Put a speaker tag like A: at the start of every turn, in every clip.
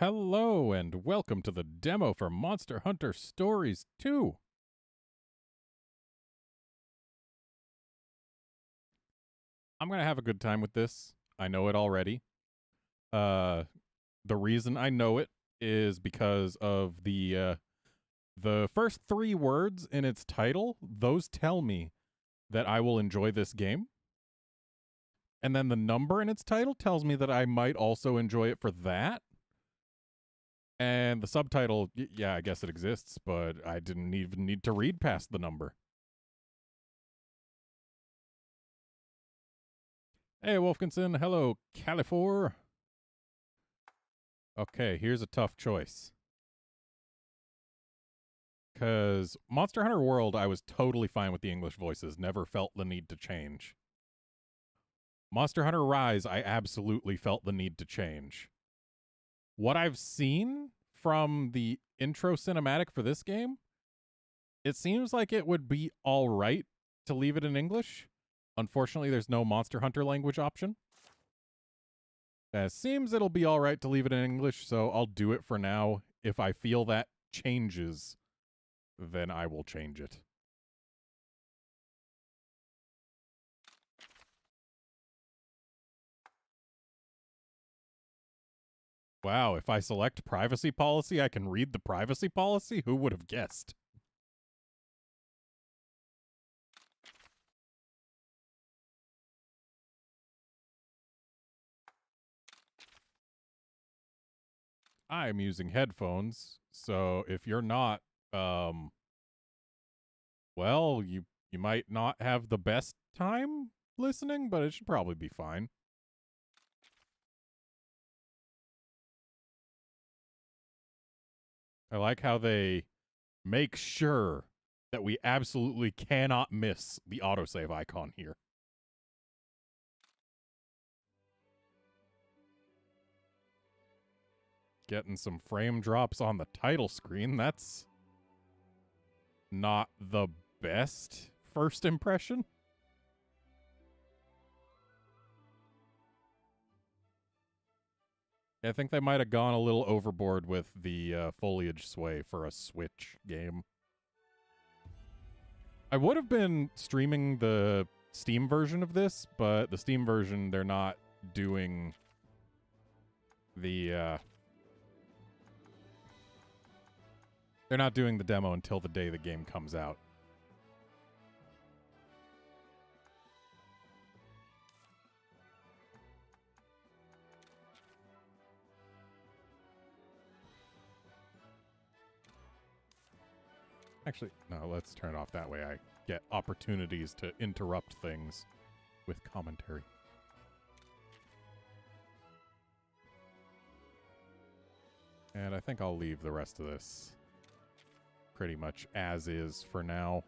A: Hello and welcome to the demo for Monster Hunter Stories 2. I'm going to have a good time with this. I know it already. The reason I know it is because of the first 3 words in its title. Those tell me that I will enjoy this game. And then the number in its title tells me that I might also enjoy it for that. And the subtitle, yeah, I guess it exists, but I didn't even need to read past the number. Hey, Wolfkinson. Hello, Califor. Okay, here's a tough choice. Because Monster Hunter World, I was totally fine with the English voices, never felt the need to change. Monster Hunter Rise, I absolutely felt the need to change. What I've seen from the intro cinematic for this game, it seems like it would be alright to leave it in English. Unfortunately, there's no Monster Hunter language option. It seems it'll be alright to leave it in English, so I'll do it for now. If I feel that changes, then I will change it. Wow, if I select privacy policy, I can read the privacy policy? Who would have guessed? I'm using headphones, so if you're not, well, you might not have the best time listening, but it should probably be fine. I like how they make sure that we absolutely cannot miss the autosave icon here. Getting some frame drops on the title screen. That's not the best first impression. I think they might have gone a little overboard with the foliage sway for a Switch game. I would have been streaming the Steam version of this, but the Steam version, they're not doing the they're not doing the demo until the day the game comes out. Actually, no, let's turn it off. That way I get opportunities to interrupt things with commentary. And I think I'll leave the rest of this pretty much as is for now.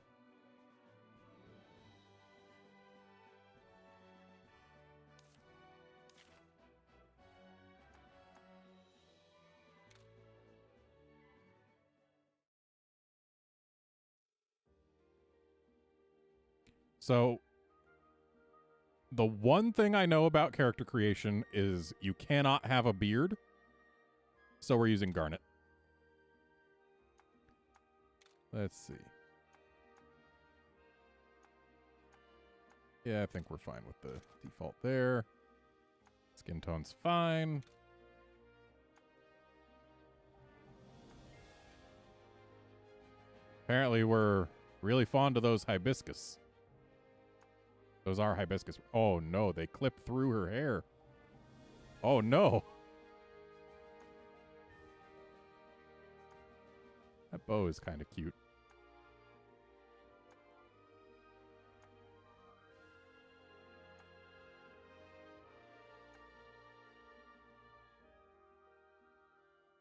A: So, the one thing I know about character creation is you cannot have a beard. So we're using Garnet. Let's see. Yeah, I think we're fine with the default there. Skin tone's fine. Apparently we're really fond of those hibiscus. Those are hibiscus. Oh no, they clip through her hair. Oh no. That bow is kind of cute.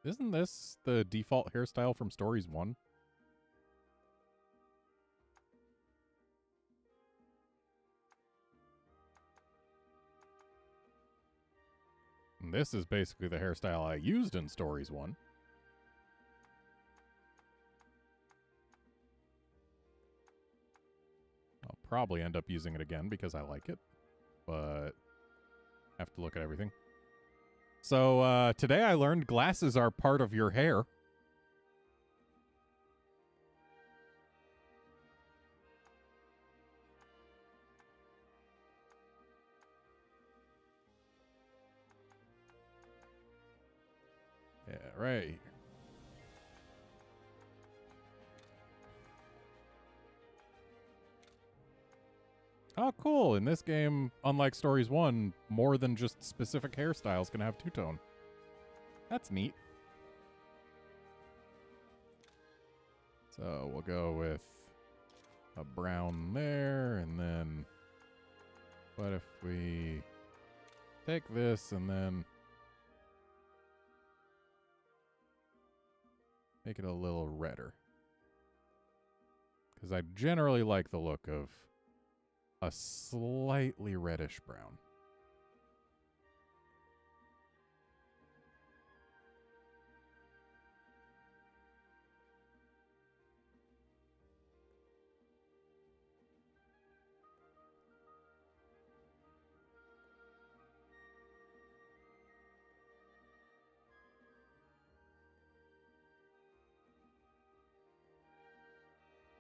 A: Isn't this the default hairstyle from Stories 1? And this is basically the hairstyle I used in Stories 1. I'll probably end up using it again because I like it, but I have to look at everything. So, today I learned glasses are part of your hair. Yeah, right. Oh, cool. In this game, unlike Stories 1, more than just specific hairstyles can have two-tone. That's neat. So we'll go with a brown there, and then what if we take this and then make it a little redder? Because I generally like the look of a slightly reddish brown.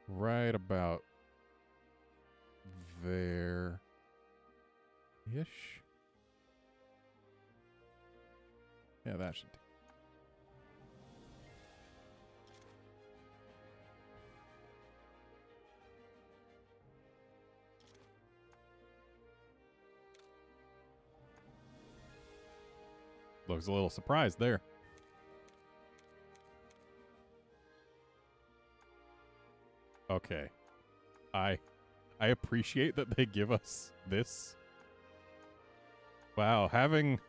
A: Right about there-ish. Yeah, that should do. Looks a little surprised there. Okay. I appreciate that they give us this. Wow, having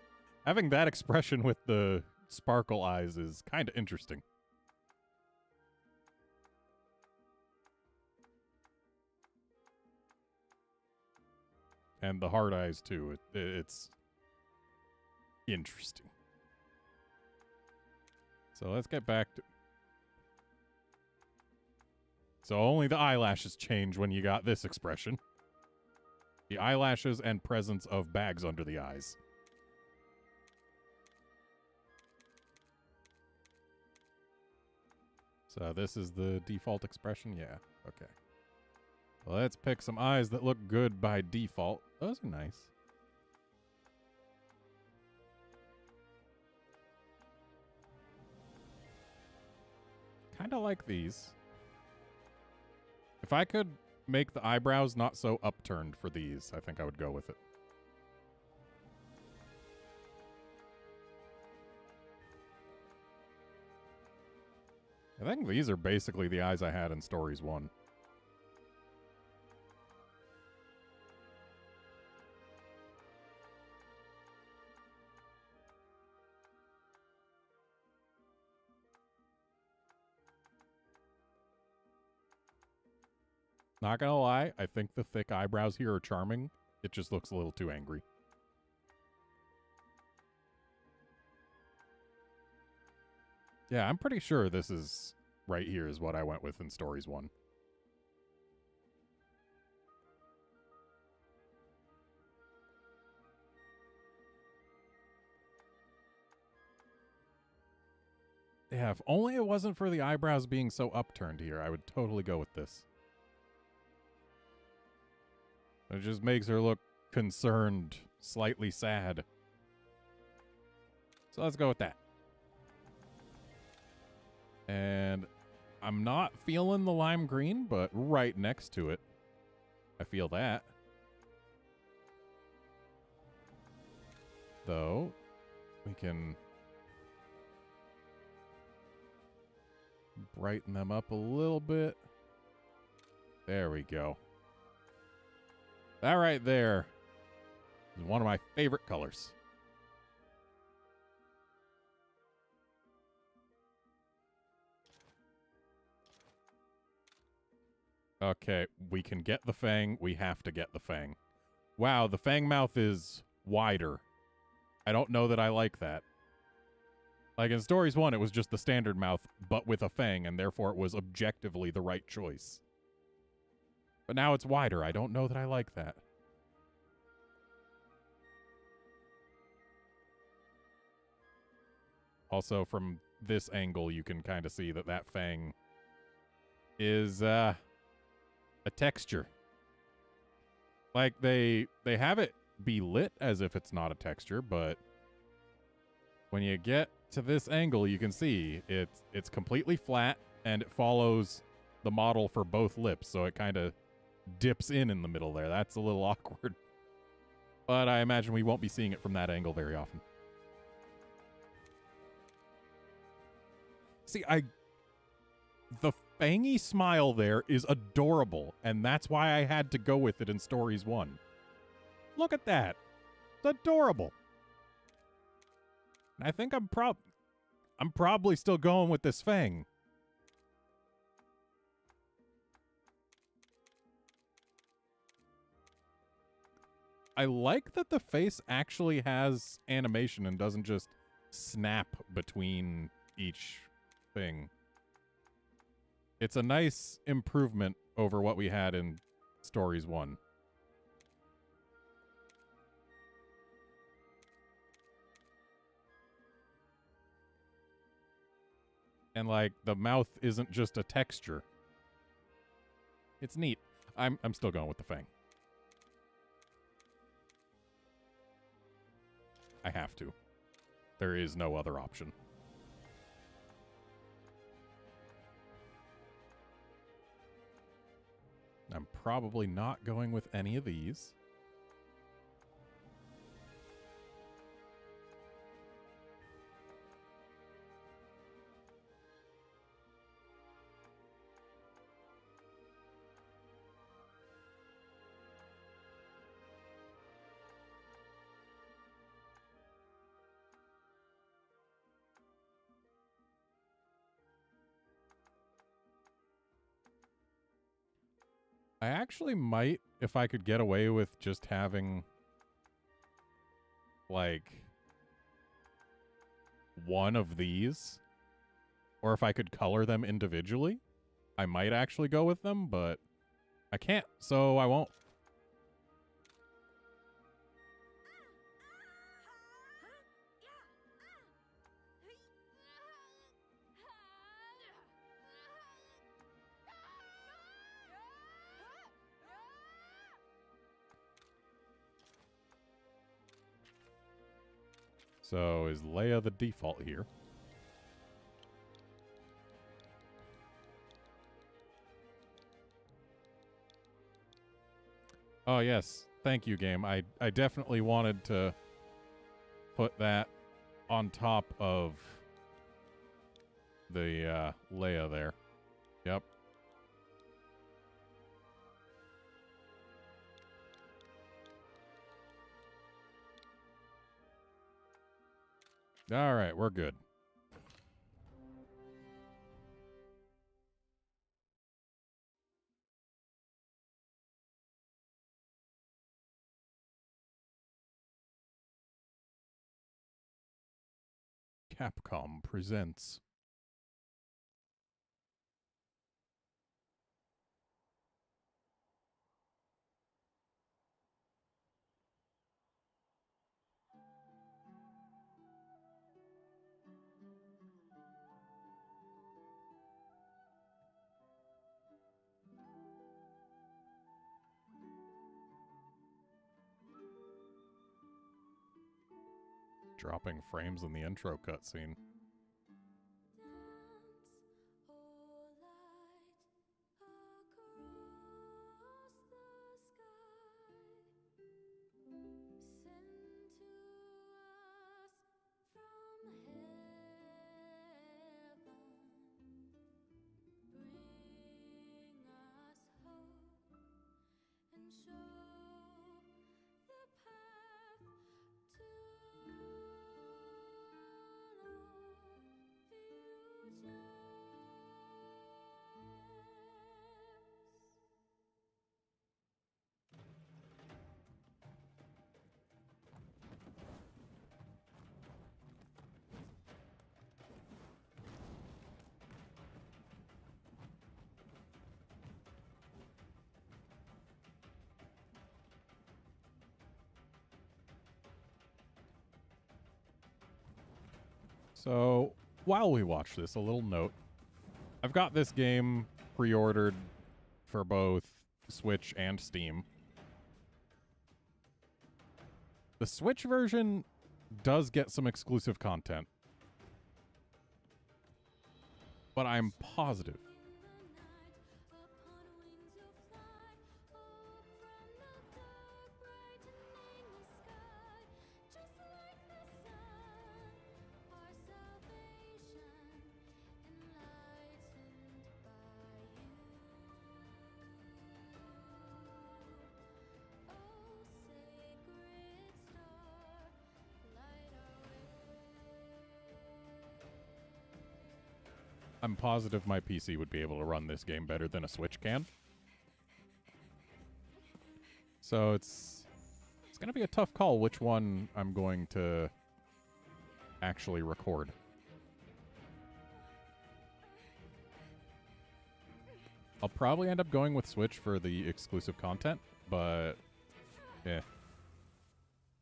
A: that expression with the sparkle eyes is kind of interesting. And the hard eyes too. It's interesting. So let's get back to... So only the eyelashes change when you got this expression. The eyelashes and presence of bags under the eyes. So this is the default expression? Yeah, okay. Well, let's pick some eyes that look good by default. Those are nice. Kind of like these. If I could make the eyebrows not so upturned for these, I think I would go with it. I think these are basically the eyes I had in Stories 1. Not gonna lie, I think the thick eyebrows here are charming. It just looks a little too angry. Yeah, I'm pretty sure this is right here is what I went with in Stories 1. Yeah, if only it wasn't for the eyebrows being so upturned here, I would totally go with this. It just makes her look concerned, slightly sad. So let's go with that. And I'm not feeling the lime green, but right next to it, I feel that. Though, we can brighten them up a little bit. There we go. That right there is one of my favorite colors. Okay, we can get the fang. We have to get the fang. Wow, the fang mouth is wider. I don't know that I like that. Like in Stories 1, it was just the standard mouth, but with a fang, and therefore it was objectively the right choice. But now it's wider. I don't know that I like that. Also, from this angle, you can kind of see that that fang is a texture. Like, they have it be lit as if it's not a texture, but when you get to this angle, you can see it's completely flat, and it follows the model for both lips, so it kind of dips in the middle there. That's a little awkward. But I imagine we won't be seeing it from that angle very often. See, the fangy smile there is adorable, and that's why I had to go with it in Stories 1. Look at that. It's adorable. And I think I'm probably still going with this fang. I like that the face actually has animation and doesn't just snap between each thing. It's a nice improvement over what we had in Stories 1. And like the mouth isn't just a texture. It's neat. I'm still going with the fang. I have to. There is no other option. I'm probably not going with any of these. I actually might, if I could get away with just having, like, one of these, or if I could color them individually, I might actually go with them, but I can't, so I won't. So is Leia the default here? Oh, yes. Thank you, game. I definitely wanted to put that on top of the Leia there. Yep. All right, we're good. Capcom presents. Dropping frames in the intro cutscene. So, while we watch this, a little note. I've got this game pre-ordered for both Switch and Steam. The Switch version does get some exclusive content. But I'm positive my PC would be able to run this game better than a Switch can. So it's going to be a tough call which one I'm going to actually record. I'll probably end up going with Switch for the exclusive content, but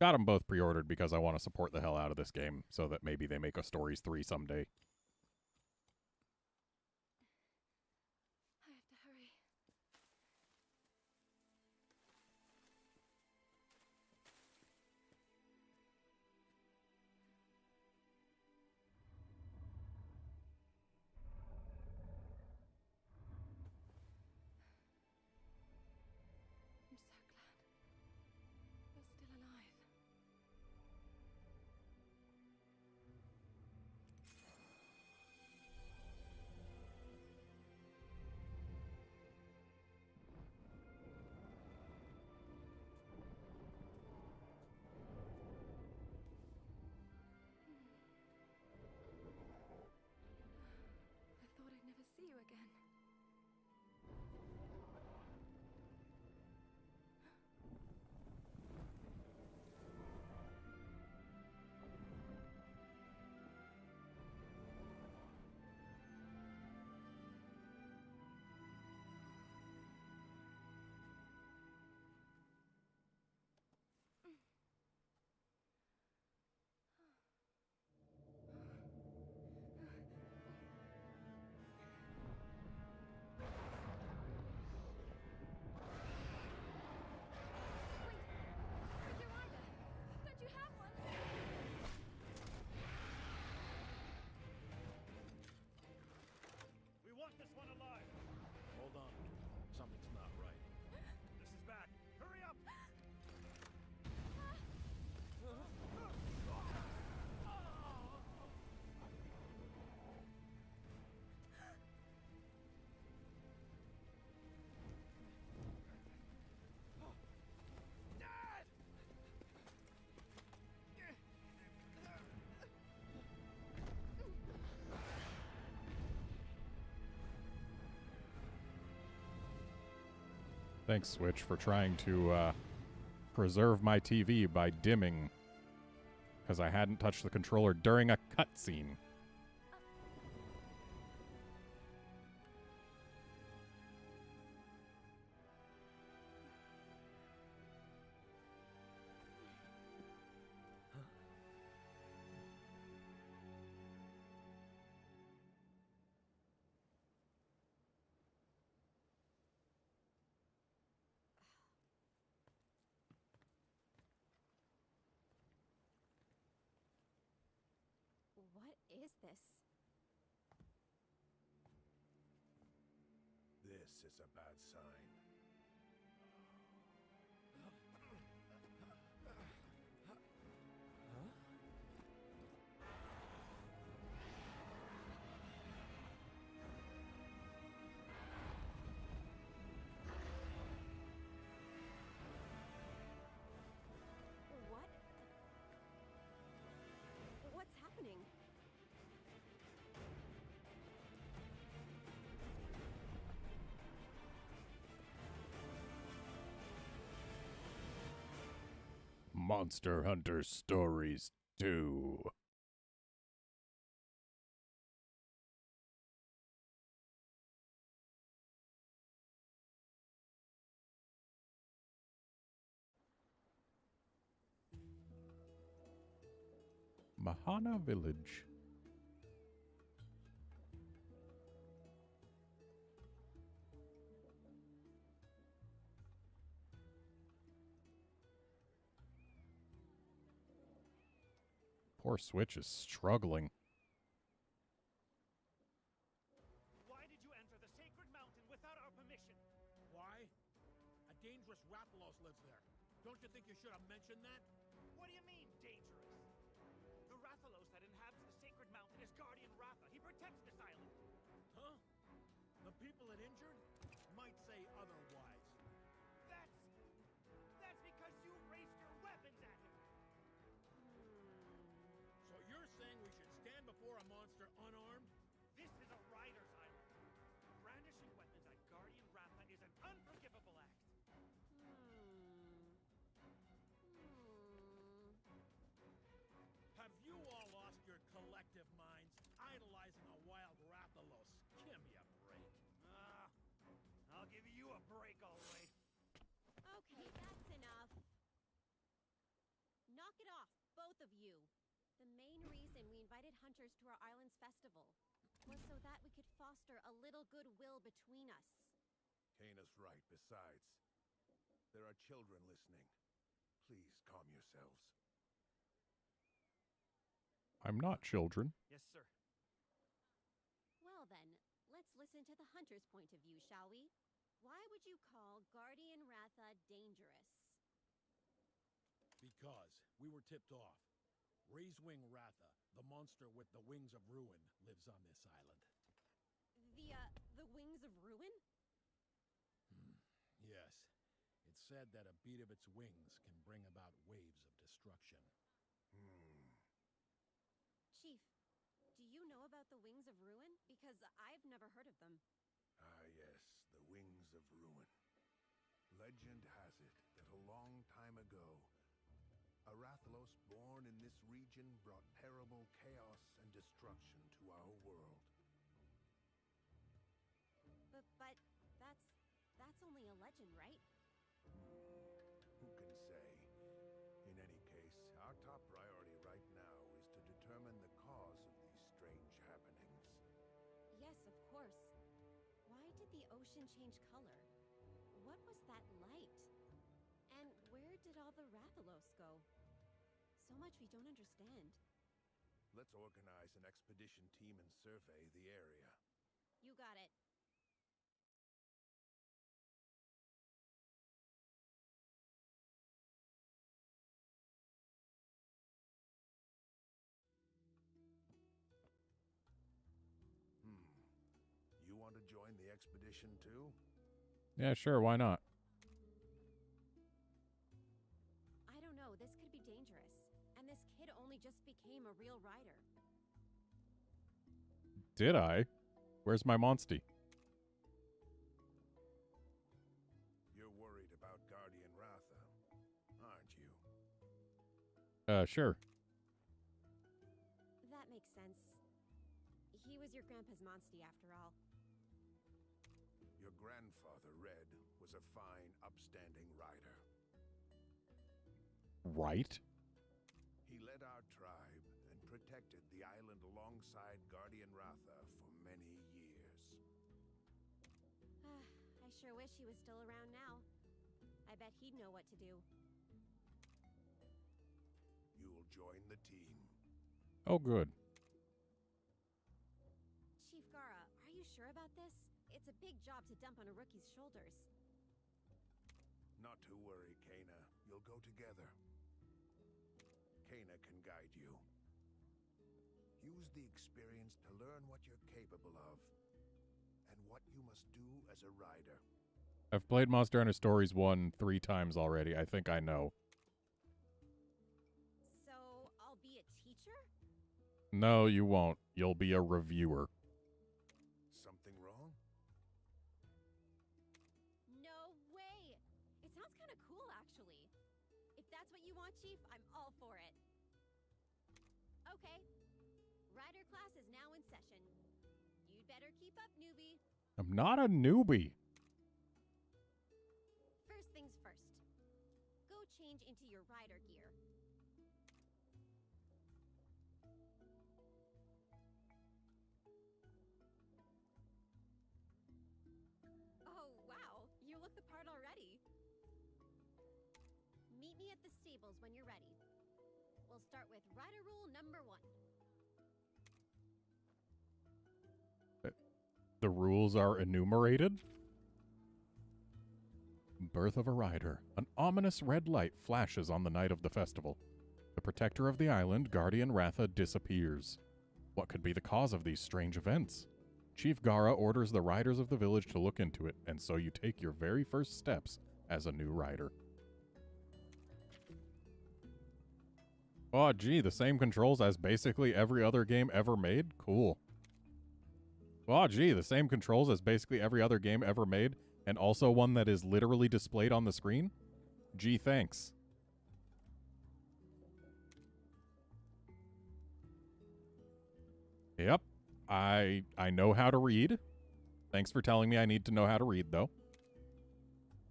A: got them both pre-ordered because I want to support the hell out of this game so that maybe they make a Stories 3 someday. Thanks, Switch, for trying to preserve my TV by dimming because I hadn't touched the controller during a cutscene.
B: What is this?
C: This is a bad sign.
B: What's happening?
A: Monster Hunter Stories 2. Mahana Village. Poor Switch is struggling.
B: Why did you enter the sacred mountain without our permission?
C: Why? A dangerous Rathalos lives there. Don't you think you should have mentioned that?
B: What do you mean, dangerous? The Rathalos that inhabits the sacred mountain is Guardian Ratha. He protects this island.
C: Huh? The people it injured might say otherwise.
B: That's because you raised your weapons at him.
C: So you're saying we should stand before a monster unarmed?
B: This is a rider's island. Brandishing weapons at Guardian Ratha is an unforgivable act.
C: Have you all lost your collective minds idolizing a wild Rathalos? Give me a break.
B: I'll give you a break, all right.
D: Okay, that's enough. Knock it off, both of you. The main reason we invited hunters to our island's festival was so that we could foster a little goodwill between us.
C: Kana's right. Besides, there are children listening. Please calm yourselves.
A: I'm not children.
B: Yes, sir.
D: Well then, let's listen to the hunter's point of view, shall we? Why would you call Guardian Ratha dangerous?
C: Because we were tipped off. Raisewing Ratha, the monster with the wings of ruin, lives on this island.
D: The wings of ruin?
C: Yes. It's said that a beat of its wings can bring about waves of destruction.
D: Chief, do you know about the wings of ruin? Because I've never heard of them.
E: Ah, yes, the Wings of Ruin. Legend has it that a long time ago, a Rathalos born in this region brought terrible chaos and destruction to our world.
D: But that's only a legend, right?
E: Who can say? In any case, our top priority right now is to determine the cause of these strange happenings.
D: Yes, of course. Why did the ocean change color? What was that light? And where did all the Rathalos go? So much we don't understand.
E: Let's organize an expedition team and survey the area.
D: You got it.
E: You want to join the expedition too?
A: Yeah, sure, why not?
D: I don't know, this could be dangerous. And this kid only just became a real rider.
A: Did I? Where's my monstie?
E: You're worried about Guardian Ratha, aren't you?
A: Sure.
D: That makes sense. He was your grandpa's monstie after all.
E: Your grandfather, Red, was a fine, upstanding rider.
A: Right?
E: He led our tribe and protected the island alongside Guardian Ratha for many years.
D: I sure wish he was still around now. I bet he'd know what to do.
E: You'll join the team.
A: Oh, good.
D: Chief Gara, are you sure about this? It's a big job to dump on a rookie's shoulders.
E: Not to worry, Kana. You'll go together. Kana can guide you. Use the experience to learn what you're capable of and what you must do as a rider.
A: I've played Monster Hunter Stories 1 3 times already. I think I know.
D: So, I'll be a teacher?
A: No, you won't. You'll be a reviewer.
E: Something wrong?
D: No way! It sounds kind of cool, actually. If that's what you want, Chief, I'm all for it. Okay. Rider class is now in session. You'd better keep up, newbie.
A: I'm not a newbie.
D: First things first. Go change into your rider gear. Oh, wow. You look the part already. Meet me at the stables when you're ready. We'll start with rider rule number 1.
A: The rules are enumerated? Birth of a rider. An ominous red light flashes on the night of the festival. The protector of the island, Guardian Ratha, disappears. What could be the cause of these strange events? Chief Gara orders the riders of the village to look into it, and so you take your very first steps as a new rider. Oh, gee, the same controls as basically every other game ever made? Cool. Oh, gee, the same controls as basically every other game ever made, and also one that is literally displayed on the screen? Gee, thanks. Yep, I know how to read. Thanks for telling me I need to know how to read, though.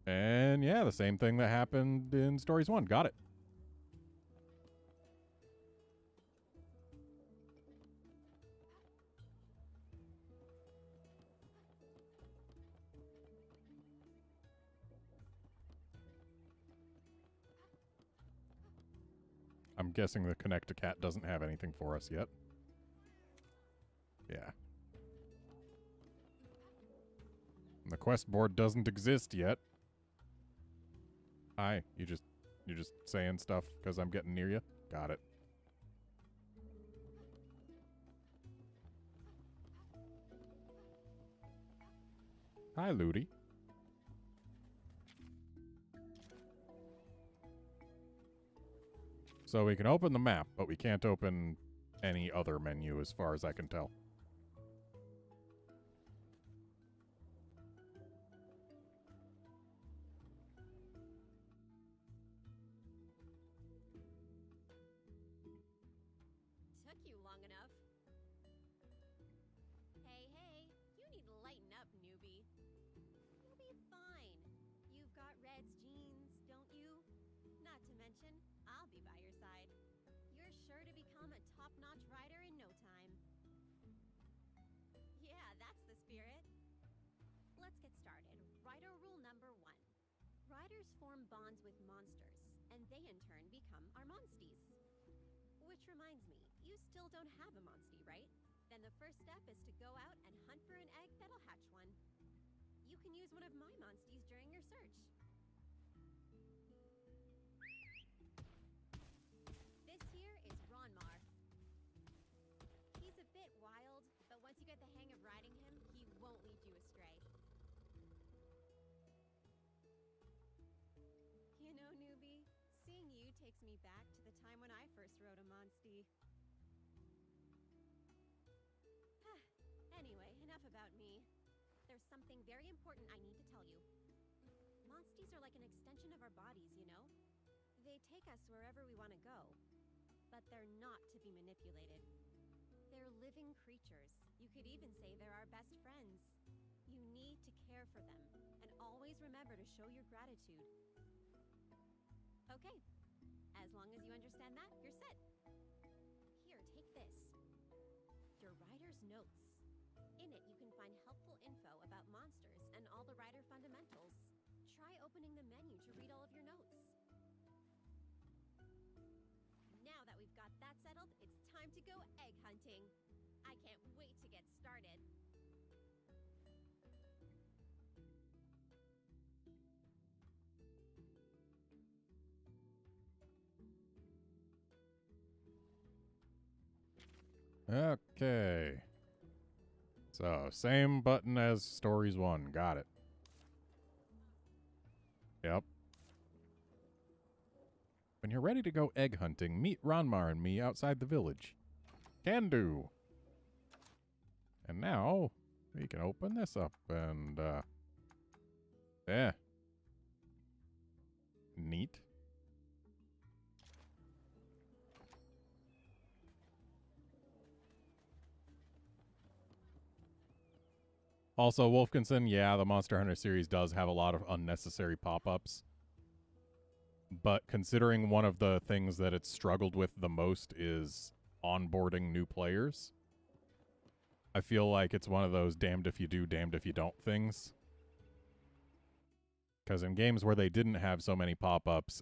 A: And yeah, the same thing that happened in Stories 1. Got it. I'm guessing the Connect-a-Cat doesn't have anything for us yet. Yeah. And the quest board doesn't exist yet. Hi, you're just saying stuff because I'm getting near you? Got it. Hi, Ludi. So we can open the map, but we can't open any other menu as far as I can tell.
D: Took you long enough. Hey, you need to lighten up, newbie. You'll be fine. You've got Red's genes, don't you? Not to mention, I'll be by your side. You're sure to become a top-notch rider in no time. Yeah, that's the spirit. Let's get started. Rider rule number 1. Riders form bonds with monsters, and they in turn become our monsties. Which reminds me, you still don't have a monstie, right? Then the first step is to go out and hunt for an egg that'll hatch one. You can use one of my monsties during your search. This here is Ronmar. He's a bit wild, but once you get the hang of riding him, he won't lead you astray. You know, newbie, seeing you takes me back to the time when I first rode a monstie. Anyway, enough about me. There's something very important I need to tell you. Monsties are like an extension of our bodies, you know? They take us wherever we want to go. But they're not to be manipulated. They're living creatures. You could even say they're our best friends. You need to care for them, and always remember to show your gratitude. Okay, as long as you understand that, you're set. Here, take this. Your rider's notes. In it, you can find helpful info about monsters and all the rider fundamentals. Try opening the menu to read all of your notes. Now that we've got that settled, it's time to go egg hunting. I can't wait to get started.
A: Okay. So, same button as Stories 1. Got it. Yep. When you're ready to go egg hunting, meet Ronmar and me outside the village. Can do. And now, we can open this up and, yeah. Neat. Also, Wolfkinson, yeah, the Monster Hunter series does have a lot of unnecessary pop-ups. But considering one of the things that it's struggled with the most is onboarding new players, I feel like it's one of those damned if you do, damned if you don't things. Because in games where they didn't have so many pop-ups,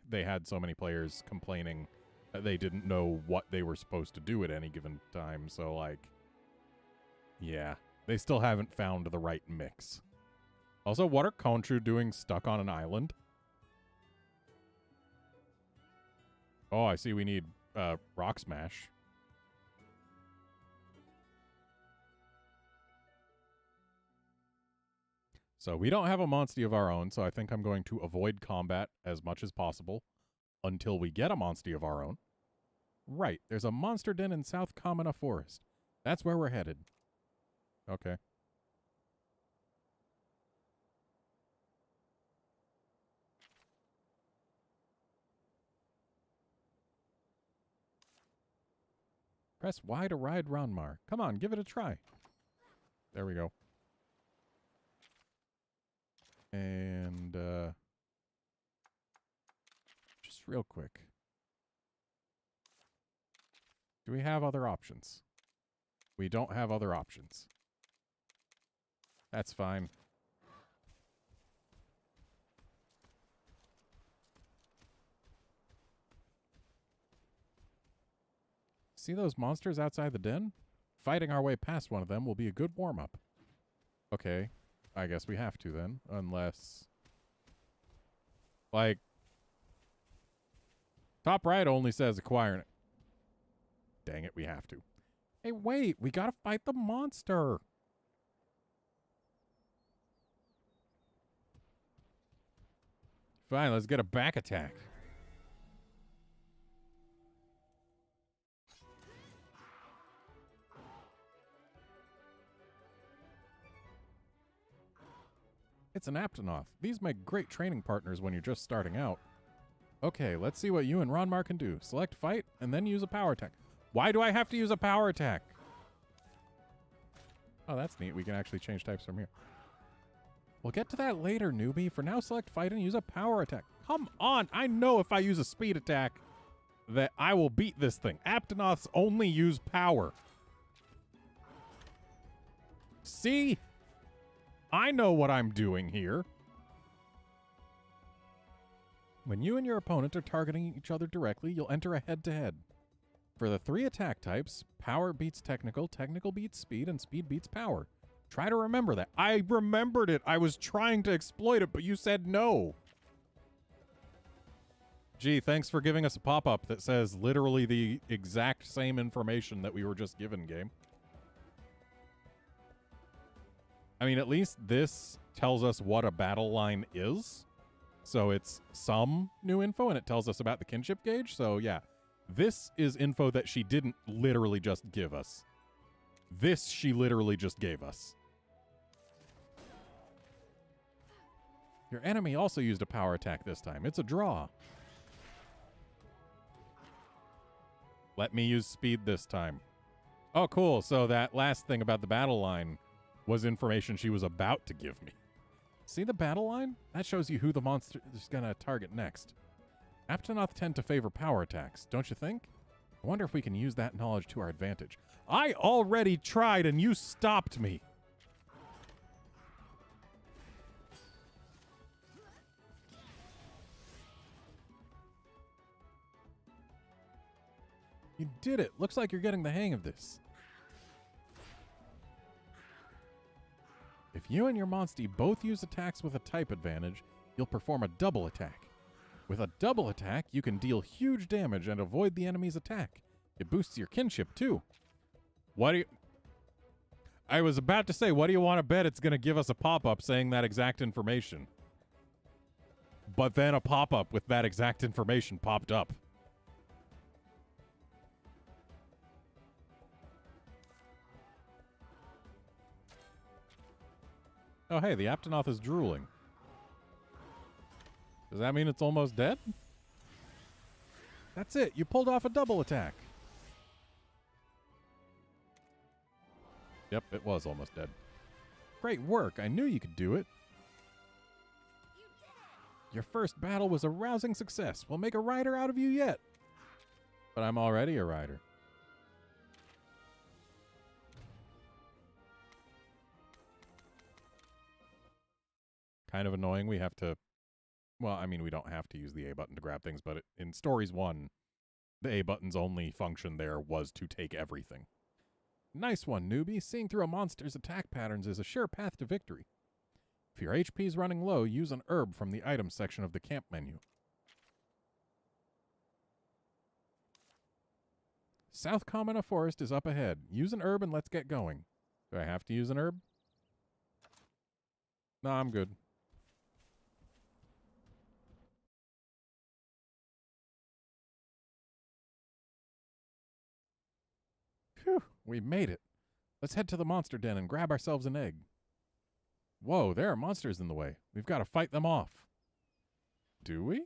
A: they had so many players complaining They didn't know what they were supposed to do at any given time, so, like, yeah. They still haven't found the right mix. Also, what are Khonshu doing stuck on an island? Oh, I see we need Rock Smash. So we don't have a Monstie of our own, so I think I'm going to avoid combat as much as possible until we get a Monstie of our own. Right, there's a monster den in South Kamina Forest. That's where we're headed. Okay. Press Y to ride Ronmar. Come on, give it a try. There we go. And, just real quick. Do we have other options? We don't have other options. That's fine. See those monsters outside the den? Fighting our way past one of them will be a good warm-up. Okay. I guess we have to then, unless... Like... Top right only says acquiring it. Dang it, we have to. Hey, wait! We gotta fight the monster! Fine, let's get a back attack. It's an Aptonoth. These make great training partners when you're just starting out. Okay, let's see what you and Ronmar can do. Select fight, and then use a power attack. Why do I have to use a power attack? Oh, that's neat. We can actually change types from here. We'll get to that later, newbie. For now, select fight and use a power attack. Come on! I know if I use a speed attack that I will beat this thing. Aptonoths only use power. See? I know what I'm doing here. When you and your opponent are targeting each other directly, you'll enter a head-to-head. For the 3 attack types, power beats technical, technical beats speed, and speed beats power. Try to remember that. I remembered it. I was trying to exploit it, but you said no. Gee, thanks for giving us a pop-up that says literally the exact same information that we were just given, game. I mean, at least this tells us what a battle line is. So it's some new info, and it tells us about the kinship gauge. So yeah, this is info that she didn't literally just give us. This she literally just gave us. Your enemy also used a power attack this time. It's a draw. Let me use speed this time. Oh, cool. So that last thing about the battle line was information she was about to give me. See the battle line? That shows you who the monster is going to target next. Aptonoth tend to favor power attacks, don't you think? I wonder if we can use that knowledge to our advantage. I already tried and you stopped me. You did it. Looks like you're getting the hang of this. If you and your Monstie both use attacks with a type advantage, you'll perform a double attack. With a double attack, you can deal huge damage and avoid the enemy's attack. It boosts your kinship, too. What do you... I was about to say, what do you want to bet it's going to give us a pop-up saying that exact information? But then a pop-up with that exact information popped up. Oh, hey, the Aptonoth is drooling. Does that mean it's almost dead? That's it. You pulled off a double attack. Yep, it was almost dead. Great work. I knew you could do it. Your first battle was a rousing success. We'll make a rider out of you yet. But I'm already a rider. Kind of annoying. We have to... Well, I mean, we don't have to use the A button to grab things, but in Stories 1, The A button's only function there was to take everything. Nice one, newbie. Seeing through a monster's attack patterns is a sure path to victory. If your HP's running low, use an herb from the items section of the camp menu. South Common Forest is up ahead. Use an herb and let's get going. Do I have to use an herb? No, I'm good. Phew, we made it. Let's head to the monster den and grab ourselves an egg. Whoa, there are monsters in the way. We've got to fight them off. Do we?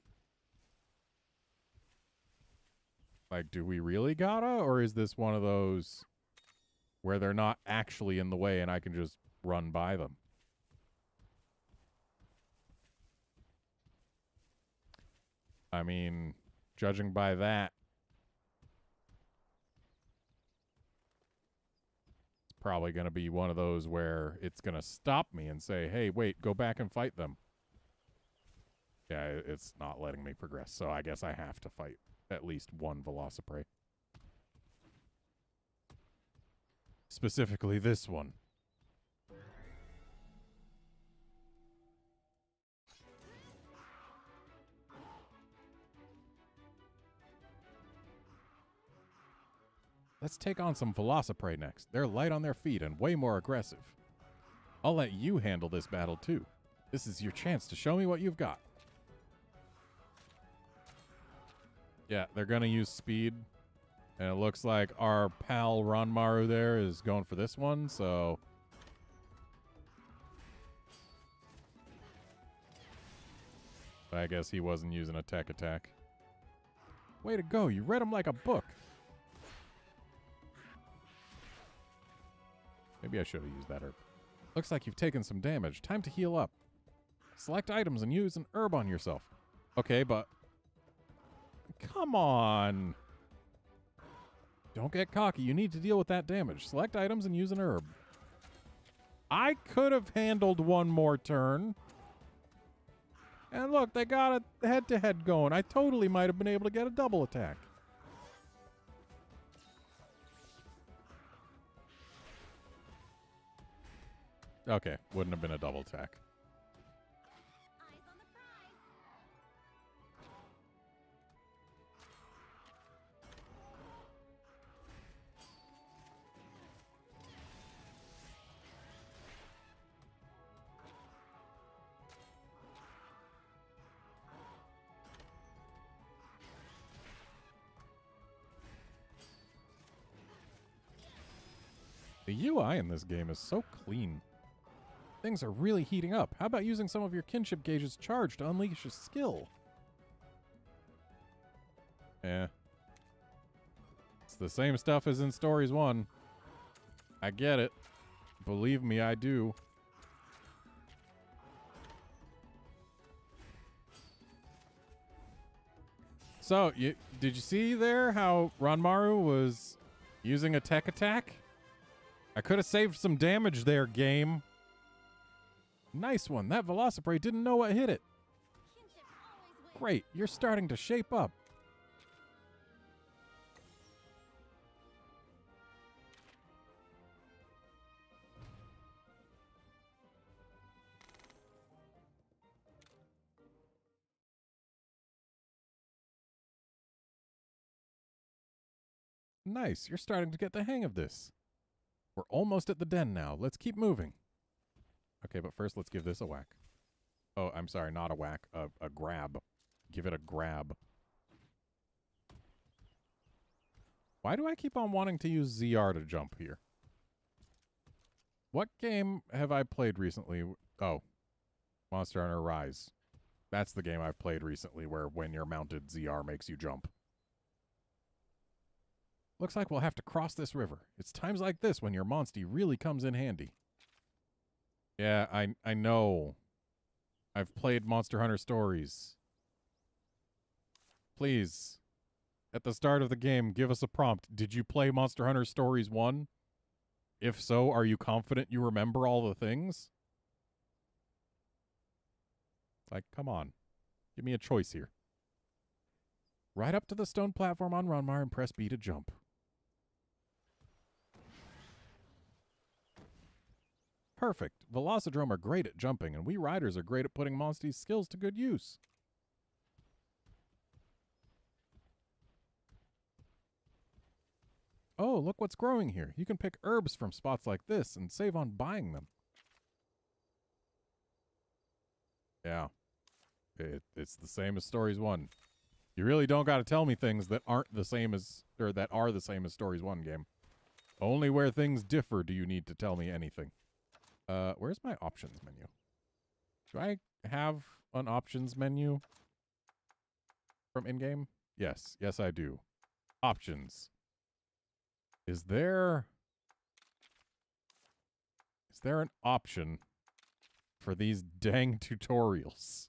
A: Like, do we really gotta? Or is this one of those where they're not actually in the way and I can just run by them? I mean, judging by that, it's probably going to be one of those where it's going to stop me and say, hey, wait, go back and fight them. Yeah, it's not letting me progress, so I guess I have to fight at least one Velociprey. Specifically this one. Let's take on some Velociprey next. They're light on their feet and way more aggressive. I'll let you handle this battle too. This is your chance to show me what you've got. Yeah, they're going to use speed. And it looks like our pal Ranmaru there is going for this one, so... I guess he wasn't using a tech attack. Way to go, you read him like a book. Maybe I should have used that herb. Looks like you've taken some damage. Time to heal up. Select items and use an herb on yourself. Okay, but... Come on! Don't get cocky. You need to deal with that damage. Select items and use an herb. I could have handled one more turn. And look, they got a head-to-head going. I totally might have been able to get a double attack. Okay, wouldn't have been a double attack.
D: Eyes on the prize.
A: The UI in this game is so clean. Things are really heating up. How about using some of your kinship gauge's charge to unleash a skill? Eh. It's the same stuff as in Stories 1. I get it. Believe me, I do. So, did you see there how Ranmaru was using a tech attack? I could have saved some damage there, game. Nice one. That Velociprey didn't know what hit it.
D: Kinship always wins.
A: Great. You're starting to shape up. Nice. You're starting to get the hang of this. We're almost at the den now. Let's keep moving. Okay, but first let's give this a whack. Oh, I'm sorry, not a whack. A grab. Give it a grab. Why do I keep on wanting to use ZR to jump here? What game have I played recently? Oh, Monster Hunter Rise. That's the game I've played recently where when you're mounted, ZR makes you jump. Looks like we'll have to cross this river. It's times like this when your monstie really comes in handy. Yeah, I know. I've played Monster Hunter Stories. Please, at the start of the game, give us a prompt. Did you play Monster Hunter Stories 1? If so, are you confident you remember all the things? Like, come on. Give me a choice here. Right up to the stone platform on Ronmar and press B to jump. Perfect. Velocidrome are great at jumping, and we riders are great at putting Monsty's skills to good use. Oh, look what's growing here. You can pick herbs from spots like this and save on buying them. Yeah. It's the same as Stories 1. You really don't got to tell me things that aren't the same as, or that are the same as Stories 1 game. Only where things differ do you need to tell me anything. Where's my options menu? Do I have an options menu from in-game? Yes. Yes, I do. Options. Is there an option for these dang tutorials?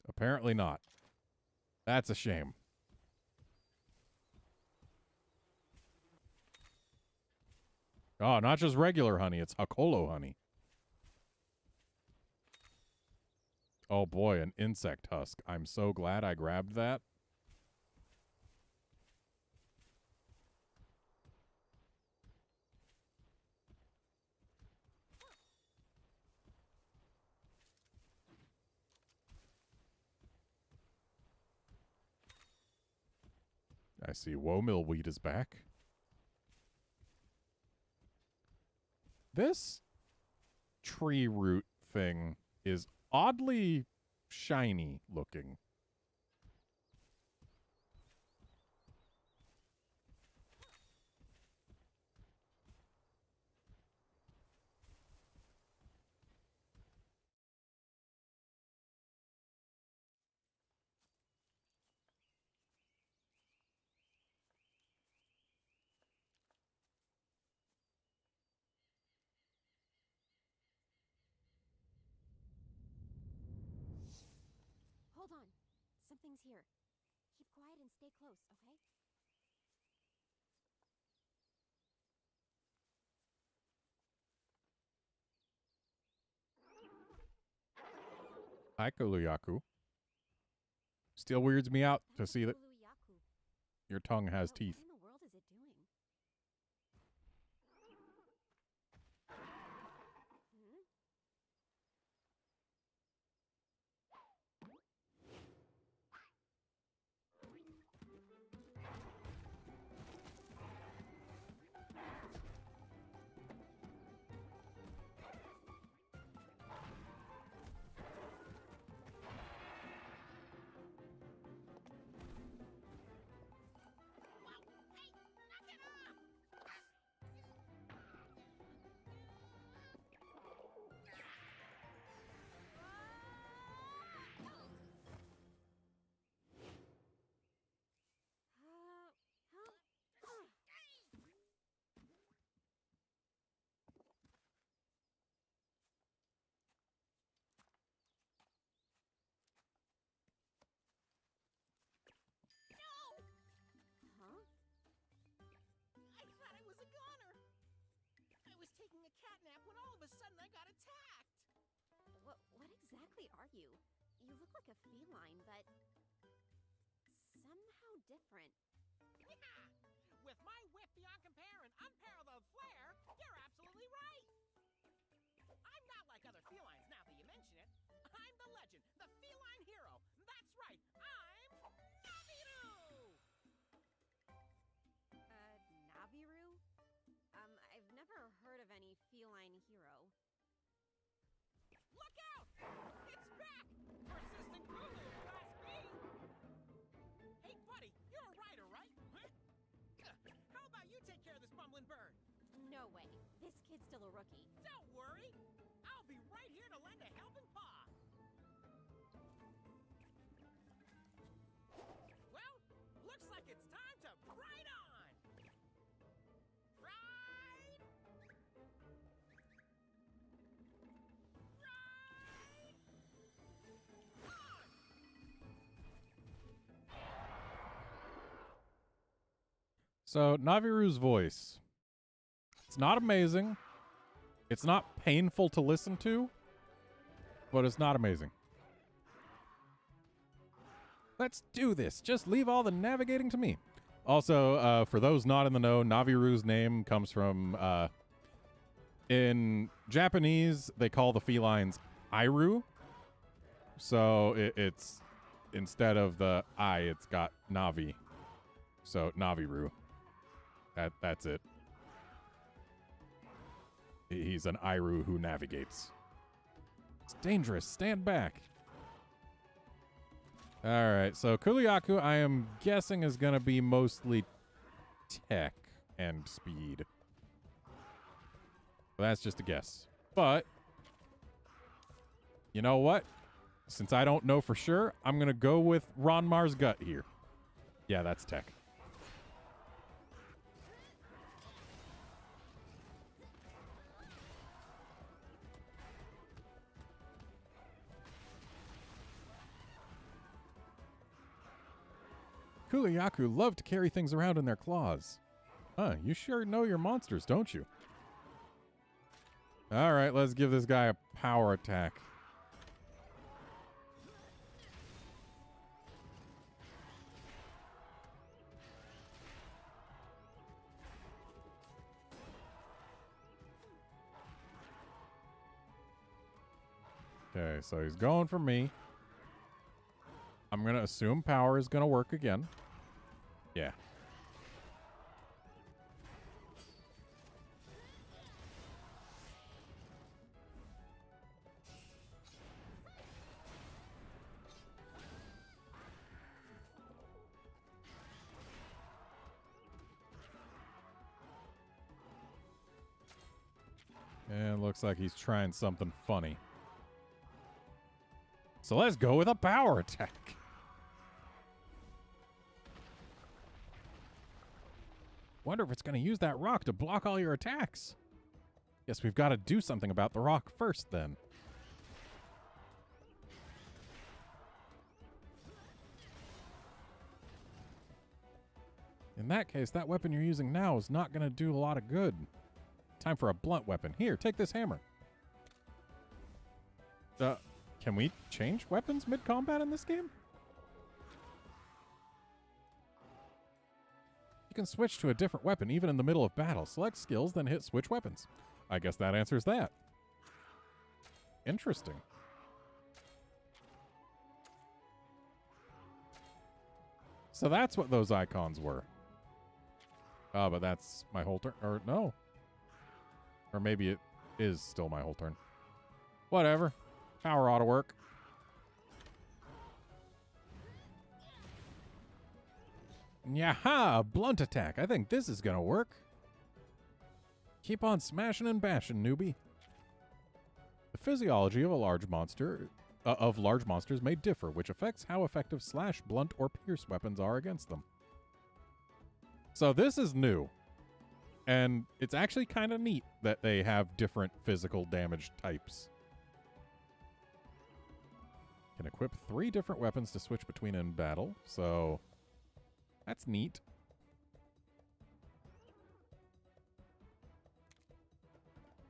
A: Apparently not. That's a shame. Oh, not just regular honey, it's Hakolo honey. Oh boy, an insect husk. I'm so glad I grabbed that. I see Womilweed is back. This tree root thing is oddly shiny looking.
D: Hold on. Something's here. Keep quiet and stay close, okay?
A: Hi, Kuluyaku. Still weirds me out to see that
D: Uluyaku.
A: your tongue has
D: But
A: teeth.
D: What in the world is it doing? Hmm? Huh?
B: I thought I was a goner. I was taking a cat nap when all of a sudden I got attacked.
D: What exactly are you? You look like a feline, but somehow different.
B: Yeah. With my whip beyond compare and unparalleled flair, you're absolutely right. I'm not like other felines now that you mention it. I'm the legend, the feline hero. That's right, I'm Naviru!
D: Naviru? I've never heard of any feline hero.
B: Look out! It's back! Persistent Kulu, Class B! Hey, buddy, you're a rider, right? How about you take care of this bumbling bird?
D: No way. This kid's still a rookie.
B: Don't worry! I'll be right here to lend a helping paw! Well, looks like it's time to ride on! Ride! Ride! On!
A: So, Naviru's voice. It's not amazing. It's not painful to listen to, but it's not amazing. Let's do this. Just leave all the navigating to me. Also, for those not in the know, Naviru's name comes from, in Japanese, they call the felines Airu. So it's, instead of the I, it's got Navi. So Naviru. That's it. He's an Airu who navigates. It's dangerous. Stand back. All right. So Kuliaku, I am guessing, is going to be mostly tech and speed. That's just a guess. But you know what? Since I don't know for sure, I'm going to go with Ronmar's gut here. Yeah, that's tech. Kuliaku love to carry things around in their claws. Huh, you sure know your monsters, don't you? All right, let's give this guy a power attack. Okay, so he's going for me. I'm going to assume power is going to work again. Yeah. And looks like he's trying something funny. So let's go with a power attack. Wonder if it's going to use that rock to block all your attacks. Guess we've got to do something about the rock first, then. In that case, that weapon you're using now is not going to do a lot of good. Time for a blunt weapon. Here, take this hammer. Can we change weapons mid-combat in this game? You can switch to a different weapon even in the middle of battle. Select skills, then hit switch weapons. I guess that answers that. Interesting. So that's what those icons were. Oh, but that's my whole turn. Or no. Or maybe it is still my whole turn. Whatever. Power ought to work. Yaha! Blunt attack. I think this is gonna work. Keep on smashing and bashing, newbie. The physiology of a large monster, large monsters may differ, which affects how effective slash, blunt, or pierce weapons are against them. So this is new. And it's actually kind of neat that they have different physical damage types. Can equip 3 different weapons to switch between in battle, so that's neat.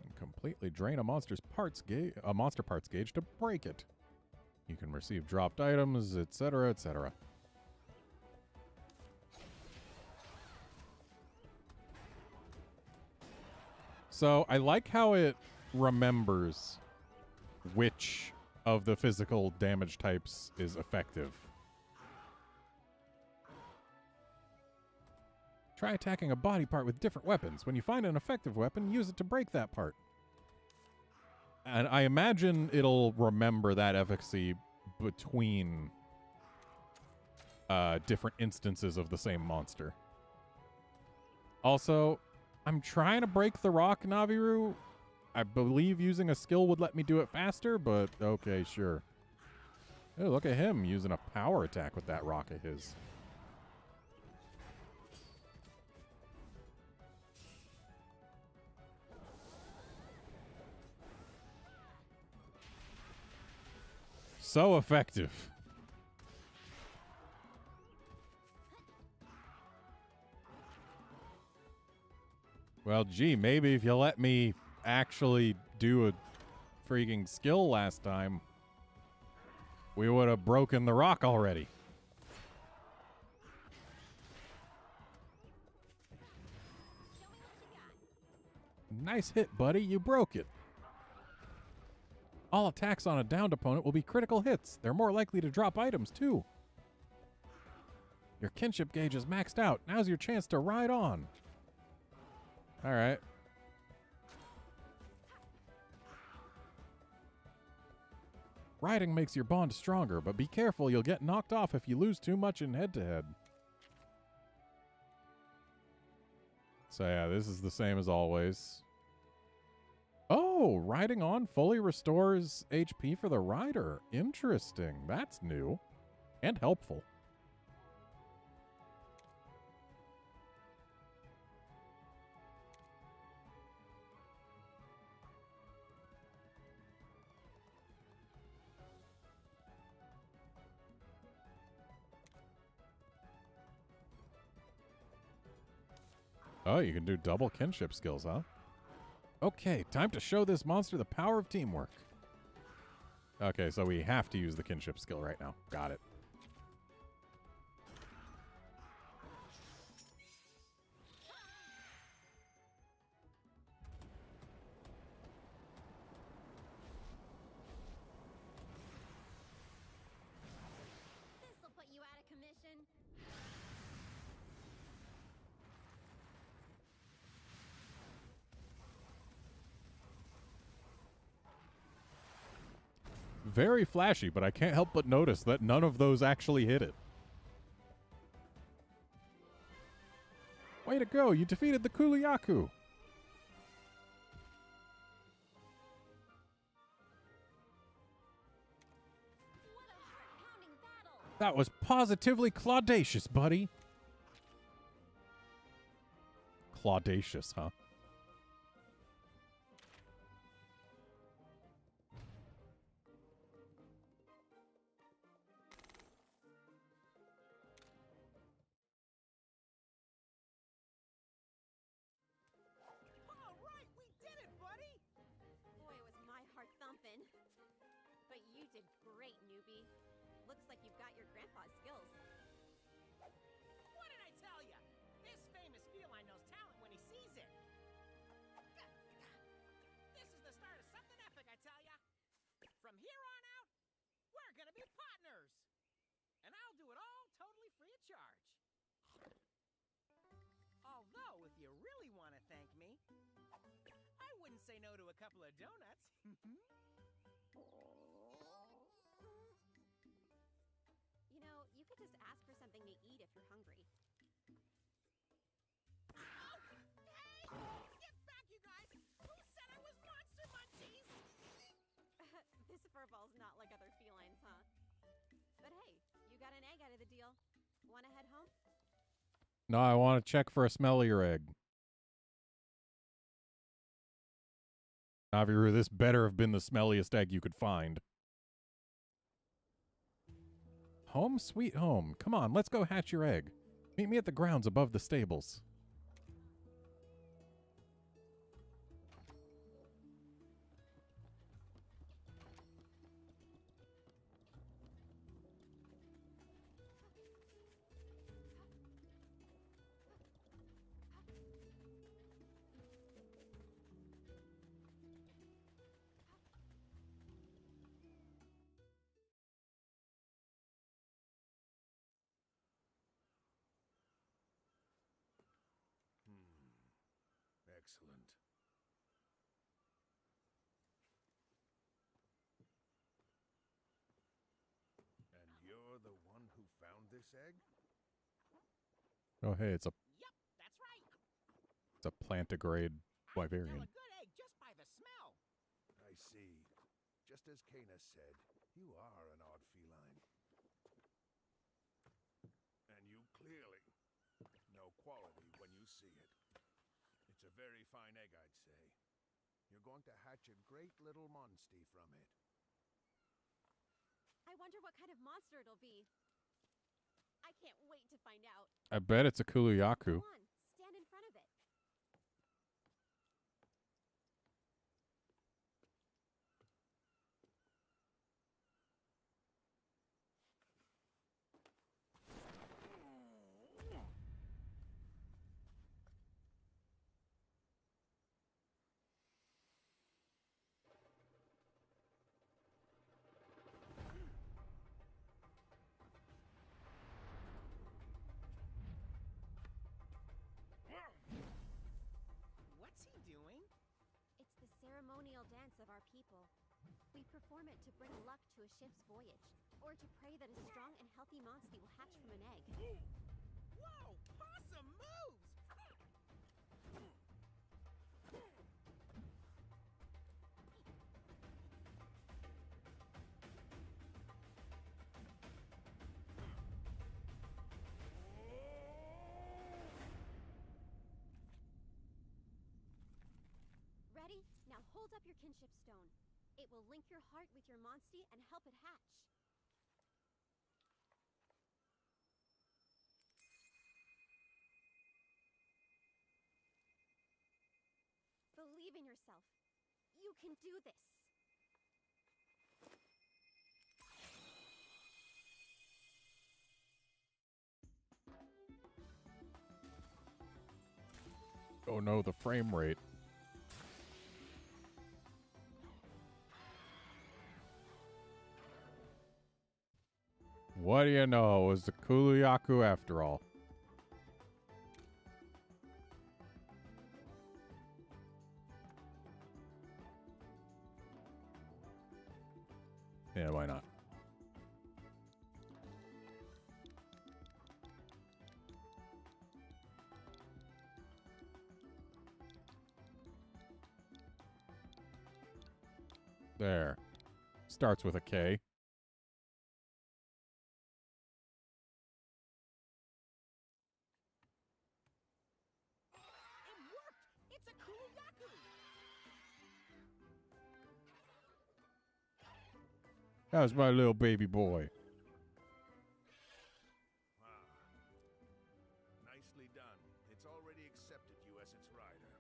A: And completely drain a monster parts gauge to break it. You can receive dropped items, etc., etc. So I like how it remembers which of the physical damage types is effective. Try attacking a body part with different weapons. When you find an effective weapon, use it to break that part. And I imagine it'll remember that efficacy between different instances of the same monster. Also, I'm trying to break the rock, Naviru. I believe using a skill would let me do it faster, but okay, sure. Hey, look at him using a power attack with that rock of his. So effective. Well, gee, maybe if you let me actually do a freaking skill last time, we would have broken the rock already. Nice hit, buddy. You broke it. All attacks on a downed opponent will be critical hits. They're more likely to drop items, too. Your kinship gauge is maxed out. Now's your chance to ride on. All right. Riding makes your bond stronger, but be careful, you'll get knocked off if you lose too much in head-to-head. So yeah, this is the same as always. Oh, riding on fully restores HP for the rider. Interesting. That's new. And helpful. Oh, you can do double kinship skills, huh? Okay, time to show this monster the power of teamwork. Okay, so we have to use the kinship skill right now. Got it.
D: This'll put you out of commission.
A: Very flashy, but I can't help but notice that none of those actually hit it. Way to go, you defeated the Kuliaku.
D: What a heart-pounding battle!
A: That was positively claudacious, buddy. Claudacious, huh?
B: All right, we did it, buddy!
D: Boy, was my heart thumping. But you did great, newbie. Looks like you've got your grandpa's skills.
B: What did I tell ya? This famous feline knows talent when he sees it. This is the start of something epic, I tell ya. From here on out, we're gonna be partners. And I'll do it all totally free of charge. Although, if you really want to thank me, I wouldn't say no to a couple of donuts.
D: You know, you could just ask for something to eat if you're hungry.
B: Ow! Hey! Get back, you guys! Who said I was Monster Munchies?
D: This furball's not like other felines, huh? But hey, you got an egg out of the deal. Wanna head home?
A: No, I want to check for a smellier egg. Naviru, this better have been the smelliest egg you could find. Home sweet home. Come on, let's go hatch your egg. Meet me at the grounds above the stables.
E: Excellent. And you're the one who found this egg?
A: Oh, hey, it's a
B: Yep, that's right.
A: plantigrade
B: I can tell
A: Wyverian.
B: a good egg just by the smell.
E: I see. Just as Kana said, you are an odd feline. And you clearly know quality when you see it. It's a very fine egg, I'd say. You're going to hatch a great little monstie from it.
D: I wonder what kind of monster it'll be. I can't wait to find out.
A: I bet it's a Kuluyaku.
D: Come on, stand in front of it. ceremonial dance of our people. We perform it to bring luck to a ship's voyage, or to pray that a strong and healthy monster will hatch from an egg.
B: Whoa! Awesome moves!
D: Ready? Now hold up your kinship stone. It will link your heart with your monstie and help it hatch. Believe in yourself. You can do this.
A: Oh no, the frame rate. What do you know? It was the Kuluyaku after all. Yeah, why not? There. Starts with a K.
B: It worked! It's a Kuluyaku!
A: That was my little baby boy.
E: Ah. Nicely done. It's already accepted you as its rider.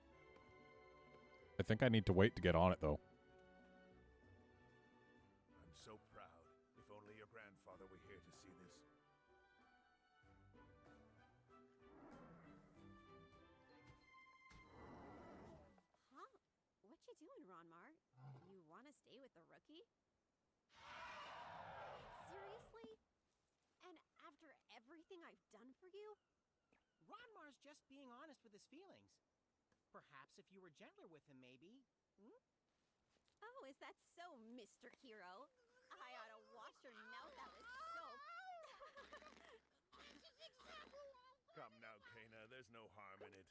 A: I think I need to wait to get on it, though.
E: I'm so proud. If only your grandfather were here to see this.
D: Huh? What you doing, Ronmar? You want to stay with the rookie? Seriously? And after everything I've done for you?
B: Ronmar's just being honest with his feelings. Perhaps if you were gentler with him, maybe. Hmm?
D: Oh, is that so, Mr. Hero? I ought to wash your mouth out with soap.
E: Come now, Kana. There's no harm in it.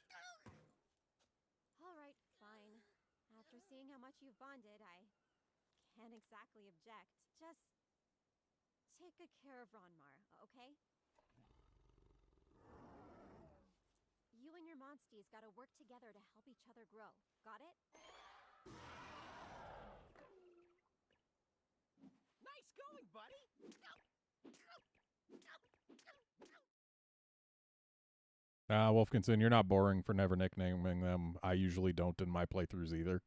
D: All right, fine. After seeing how much you've bonded, I can't exactly object. Just take good care of Ronmar, okay? You and your monsties gotta work together to help each other grow. Got it?
B: Nice going, buddy!
A: Wolfkinson, you're not boring for never nicknaming them. I usually don't in my playthroughs either.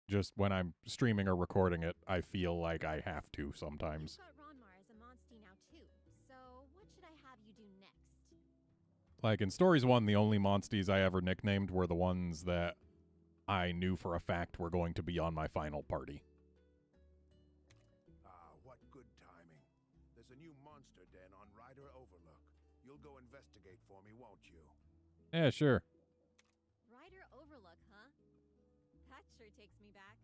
A: Just when I'm streaming or recording it, I feel like I have to sometimes.
D: You've got Ronmar as a monstie now too. So what should I have you do next?
A: Like in Stories 1, the only monsties I ever nicknamed were the ones that I knew for a fact were going to be on my final party.
E: Ah, what good timing. There's a new monster den on Rider Overlook. You'll go investigate for me, won't you?
A: Yeah, sure.
D: Rider Overlook, huh? That sure takes me back.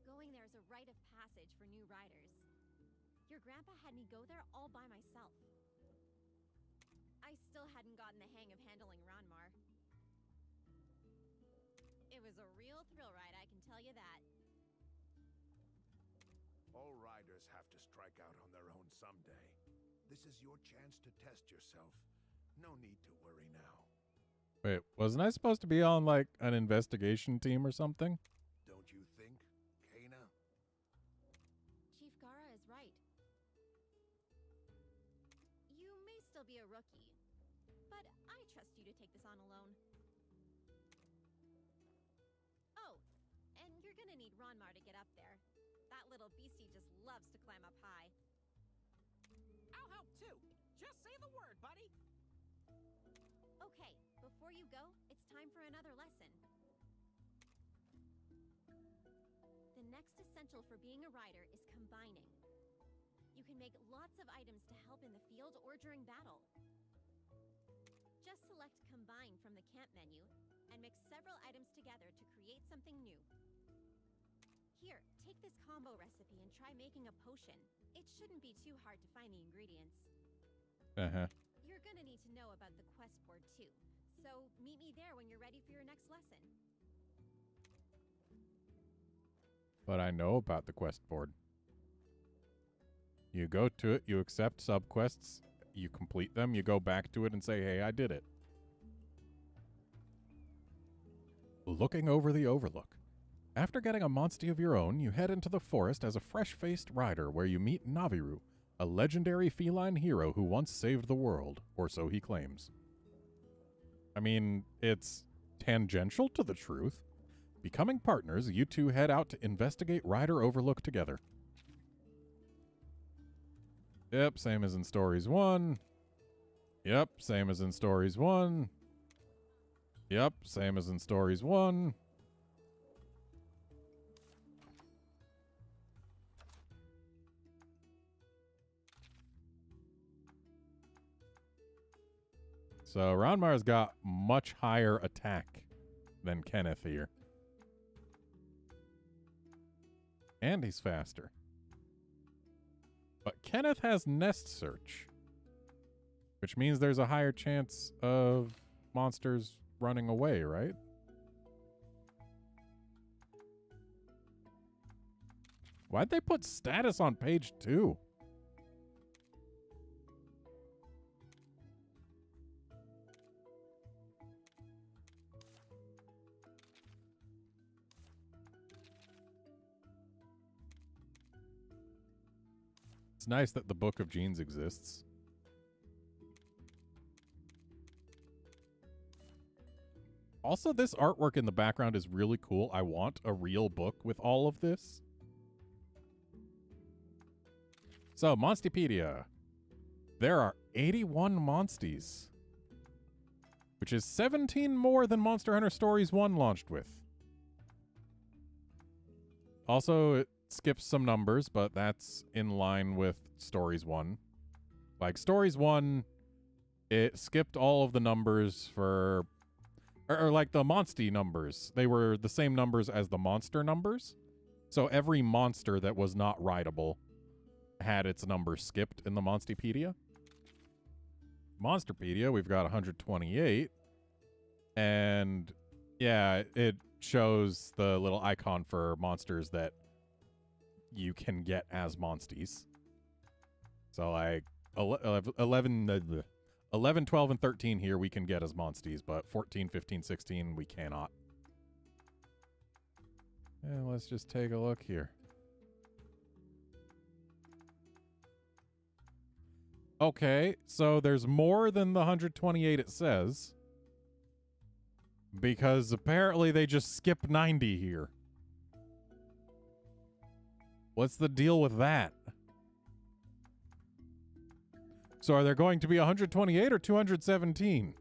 D: Going there is a rite of passage for new riders. Your grandpa had me go there all by myself. I still hadn't gotten the hang of handling Ronmar. It was a real thrill ride, I can tell you that.
E: All riders have to strike out on their own someday. This is your chance to test yourself. No need to worry now.
A: Wait, wasn't I supposed to be on, like, an investigation team or something?
E: Don't you think, Kana?
D: Chief Gara is right. You may still be a rookie, but I trust you to take this on alone. Oh, and you're gonna need Ronmar to get up there. That little beastie just loves to climb up high.
B: I'll help too. Just say the word, buddy.
D: Okay, before you go, it's time for another lesson. The next essential for being a rider is combining. You can make lots of items to help in the field or during battle. Just select Combine from the camp menu, and and mix several items together to create something new. Here, take this combo recipe and try making a potion. It shouldn't be too hard to find the ingredients.
A: Uh-huh.
D: You're gonna need to know about the quest board too, so meet me there when you're ready for your next lesson.
A: But I know about the quest board. You go to it, you accept subquests, you complete them, you go back to it and say, hey, I did it. Looking over the overlook. After getting a Monstie of your own, you head into the forest as a fresh-faced rider where you meet Naviru, a legendary feline hero who once saved the world, or so he claims. I mean, it's tangential to the truth. Becoming partners, you two head out to investigate Rider Overlook together. Yep, same as in Stories 1. Yep, same as in Stories 1. Yep, same as in Stories 1. So Ronmar's got much higher attack than Kenneth here. And he's faster. But Kenneth has Nest Search, which means there's a higher chance of monsters running away, right? Why'd they put status on page 2? It's nice that the Book of Genes exists. Also, this artwork in the background is really cool. I want a real book with all of this. So, Monstepedia. There are 81 Monsties, which is 17 more than Monster Hunter Stories 1 launched with. Also, it skips some numbers, but that's in line with Stories 1. Like, Stories 1, it skipped all of the numbers for... Or like the Monstie numbers. They were the same numbers as the monster numbers. So every monster that was not rideable had its number skipped in the Monstepedia. Monsterpedia, we've got 128. And yeah, it shows the little icon for monsters that you can get as Monsties. So like 11, 12, and 13 here we can get as Monsties, but 14, 15, 16 we cannot. And let's just take a look here. Okay, so there's more than the 128 it says. Because apparently they just skipped 90 here. What's the deal with that? So are there going to be 128 or 217?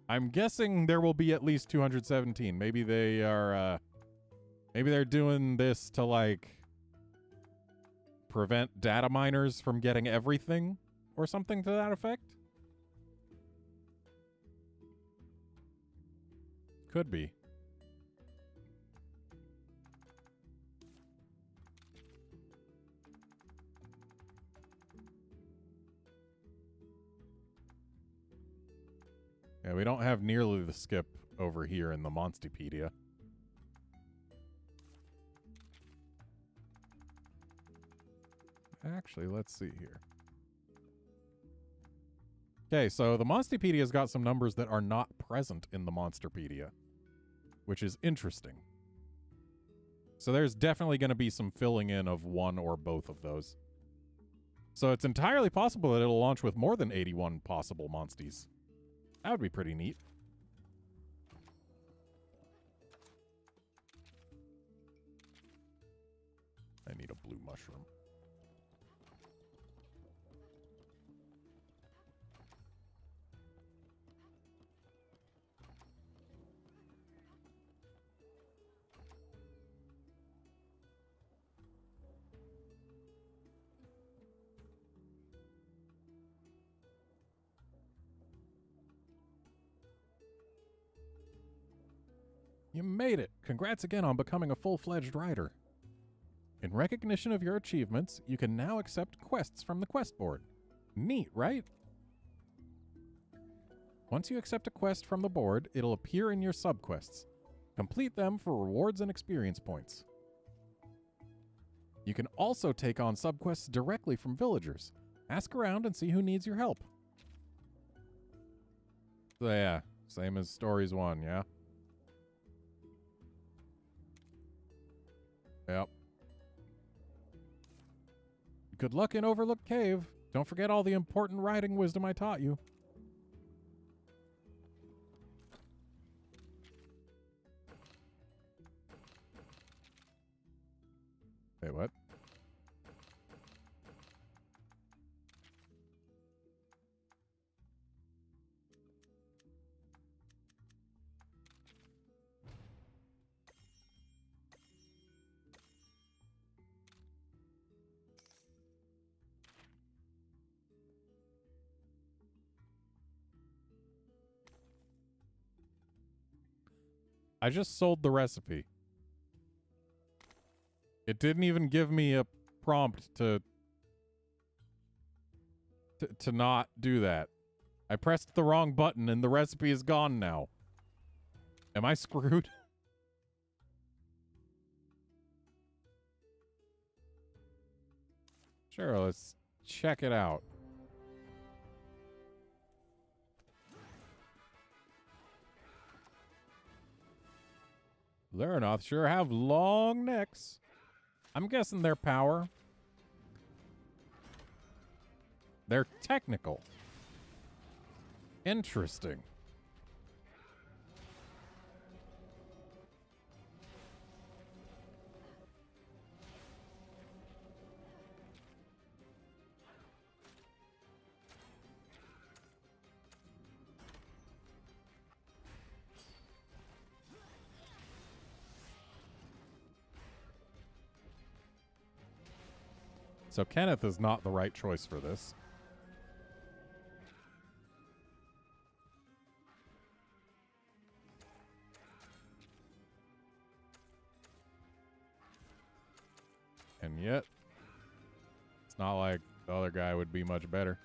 A: I'm guessing there will be at least 217. Maybe they are, maybe they're doing this to, like, prevent data miners from getting everything or something to that effect? Could be. Yeah, we don't have nearly the skip over here in the Monstepedia. Actually, let's see here. Okay, so the Monstepedia's got some numbers that are not present in the Monsterpedia, which is interesting. So there's definitely going to be some filling in of one or both of those. So it's entirely possible that it'll launch with more than 81 possible Monsties. That would be pretty neat. I need a blue mushroom. You made it! Congrats again on becoming a full-fledged rider. In recognition of your achievements, you can now accept quests from the quest board. Neat, right? Once you accept a quest from the board, it'll appear in your subquests. Complete them for rewards and experience points. You can also take on subquests directly from villagers. Ask around and see who needs your help. So yeah, same as Stories 1, yeah? Yep. Good luck in Overlook Cave. Don't forget all the important riding wisdom I taught you. Wait, what? I just sold the recipe. It didn't even give me a prompt to not do that. I pressed the wrong button and the recipe is gone now. Am I screwed? Sure, let's check it out. Laranoth sure have long necks. I'm guessing they're power. They're technical. Interesting. So Kenneth is not the right choice for this. And yet, it's not like the other guy would be much better.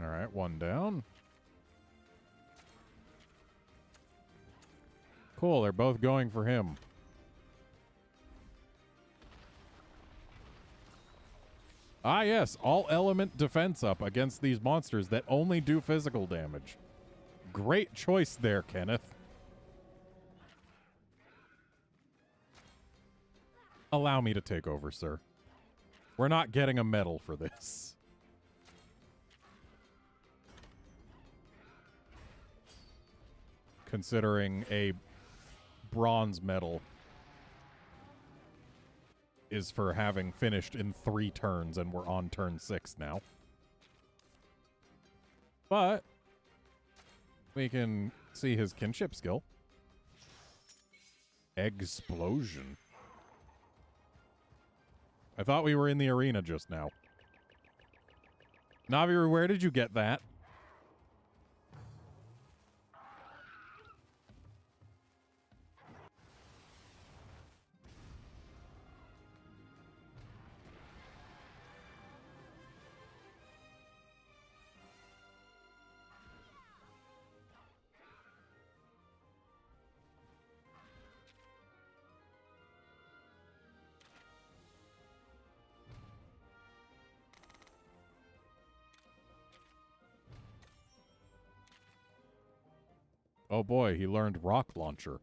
A: All right, one down. Cool, they're both going for him. Ah, yes, all element defense up against these monsters that only do physical damage. Great choice there, Kenneth. Allow me to take over, sir. We're not getting a medal for this. Considering a bronze medal is for having finished in 3 turns, and we're on turn 6 now. But we can see his kinship skill. Explosion. I thought we were in the arena just now. Navi, where did you get that? Oh boy, he learned rock launcher.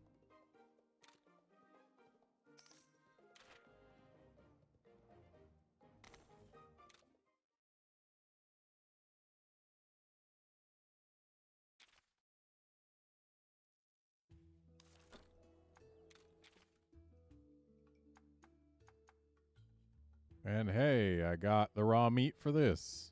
A: And hey, I got the raw meat for this.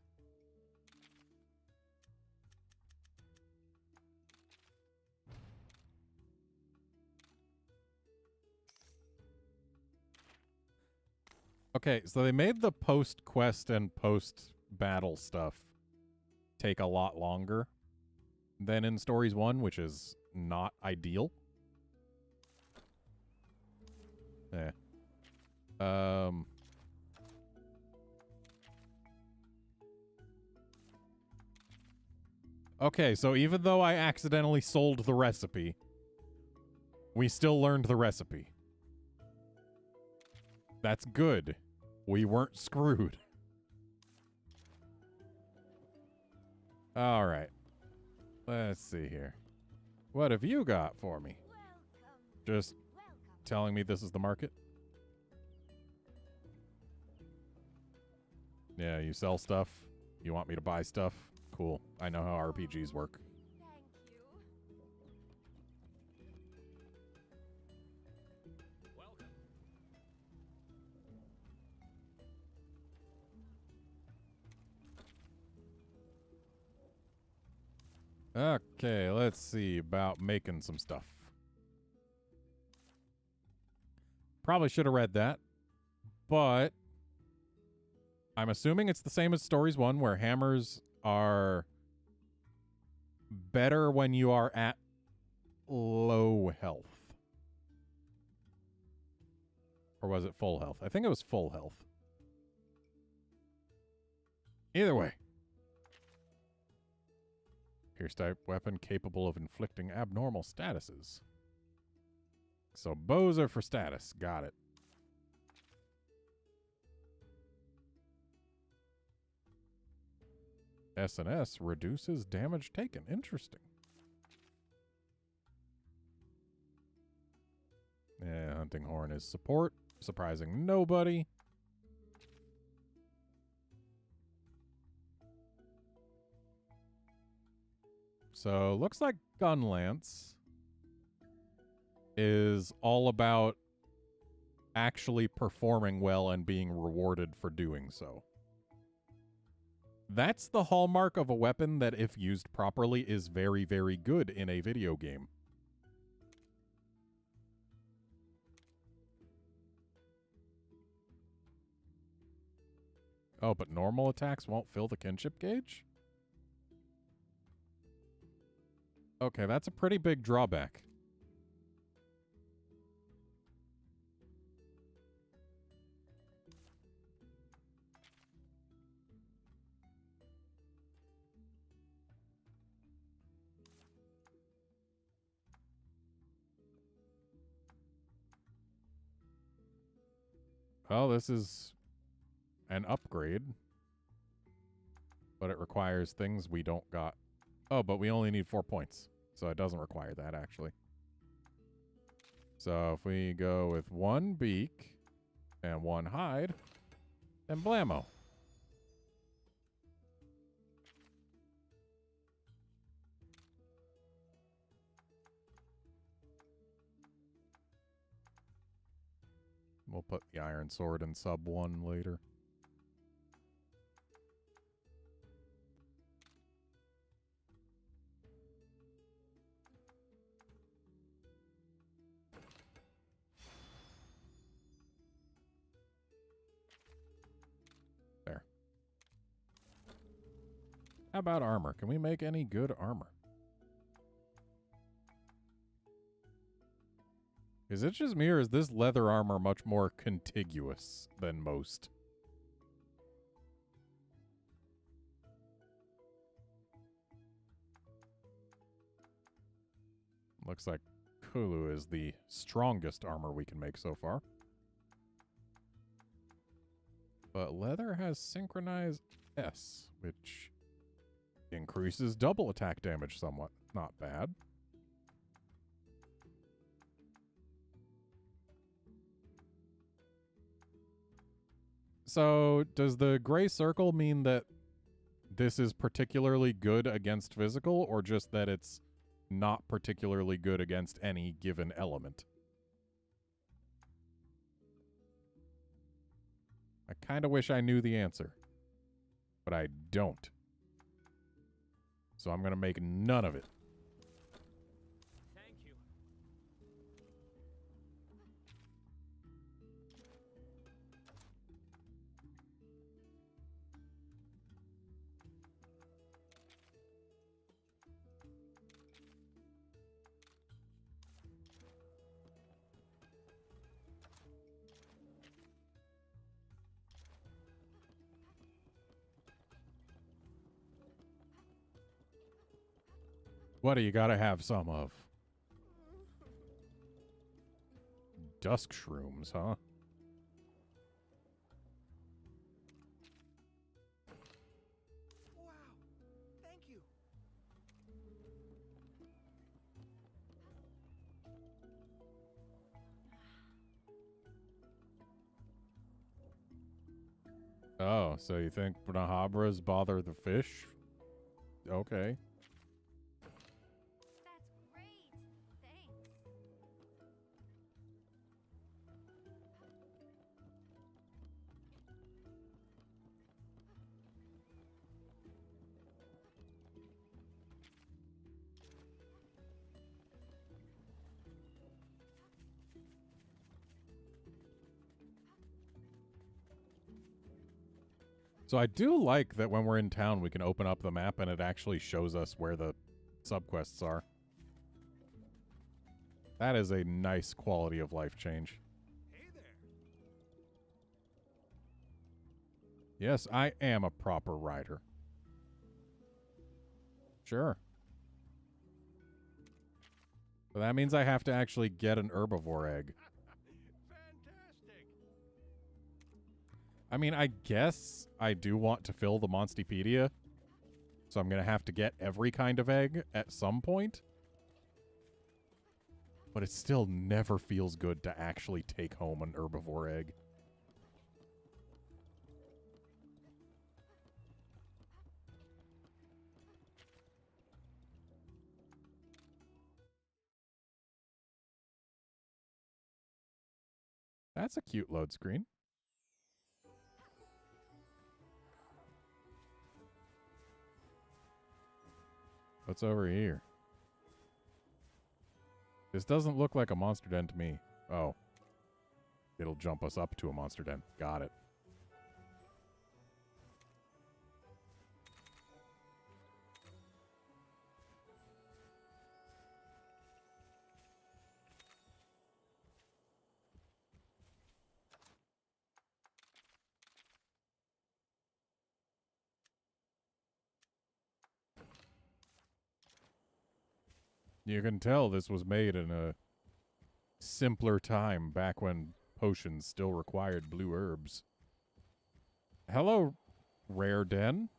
A: Okay, so they made the post-quest and post-battle stuff take a lot longer than in Stories 1, which is not ideal. Eh. Okay, so even though I accidentally sold the recipe, we still learned the recipe. That's good. We weren't screwed. All right. Let's see here. What have you got for me? Just telling me this is the market? Yeah, you sell stuff. You want me to buy stuff? Cool. I know how RPGs work.
C: Welcome.
A: Okay, let's see about making some stuff. Probably should have read that, but I'm assuming it's the same as Stories 1, where hammers are better when you are at low health. Or was it full health? I think it was full health. Either way. Pierce type weapon capable of inflicting abnormal statuses. So bows are for status. Got it. S&S reduces damage taken. Interesting. Yeah, hunting horn is support. Surprising nobody. So, looks like Gunlance is all about actually performing well and being rewarded for doing so. That's the hallmark of a weapon that, if used properly, is very, very good in a video game. Oh, but normal attacks won't fill the kinship gauge? Okay, that's a pretty big drawback. Oh, this is an upgrade. But it requires things we don't got. Oh, but we only need 4 points. So it doesn't require that, actually. So if we go with 1 beak and 1 hide, then blammo. We'll put the iron sword in sub 1 later. There. How about armor? Can we make any good armor? Is it just me, or is this leather armor much more contiguous than most? Looks like Kulu is the strongest armor we can make so far. But leather has synchronized S, which increases double attack damage somewhat. Not bad. So, does the gray circle mean that this is particularly good against physical, or just that it's not particularly good against any given element? I kind of wish I knew the answer, but I don't. So I'm going to make none of it.
C: Thank you.
A: What do you gotta have some of? Dusk shrooms, huh?
B: Wow. Thank you.
A: Oh, so you think Nahabras bother the fish? Okay.
D: That's great. Thanks.
A: So I do like that when we're in town, we can open up the map and it actually shows us where the subquests are. That is a nice quality of life change.
E: Hey there.
A: Yes, I am a proper rider. Sure. So that means I have to actually get an herbivore egg.
E: Fantastic.
A: I mean, I guess I do want to fill the Monstepedia, so I'm going to have to get every kind of egg at some point. But it still never feels good to actually take home an herbivore egg. That's a cute load screen. What's over here? This doesn't look like a monster den to me. Oh. It'll jump us up to a monster den. Got it. You can tell this was made in a simpler time back when potions still required blue herbs. Hello, Rare Den.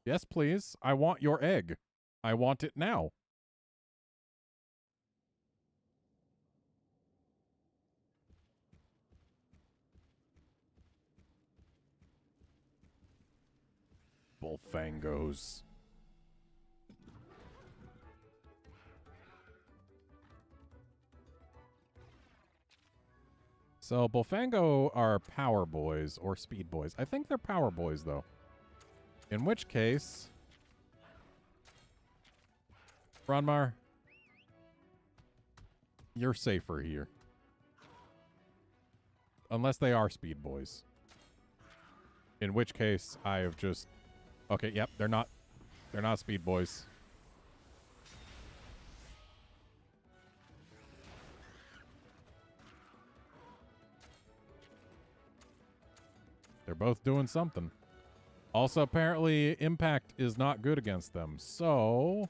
A: Yes, please. I want your egg. I want it now. Bullfangos. So, Bullfango are power boys or speed boys. I think they're power boys, though. In which case... Ronmar, you're safer here. Unless they are speed boys. In which case, I have just... Okay, yep, they're not speed boys. They're both doing something. Also, apparently, impact is not good against them. So,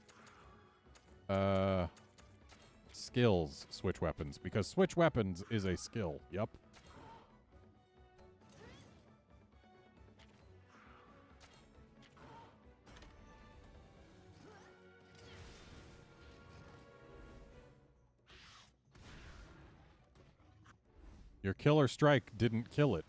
A: skills, switch weapons. Because switch weapons is a skill. Yep. Your killer strike didn't kill it.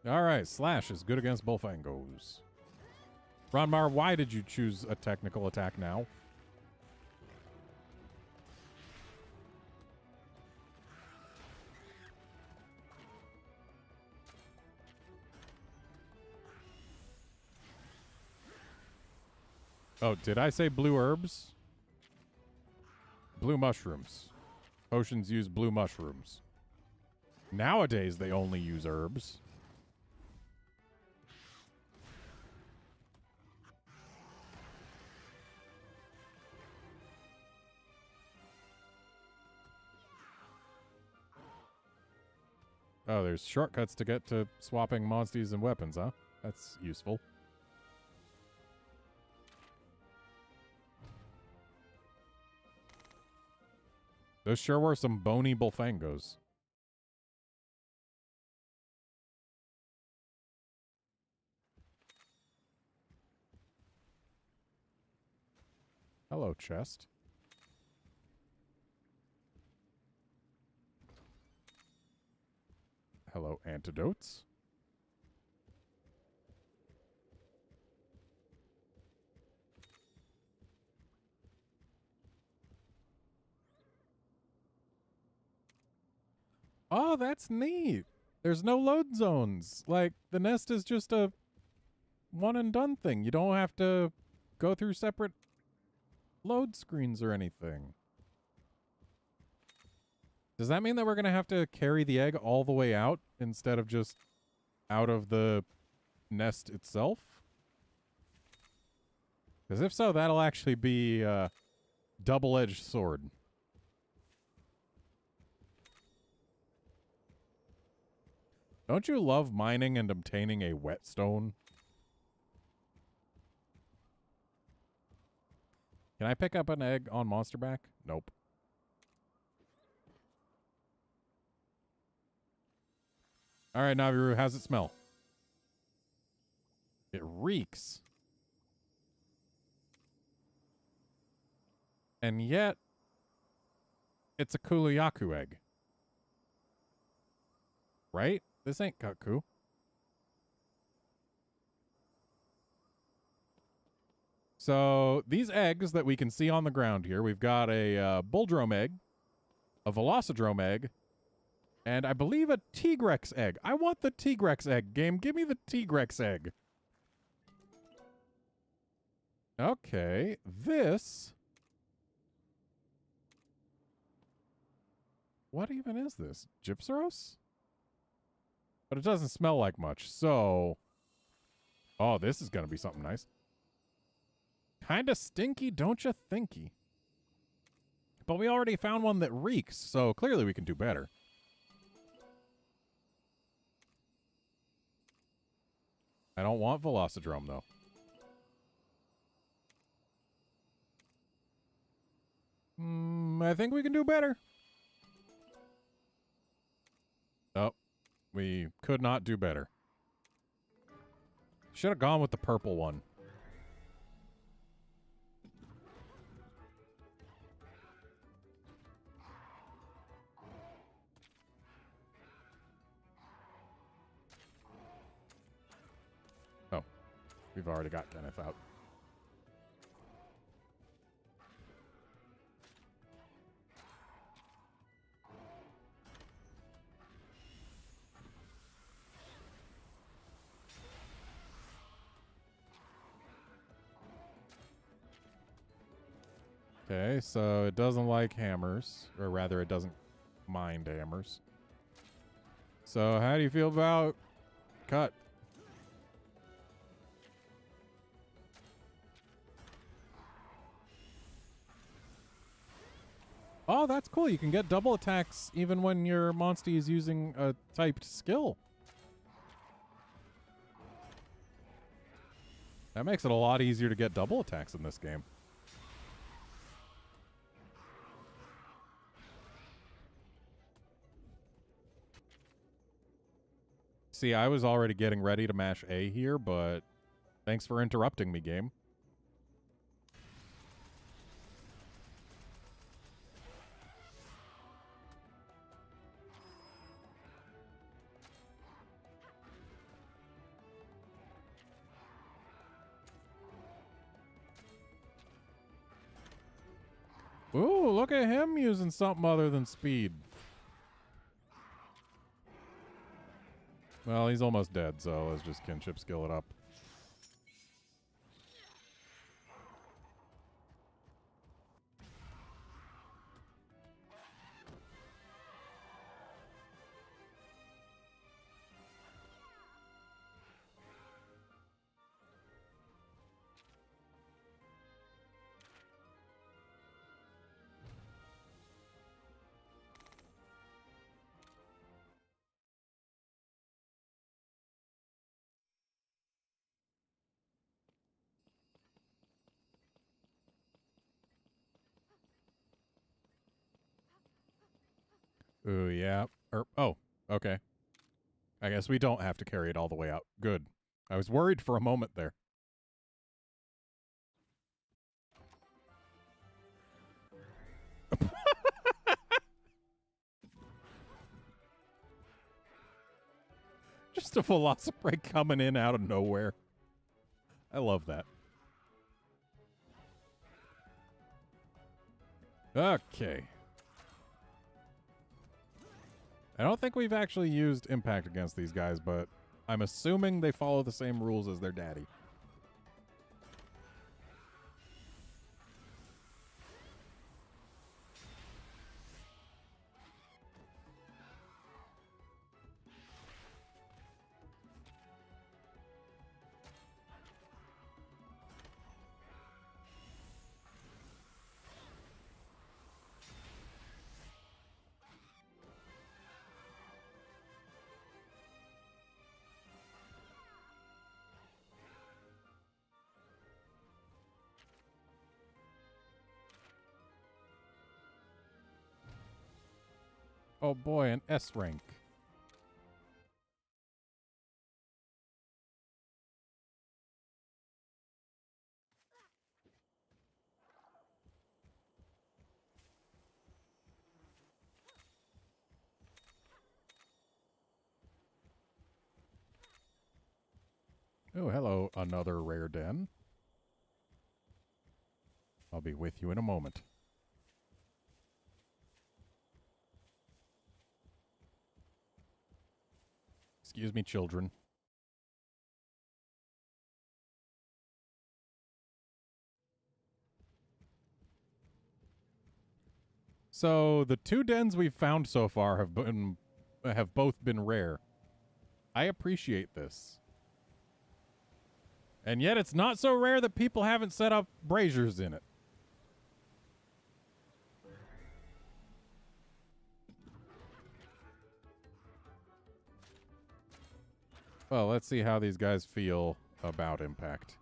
A: All right, Slash is good against Bullfangos. Ronmar, why did you choose a technical attack now? Oh, did I say blue herbs? Blue mushrooms. Potions use blue mushrooms. Nowadays, they only use herbs. Oh, there's shortcuts to get to swapping monsties and weapons, huh? That's useful. Those sure were some bony bullfangos. Hello, chest. Hello, antidotes. Oh, that's neat. There's no load zones. Like, the nest is just a one and done thing. You don't have to go through separate load screens or anything. Does that mean that we're going to have to carry the egg all the way out instead of just out of the nest itself? Because if so, that'll actually be a double-edged sword. Don't you love mining and obtaining a whetstone? Can I pick up an egg on Monsterback? Nope. All right, Naviru, how's it smell? It reeks. And yet, it's a Kuluyaku egg. Right? This ain't Kaku. So, these eggs that we can see on the ground here, we've got a Bulldrome egg, a Velocidrome egg, and I believe a Tigrex egg. I want the Tigrex egg, game. Give me the Tigrex egg. Okay, this... What even is this? Gypsaros? But it doesn't smell like much, so... Oh, this is going to be something nice. Kinda stinky, don't you thinky? But we already found one that reeks, so clearly we can do better. I don't want Velocidrome, though. I think we can do better. Nope. We could not do better. Should have gone with the purple one. Oh. We've already got Kenneth out. Okay, so it doesn't like hammers, or rather it doesn't mind hammers. So how do you feel about cut? Oh, that's cool. You can get double attacks even when your Monstie is using a typed skill. That makes it a lot easier to get double attacks in this game. See, I was already getting ready to mash A here, but thanks for interrupting me, game. Ooh, look at him using something other than speed. Well, he's almost dead, so let's just kinship skill it up. Ooh, yeah. Oh, okay. I guess we don't have to carry it all the way out. Good. I was worried for a moment there. Just a Velocipede coming in out of nowhere. I love that. Okay. I don't think we've actually used Impact against these guys, but I'm assuming they follow the same rules as their daddy. Oh boy, an S rank. Oh, hello, another rare den. I'll be with you in a moment. Excuse me, children. So the two dens we've found so far have both been rare. I appreciate this. And yet it's not so rare that people haven't set up braziers in it. Well, let's see how these guys feel about Impact.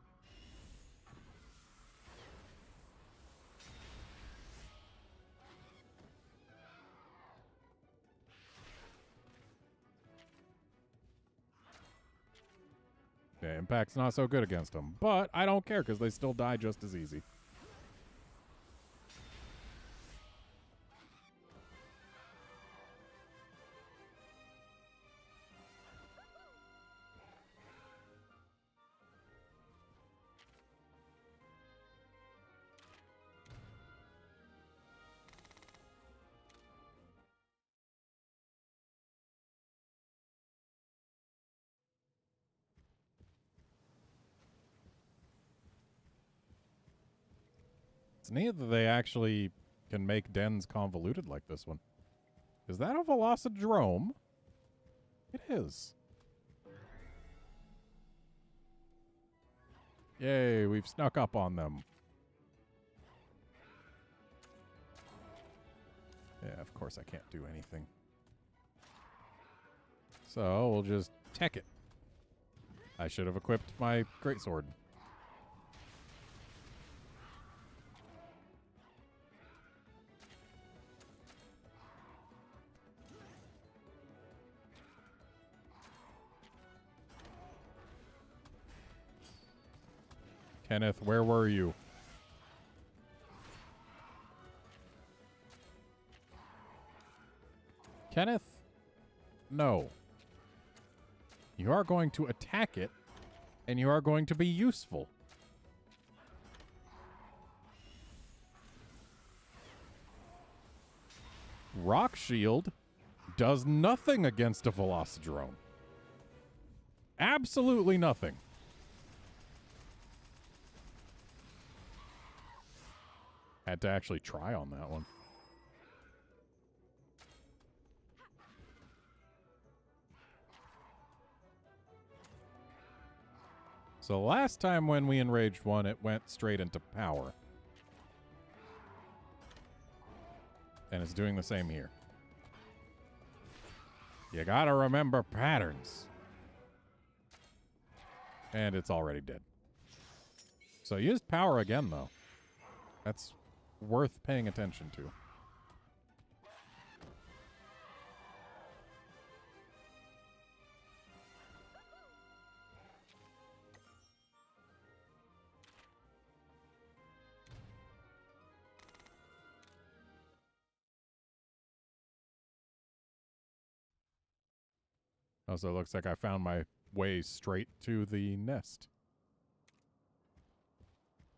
A: Yeah, Impact's not so good against them, but I don't care because they still die just as easy. It's neat that they actually can make dens convoluted like this one. Is that a Velocidrome? It is. Yay, we've snuck up on them. Yeah, of course I can't do anything. So we'll just tech it. I should have equipped my greatsword. Kenneth, where were you? Kenneth? No. You are going to attack it, and you are going to be useful. Rock Shield does nothing against a Velocidrome. Absolutely nothing. Had to actually try on that one. So last time when we enraged one, it went straight into power. And it's doing the same here. You gotta remember patterns. And it's already dead. So used power again, though. That's worth paying attention to. Also, it looks like I found my way straight to the nest.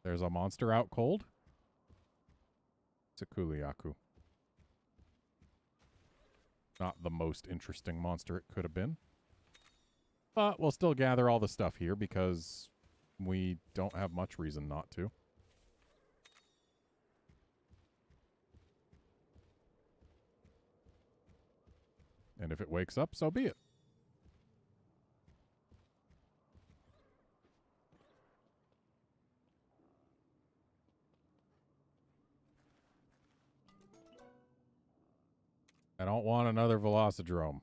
A: There's a monster out cold. It's a Kuliaku. Not the most interesting monster it could have been. But we'll still gather all the stuff here because we don't have much reason not to. And if it wakes up, so be it. I don't want another Velocidrome.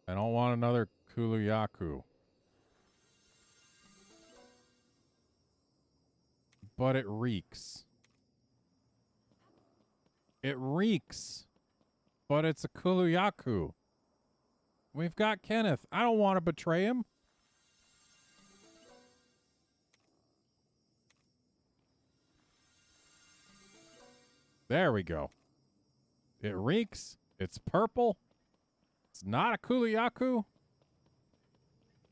A: I don't want another Kuluyaku. But it reeks. It reeks. But it's a Kuluyaku. We've got Kenneth. I don't want to betray him. There we go. It reeks. It's purple. It's not a Kuluyaku.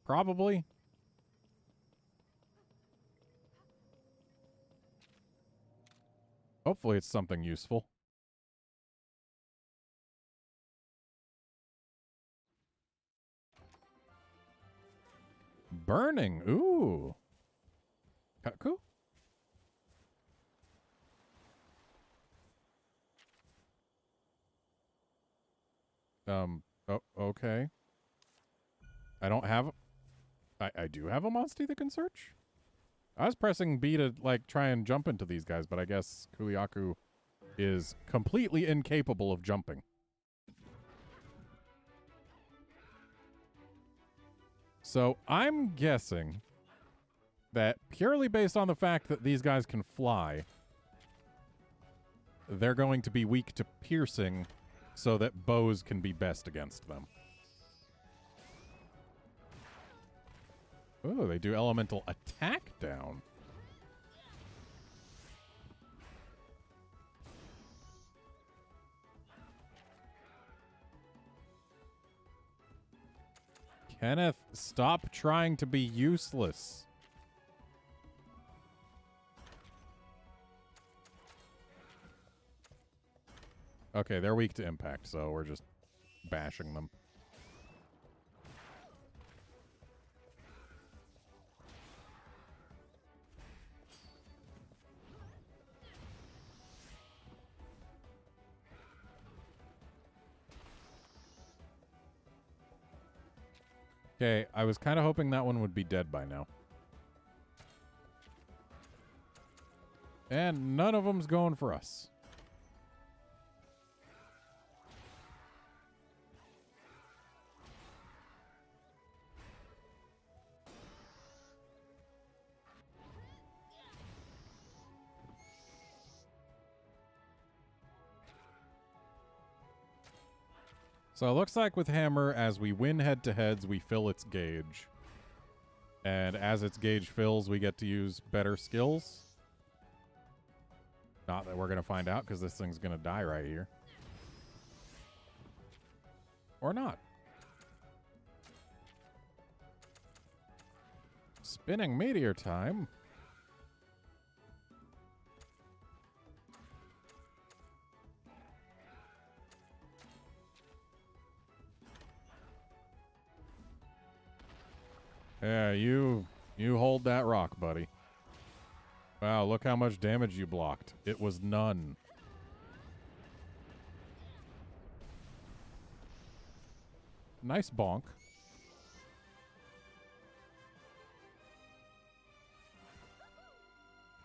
A: Probably. Hopefully it's something useful. Burning. Ooh. Cuckoo? Oh, okay. I don't have... I do have a Monstie that can search? I was pressing B to, like, try and jump into these guys, but I guess Kuliaku is completely incapable of jumping. So I'm guessing that purely based on the fact that these guys can fly, they're going to be weak to piercing so that bows can be best against them. Oh, they do elemental attack down. Kenneth, stop trying to be useless. Okay, they're weak to impact, so we're just bashing them. Okay, I was kind of hoping that one would be dead by now. And none of them's going for us. So it looks like with Hammer, as we win head-to-heads, we fill its gauge. And as its gauge fills, we get to use better skills. Not that we're going to find out, because this thing's going to die right here. Or not. Spinning meteor time. Yeah, you hold that rock, buddy. Wow, look how much damage you blocked. It was none. Nice bonk.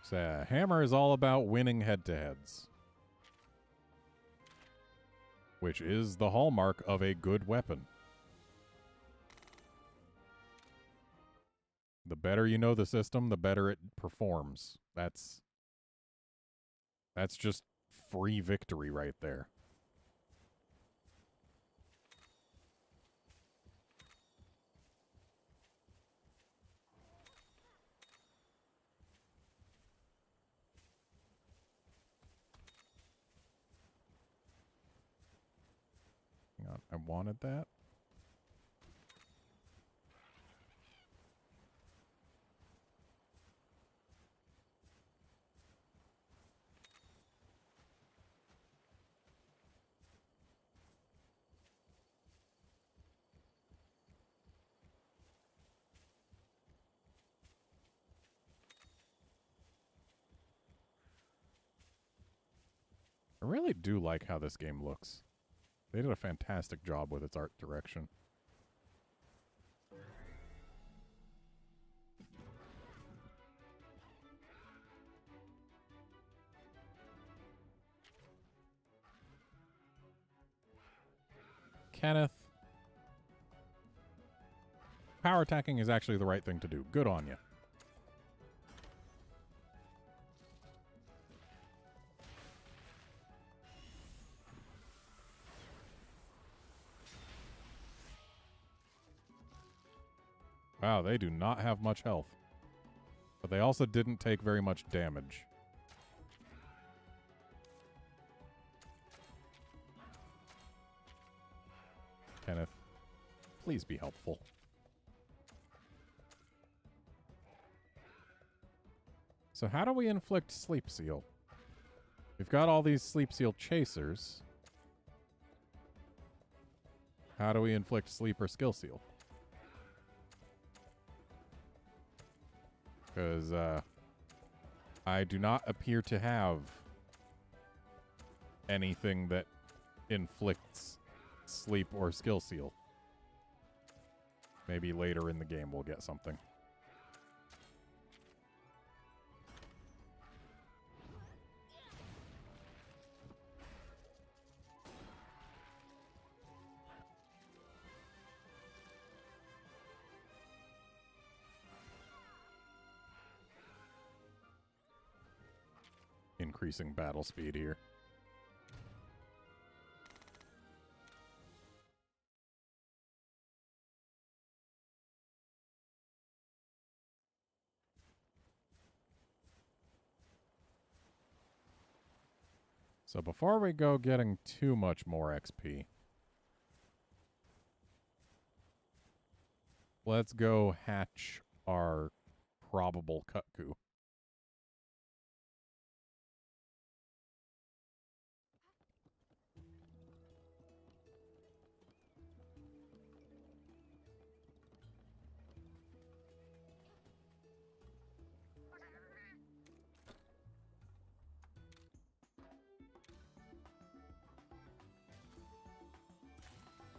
A: So, Hammer is all about winning head-to-heads. Which is the hallmark of a good weapon. The better you know the system, the better it performs. That's just free victory right there. I wanted that. I really do like how this game looks. They did a fantastic job with its art direction. Kenneth. Power attacking is actually the right thing to do. Good on you. Wow, they do not have much health. But they also didn't take very much damage. Kenneth, please be helpful. So how do we inflict Sleep Seal? We've got all these Sleep Seal chasers. How do we inflict Sleeper Skill Seal? Because I do not appear to have anything that inflicts sleep or skill seal. Maybe later in the game we'll get something. Increasing battle speed here. So before we go getting too much more XP, let's go hatch our probable cut coup.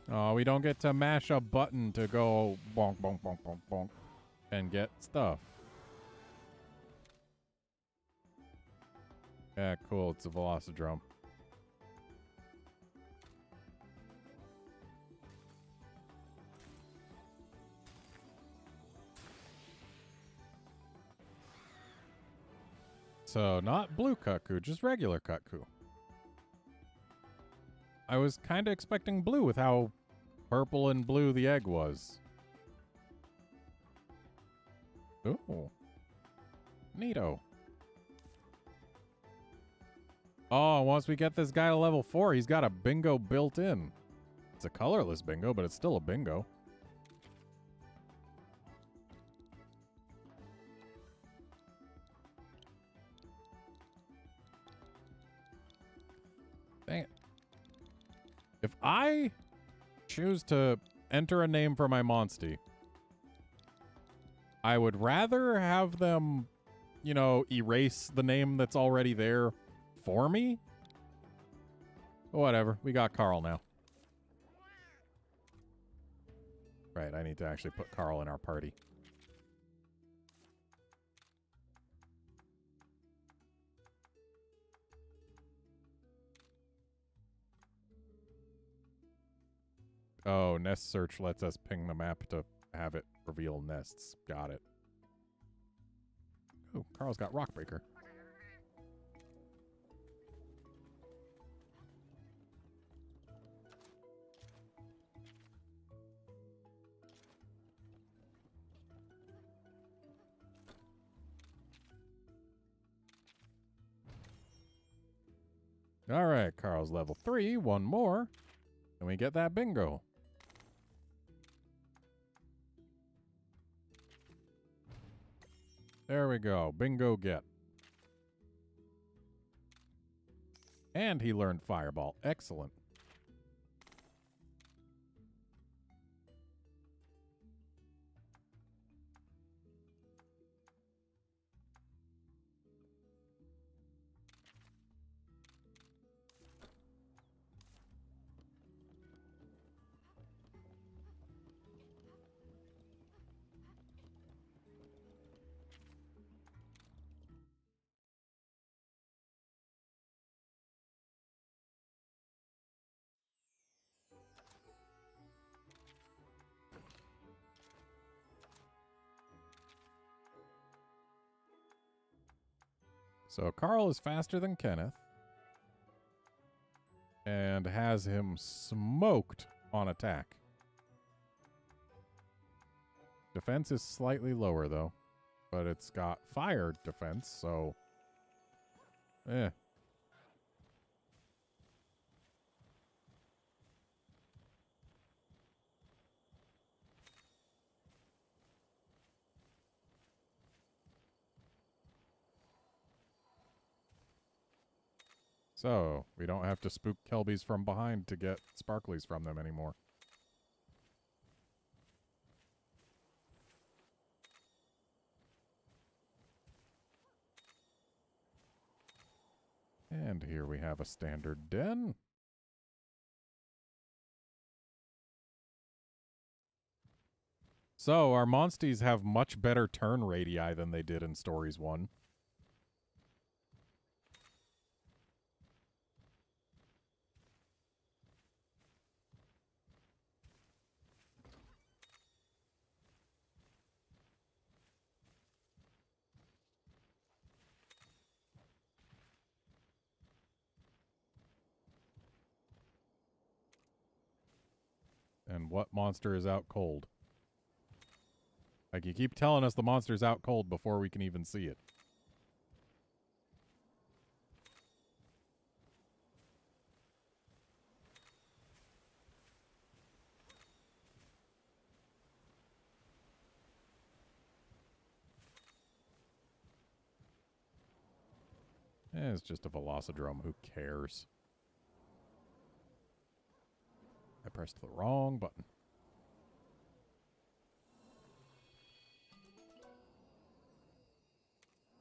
A: Oh, we don't get to mash a button to go bonk, bonk, bonk, bonk, bonk, and get stuff. Yeah, cool. It's a Velocidrome. So, not blue Cuckoo, just regular Cuckoo. I was kind of expecting blue with how purple and blue the egg was. Ooh. Neato. Oh, once we get this guy to level 4, he's got a bingo built in. It's a colorless bingo, but it's still a bingo. Dang it. If I choose to enter a name for my Monstie, I would rather have them, you know, erase the name that's already there for me. Whatever. We got Carl now. Right, I need to actually put Carl in our party. Oh, nest search lets us ping the map to have it reveal nests. Got it. Oh, Carl's got Rockbreaker. All right, Carl's level 3. One more. Can we get that bingo? There we go. Bingo get. And he learned Fireball. Excellent. So Carl is faster than Kenneth and has him smoked on attack. Defense is slightly lower, though, but it's got fire defense, so eh. So, we don't have to spook Kelbies from behind to get sparklies from them anymore. And here we have a standard den. So, our monsties have much better turn radii than they did in Stories 1. And what monster is out cold? Like, you keep telling us the monster's out cold before we can even see it. It's just a Velocidrome. Who cares? I pressed the wrong button.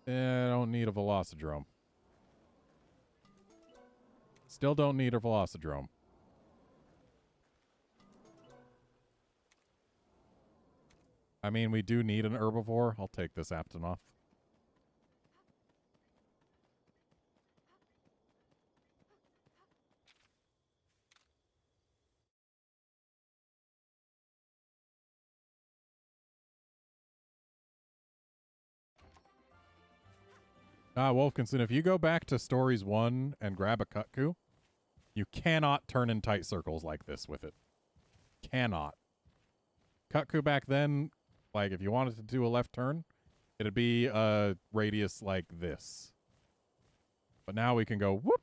A: I don't need a Velocidrome. Still don't need a Velocidrome. I mean, we do need an herbivore. I'll take this Aptonoth. Wolfkinson, if you go back to Stories 1 and grab a Kutku, you cannot turn in tight circles like this with it. Cannot. Kutku back then, like, if you wanted to do a left turn, it'd be a radius like this. But now we can go whoop.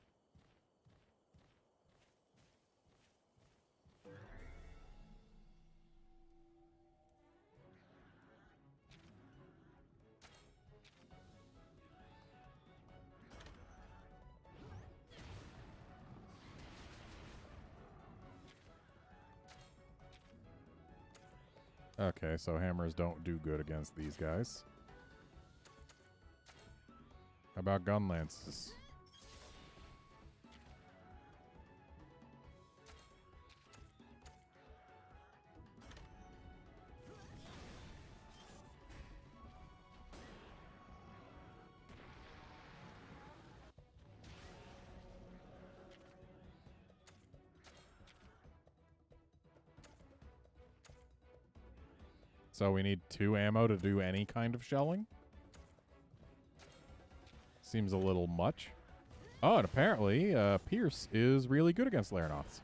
A: Okay, so hammers don't do good against these guys. How about gun lances? So we need 2 ammo to do any kind of shelling? Seems a little much. Oh, and apparently Pierce is really good against Laranoths.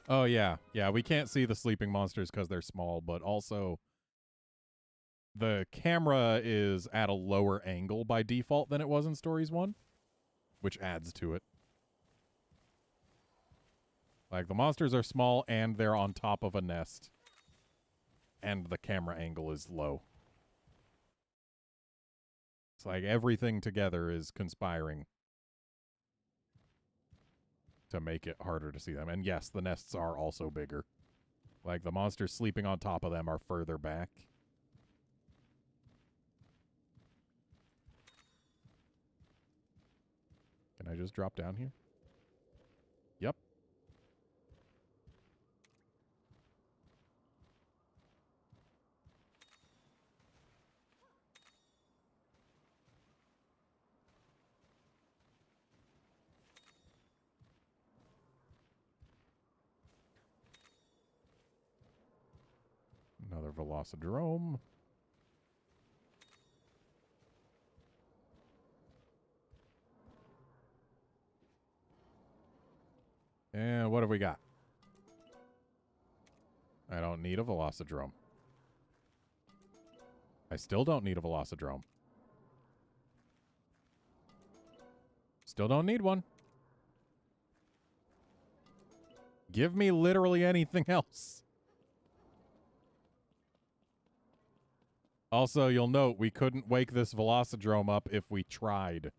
A: Oh, yeah. Yeah, we can't see the sleeping monsters because they're small, but also the camera is at a lower angle by default than it was in Stories 1, which adds to it. Like, the monsters are small and they're on top of a nest, and the camera angle is low. It's like everything together is conspiring to make it harder to see them. And yes, the nests are also bigger. Like, the monsters sleeping on top of them are further back. Can I just drop down here? Yep. Another Velocidrome. And what have we got? I don't need a Velocidrome. I still don't need a Velocidrome. Still don't need one. Give me literally anything else. Also, you'll note we couldn't wake this Velocidrome up if we tried.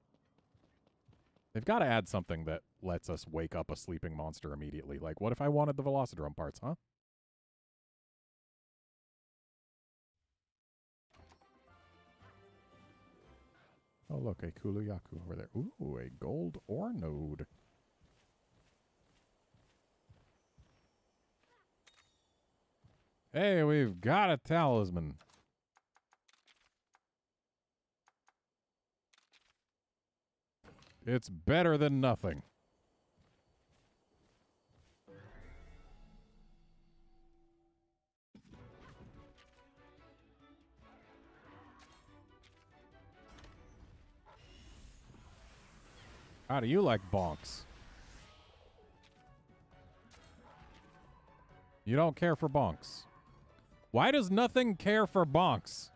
A: They've got to add something that lets us wake up a sleeping monster immediately. Like, what if I wanted the Velocidrome parts, huh? Oh, look, a Kuluyaku over there. Ooh, a gold ore node. Hey, we've got a talisman. It's better than nothing. How do you like bonks? You don't care for bonks. Why does nothing care for bonks?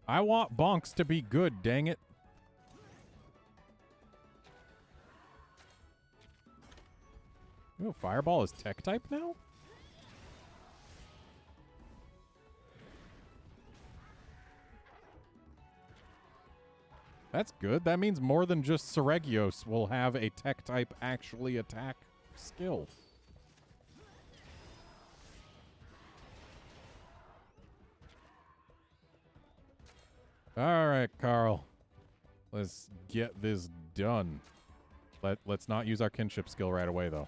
A: I want bonks to be good, dang it. Ooh, Fireball is tech type now? That's good. That means more than just Seregios will have a tech type actually attack skill. All right, Carl. Let's get this done. Let's not use our kinship skill right away, though.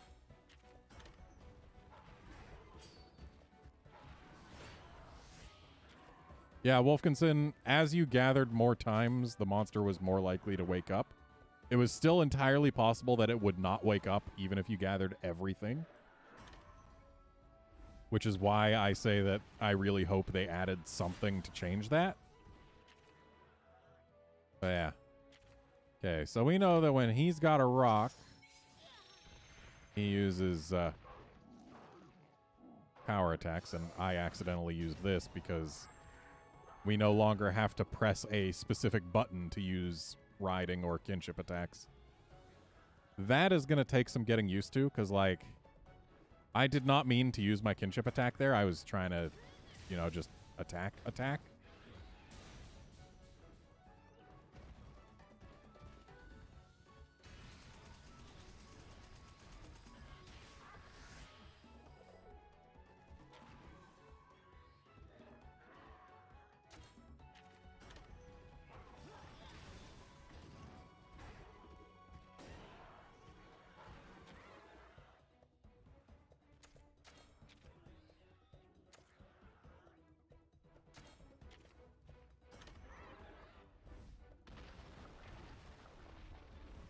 A: Yeah, Wolfkinson, as you gathered more times, the monster was more likely to wake up. It was still entirely possible that it would not wake up even if you gathered everything. Which is why I say that I really hope they added something to change that. But yeah. Okay, so we know that when he's got a rock, he uses power attacks, and I accidentally used this because we no longer have to press a specific button to use riding or kinship attacks. That is going to take some getting used to, because, like, I did not mean to use my kinship attack there. I was trying to, you know, just attack.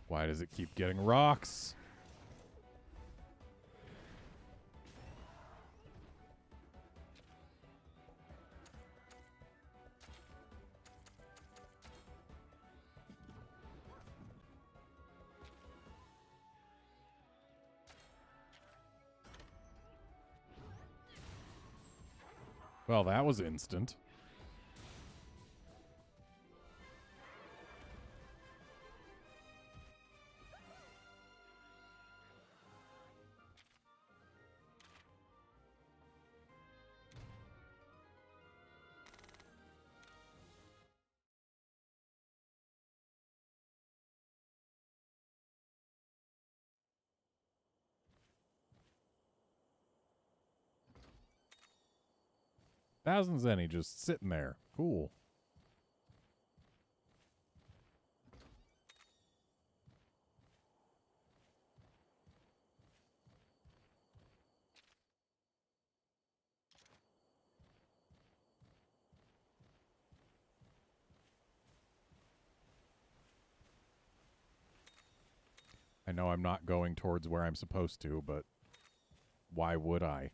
A: Why does it keep getting rocks? Well, that was instant. Thousand Zenny just sitting there. Cool. I know I'm not going towards where I'm supposed to, but why would I?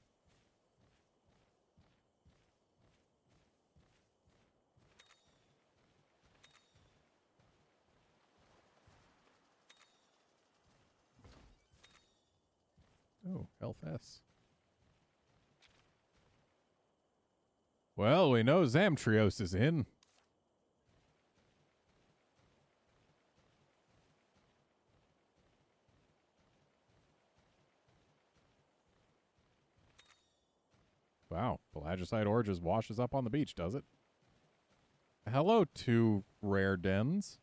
A: Oh, health S. Well, we know Zamtrios is in. Wow, Pelagicite ore just washes up on the beach, does it? Hello, two rare dens.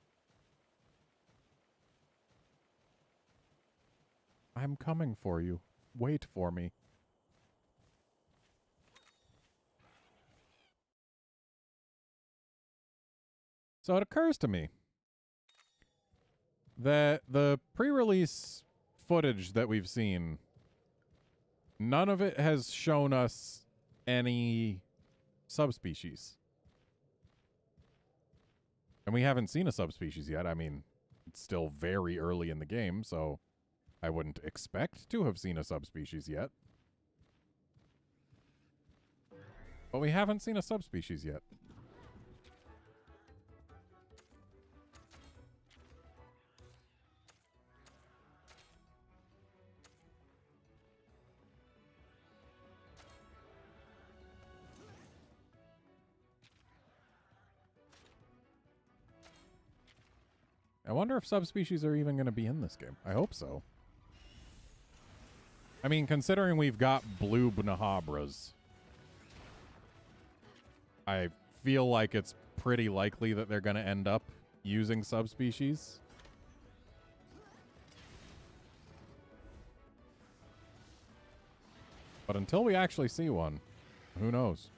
A: I'm coming for you. Wait for me. So it occurs to me that the pre-release footage that we've seen, none of it has shown us any subspecies. And we haven't seen a subspecies yet. I mean, it's still very early in the game, so I wouldn't expect to have seen a subspecies yet. But we haven't seen a subspecies yet. I wonder if subspecies are even going to be in this game. I hope so. I mean, considering we've got blue Bnahabras, I feel like it's pretty likely that they're going to end up using subspecies. But until we actually see one, who knows?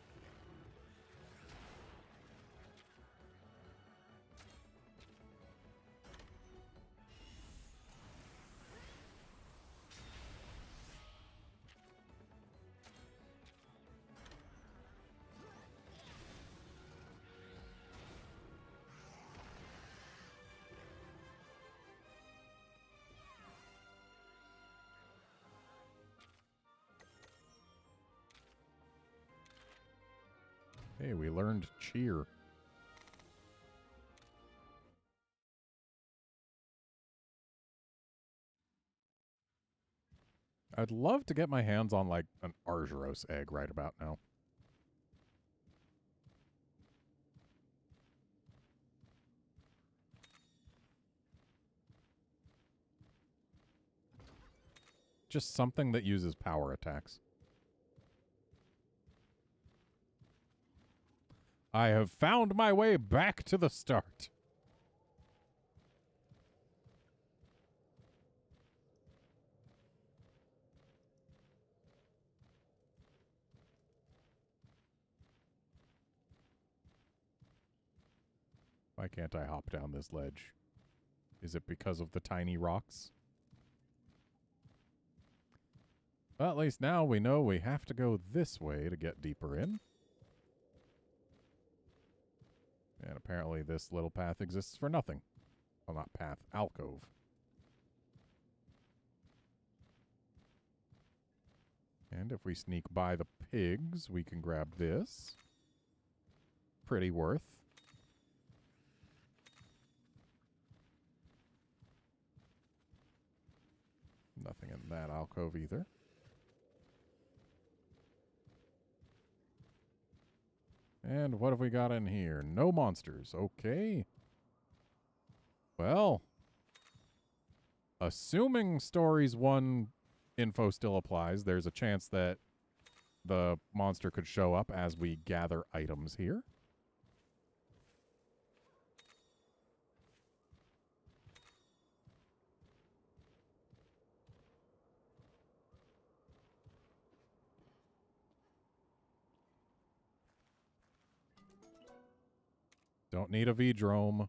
A: Hey, we learned cheer. I'd love to get my hands on, like, an Argyros egg right about now. Just something that uses power attacks. I have found my way back to the start. Why can't I hop down this ledge? Is it because of the tiny rocks? Well, at least now we know we have to go this way to get deeper in. And apparently this little path exists for nothing. Well, not path, alcove. And if we sneak by the pigs, we can grab this. Pretty worth. Nothing in that alcove either. And what have we got in here? No monsters. Okay. Well, assuming Stories 1 info still applies, there's a chance that the monster could show up as we gather items here. Don't need a V-drome.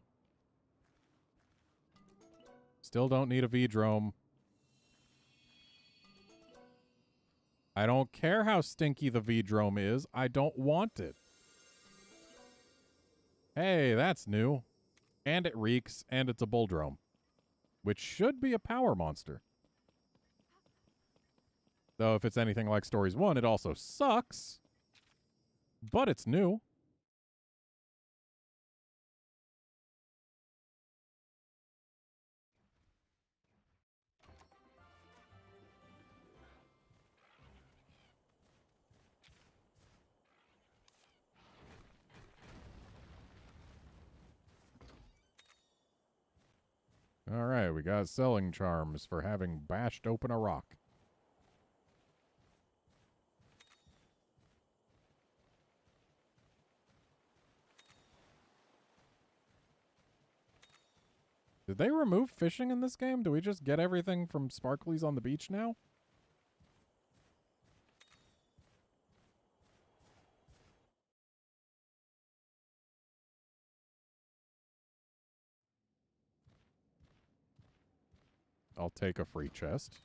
A: Still don't need a V-drome. I don't care how stinky the V-drome is. I don't want it. Hey, that's new. And it reeks, and it's a bulldrome. Which should be a power monster. Though if it's anything like Stories 1, it also sucks. But it's new. All right, we got selling charms for having bashed open a rock. Did they remove fishing in this game? Do we just get everything from sparklies on the beach now? I'll take a free chest.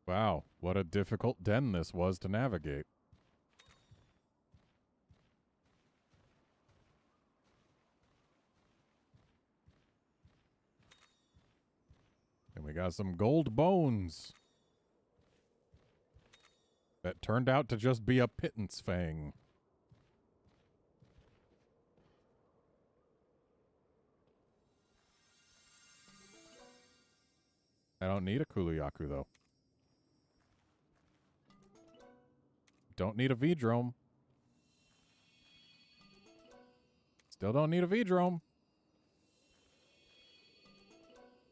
A: Wow, what a difficult den this was to navigate. And we got some gold bones. That turned out to just be a pittance fang. I don't need a Kuluyaku, though. Don't need a V-drome. Still don't need a V-drome.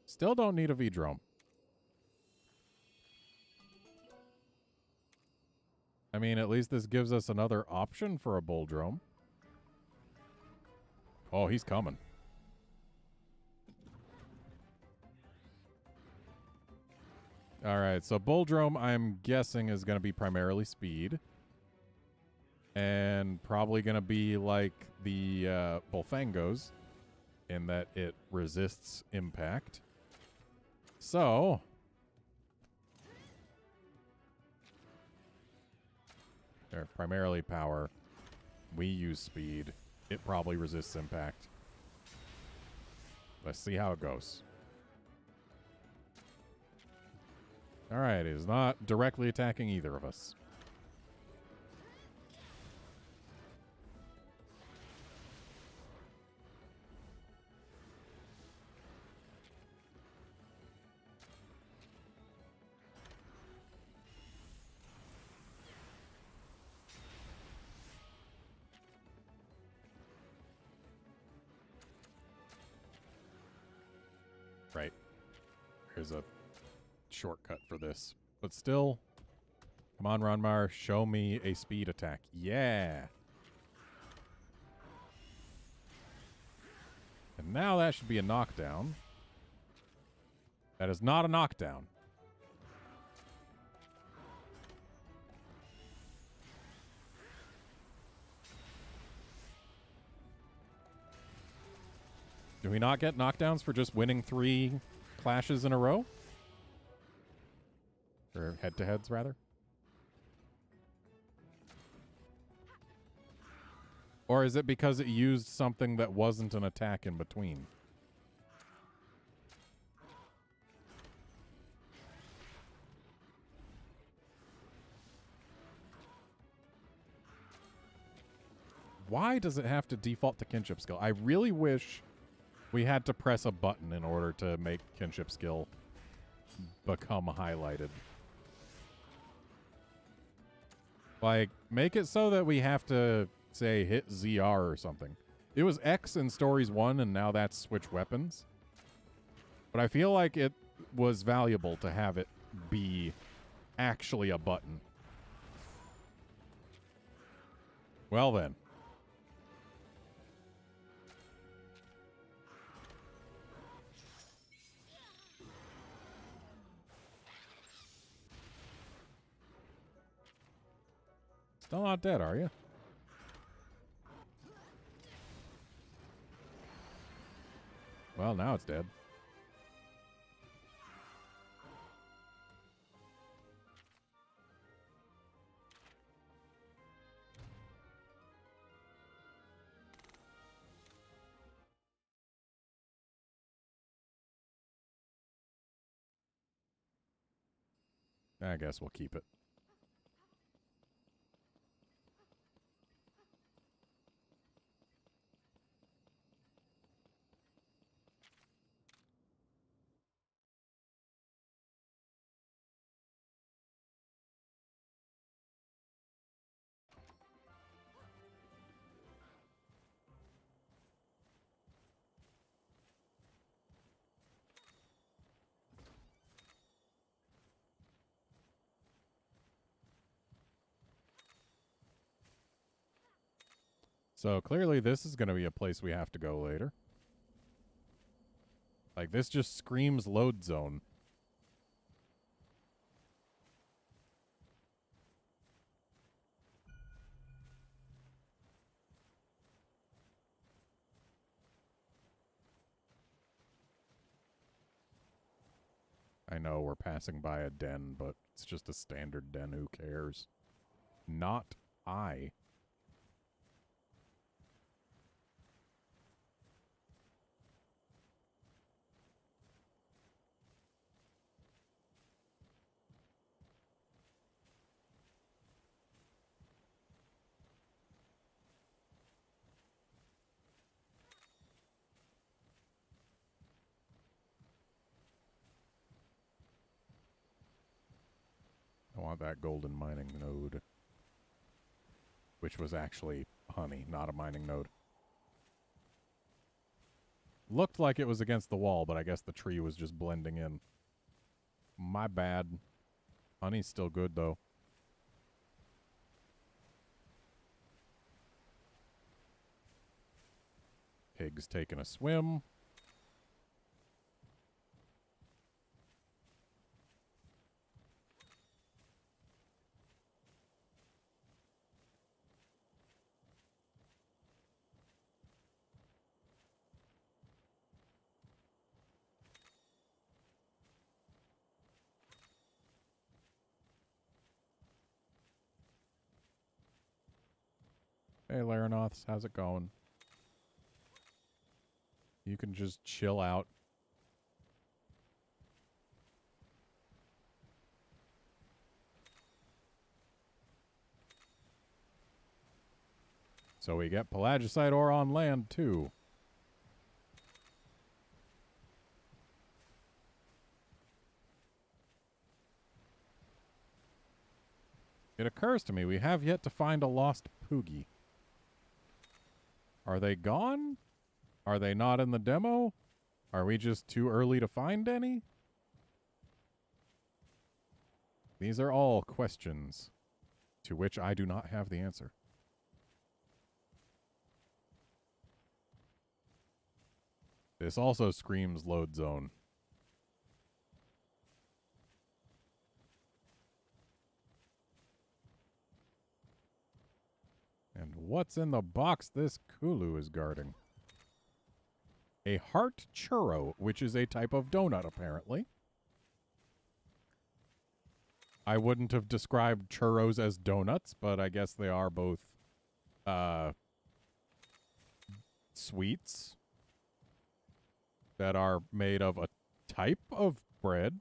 A: Still don't need a V-drome. I mean, at least this gives us another option for a bulldrome. Oh, he's coming. All right, so bulldrome, I'm guessing, is going to be primarily speed. And probably going to be like the Bullfangos in that it resists impact. So they're primarily power. We use speed. It probably resists impact. Let's see how it goes. All right, it is not directly attacking either of us. Right. Here's a shortcut for this. But still, come on, Ronmar, show me a speed attack. Yeah. And now that should be a knockdown. That is not a knockdown. Do we not get knockdowns for just winning 3 clashes in a row? Or head-to-heads, rather? Or is it because it used something that wasn't an attack in between? Why does it have to default to kinship skill? I really wish we had to press a button in order to make kinship skill become highlighted. Like, make it so that we have to, say, hit ZR or something. It was X in Stories 1, and now that's switch weapons. But I feel like it was valuable to have it be actually a button. Well then. Still not dead, are you? Well, now it's dead. I guess we'll keep it. So clearly this is going to be a place we have to go later. Like, this just screams load zone. I know we're passing by a den, but it's just a standard den. Who cares? Not I. I want that golden mining node. Which was actually honey, not a mining node. Looked like it was against the wall, but I guess the tree was just blending in. My bad. Honey's still good, though. Pig's taking a swim. Hey, Laranoths, how's it going? You can just chill out. So we get pelagicite ore on land, too. It occurs to me we have yet to find a lost Poogie. Are they gone? Are they not in the demo? Are we just too early to find any? These are all questions to which I do not have the answer. This also screams load zone. And what's in the box this Kulu is guarding? A heart churro, which is a type of donut, apparently. I wouldn't have described churros as donuts, but I guess they are both sweets that are made of a type of bread.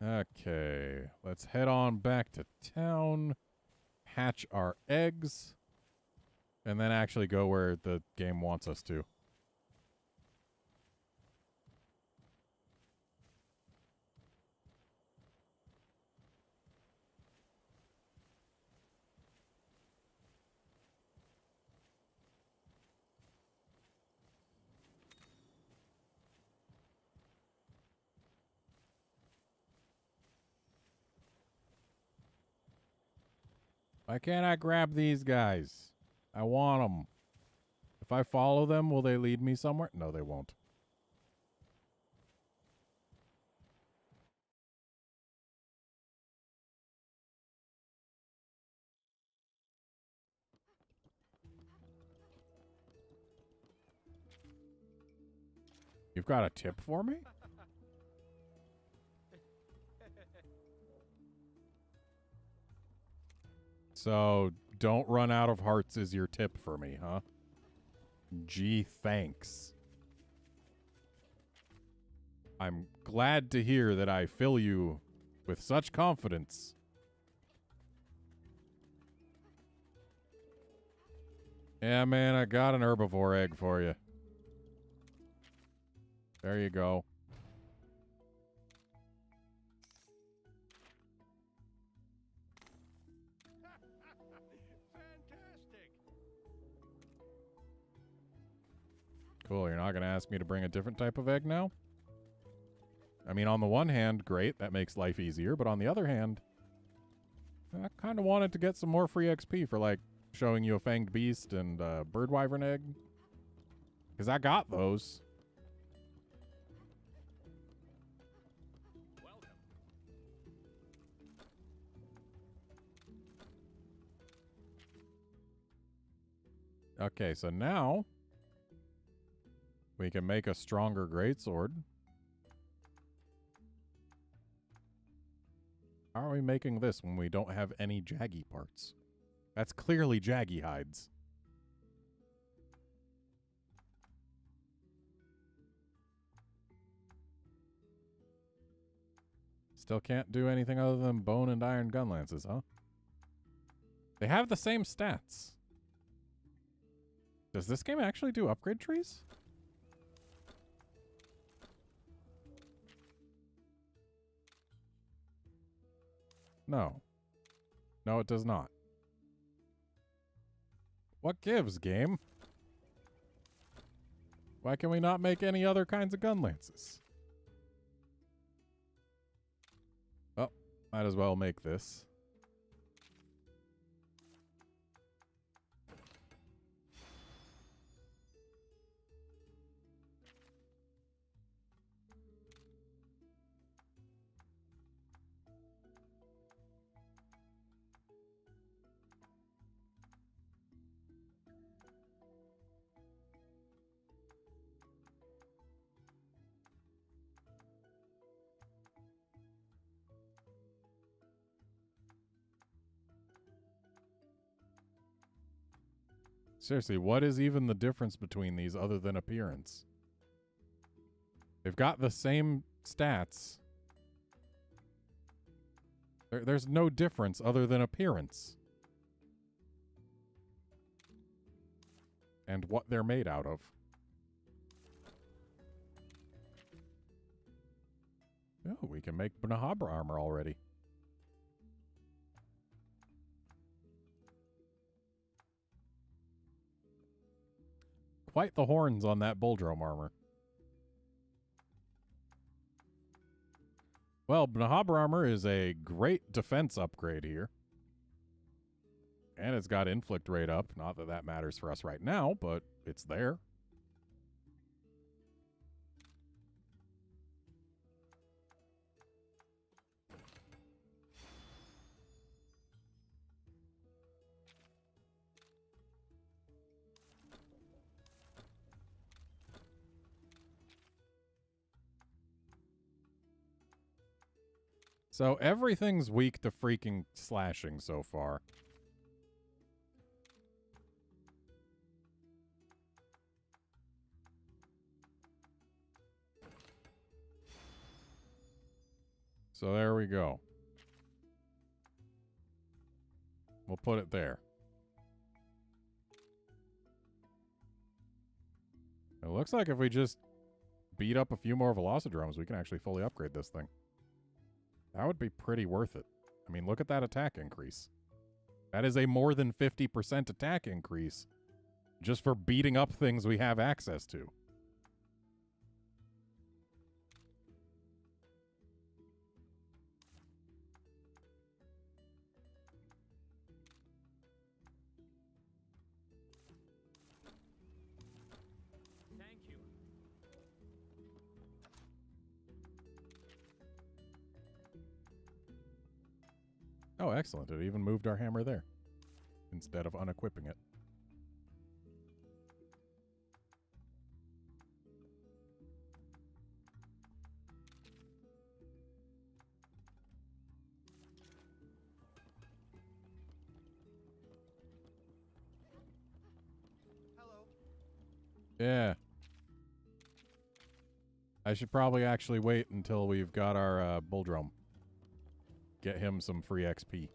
A: Okay, let's head on back to town, hatch our eggs, And then actually go where the game wants us to. Why can't I grab these guys? I want them. If I follow them, will they lead me somewhere? No, they won't. You've got a tip for me? So, don't run out of hearts is your tip for me, huh? Gee, thanks. I'm glad to hear that I fill you with such confidence. Yeah, man, I got an herbivore egg for you. There you go.
E: Fantastic!
A: Cool, you're not going to ask me to bring a different type of egg now? I mean, on the one hand, great, that makes life easier, but on the other hand, I kind of wanted to get some more free XP for, like, showing you a fanged beast and a bird wyvern egg. Because I got those.
C: Welcome.
A: Okay, so now we can make a stronger greatsword. How are we making this when we don't have any jaggy parts? That's clearly jaggy hides. Still can't do anything other than bone and iron gun lances, huh? They have the same stats. Does this game actually do upgrade trees? No. No, it does not. What gives, game? Why can we not make any other kinds of gun lances? Oh, might as well make this. Seriously, what is even the difference between these other than appearance? They've got the same stats. There's no difference other than appearance. And what they're made out of. Oh, we can make Bnahabra armor already. Quite the horns on that Buldrome armor. Well, Bnahabra armor is a great defense upgrade here. And it's got inflict rate up. Not that that matters for us right now, but it's there. So everything's weak to freaking slashing so far. So there we go. We'll put it there. looks like if we just beat up a few more Velocidromes, we can actually fully upgrade this thing. That would be pretty worth it. I mean, look at that attack increase. That is a more than 50% attack increase just for beating up things we have access to.
C: Thank you.
A: Oh, excellent. It even moved our hammer there instead of unequipping it.
B: Hello.
A: Yeah. I should probably actually wait until we've got our Bulldrome. Get him some free XP.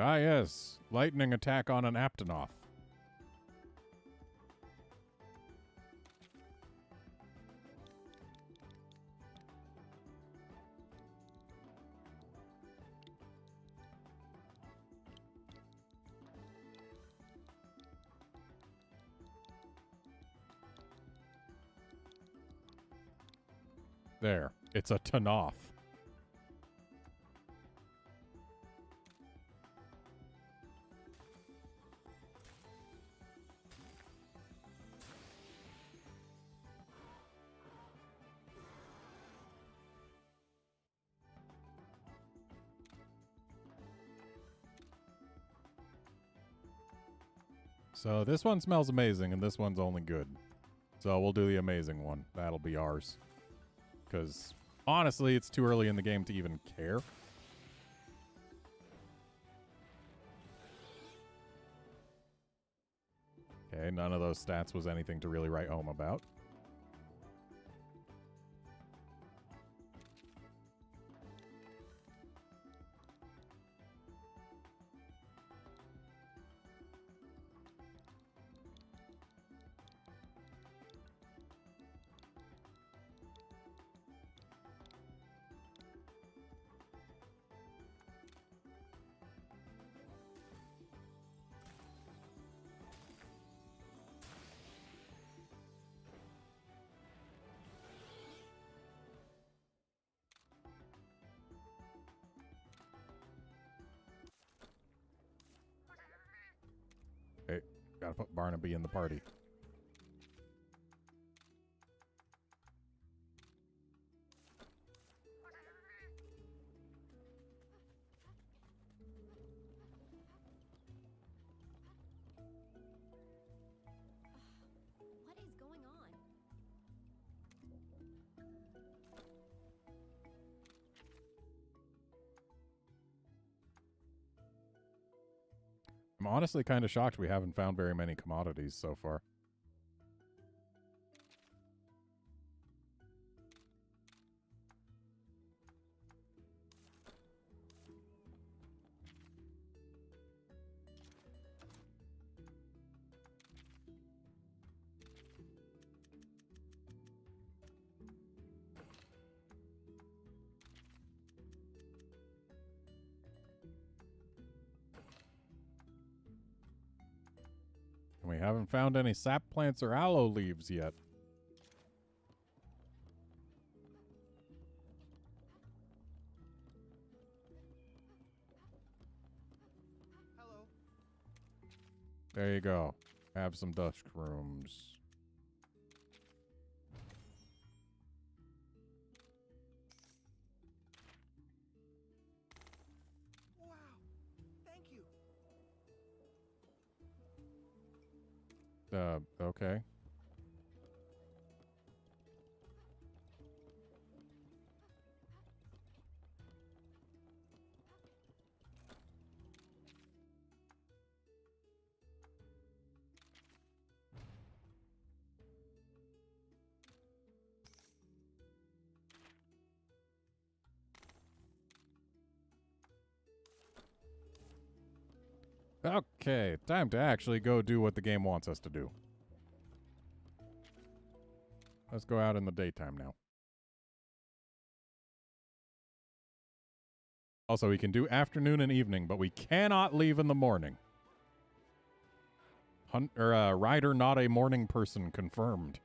A: Ah, yes. Lightning attack on an Aptonoth. There. It's a Tanoth. So this one smells amazing, and this one's only good. So we'll do the amazing one. That'll be ours. Because, honestly, it's too early in the game to even care. Okay, none of those stats was anything to really write home about. Okay, gotta put Barnaby in the party.
D: What is going on?
A: I'm honestly kind of shocked we haven't found very many commodities so far. We haven't found any sap plants or aloe leaves yet.
B: Hello.
A: There you go. Have some dusk rooms.
B: Wow. Thank you.
A: Okay. Okay, time to actually go do what the game wants us to do. Let's go out in the daytime now. Also, we can do afternoon and evening, but we cannot leave in the morning. Rider not a morning person confirmed.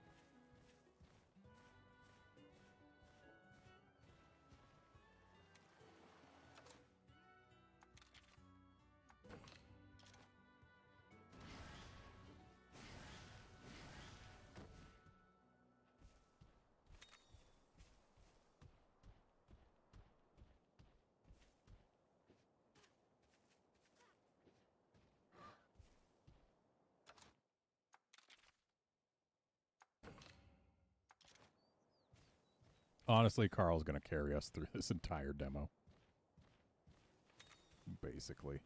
A: Honestly, Carl's going to carry us through this entire demo. Basically.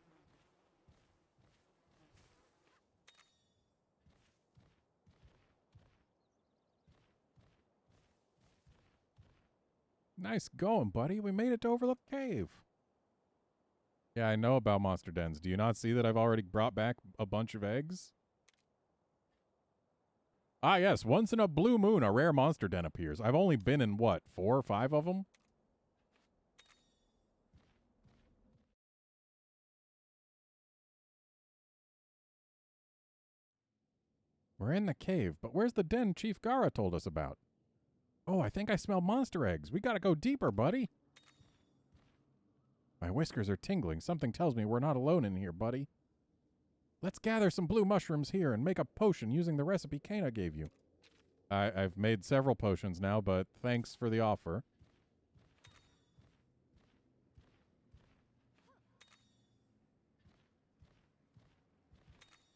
A: Nice going, buddy. We made it to Overlook Cave. Yeah, I know about monster dens. Do you not see that I've already brought back a bunch of eggs? Ah, yes. Once in a blue moon, a rare monster den appears. I've only been in, what, 4 or 5 of them? We're in the cave, but where's the den Chief Gara told us about? Oh, I think I smell monster eggs. We gotta go deeper, buddy. My whiskers are tingling. Something tells me we're not alone in here, buddy. Let's gather some blue mushrooms here and make a potion using the recipe Kana gave you. I've made several potions now, but thanks for the offer.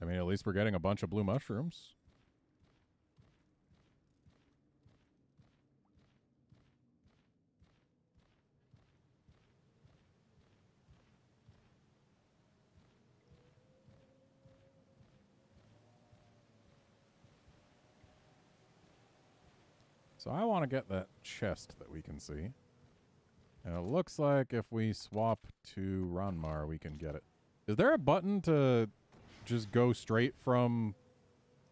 A: I mean, at least we're getting a bunch of blue mushrooms. So I want to get that chest that we can see. And it looks like if we swap to Ranmar, we can get it. Is there a button to just go straight from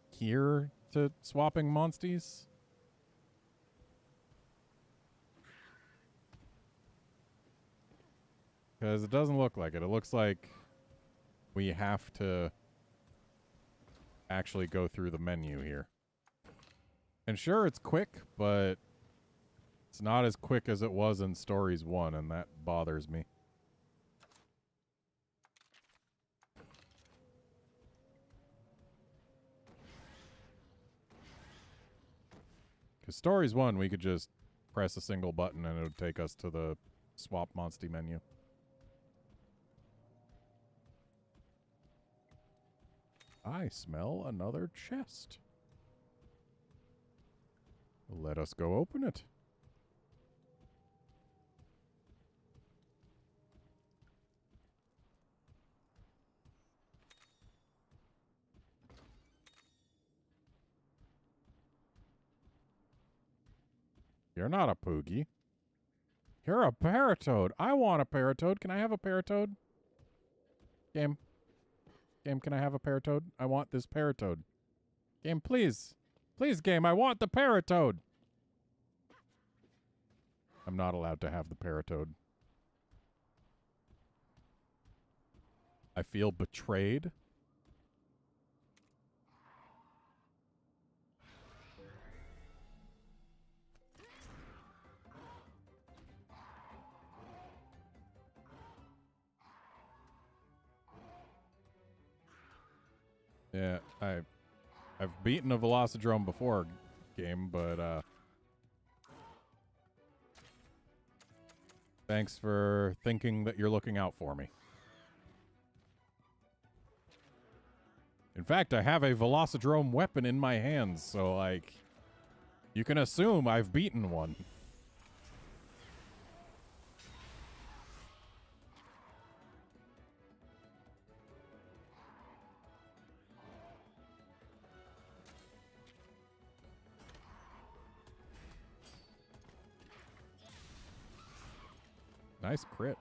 A: here to swapping monsties? Because it doesn't look like it. It looks like we have to actually go through the menu here. And sure, it's quick, but it's not as quick as it was in Stories 1, and that bothers me. Because Stories 1, we could just press a single button and it would take us to the swap monstie menu. I smell another chest. Let us go open it. You're not a Poogie. You're a Paratoad. I want a Paratoad. Can I have a Paratoad? Game. Game, can I have a Paratoad? I want this Paratoad. Game, please. Please, game, I want the Paratoad. I'm not allowed to have the Paratoad. I feel betrayed. Yeah, I've beaten a Velocidrome before, game, but thanks for thinking that you're looking out for me. In fact, I have a Velocidrome weapon in my hands, so, like, you can assume I've beaten one. Nice crit.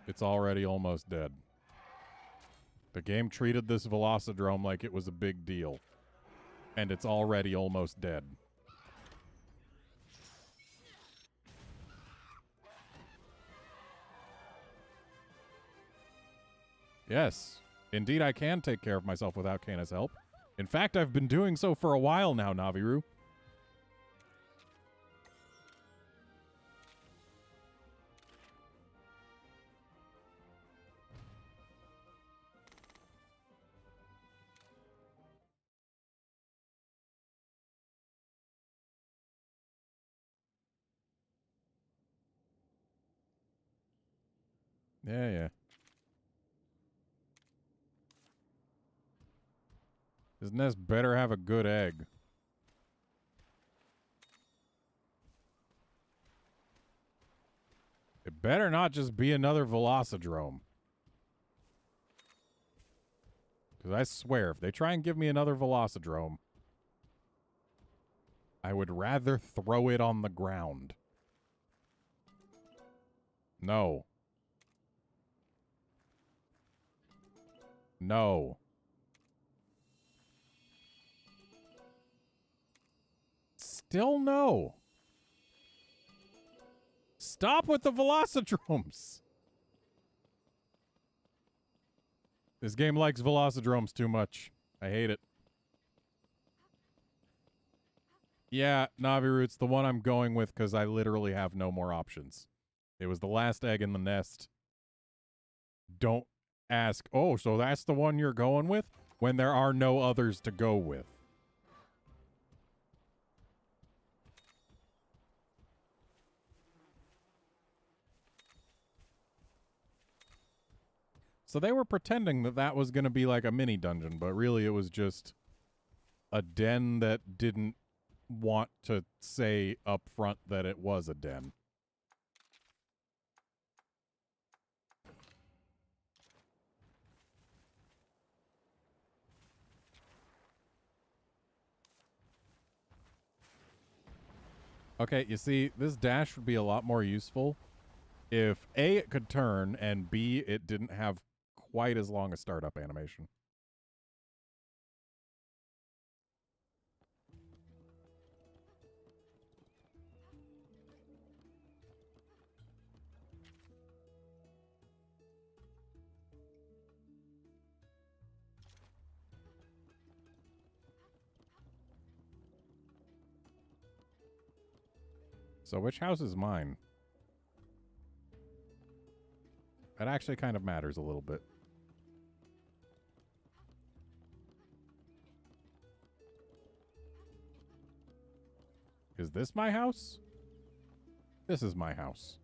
A: It's already almost dead. The game treated this Velocidrome like it was a big deal. And it's already almost dead. Yes, indeed I can take care of myself without Kana's help. In fact, I've been doing so for a while now, Naviru. Yeah. This nest better have a good egg. It better not just be another Velocidrome. Because I swear, if they try and give me another Velocidrome, I would rather throw it on the ground. No. No. Still no. Stop with the Velocidromes. This game likes Velocidromes too much. I hate it. Yeah, Naviru, it's the one I'm going with because I literally have no more options. It was the last egg in the nest. Don't ask, oh, so that's the one you're going with? When there are no others to go with. So they were pretending that that was going to be like a mini dungeon, but really it was just a den that didn't want to say up front that it was a den. Okay, you see, this dash would be a lot more useful if A, it could turn, and B, it didn't have quite as long a startup animation. So which house is mine? That actually kind of matters a little bit. Is this my house? This is my house.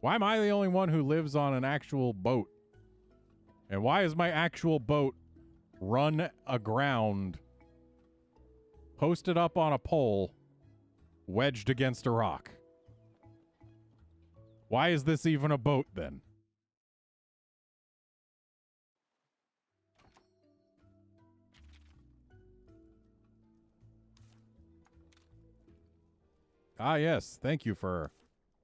A: Why am I the only one who lives on an actual boat? And why is my actual boat run aground, posted up on a pole, wedged against a rock? Why is this even a boat then? Ah, yes. Thank you for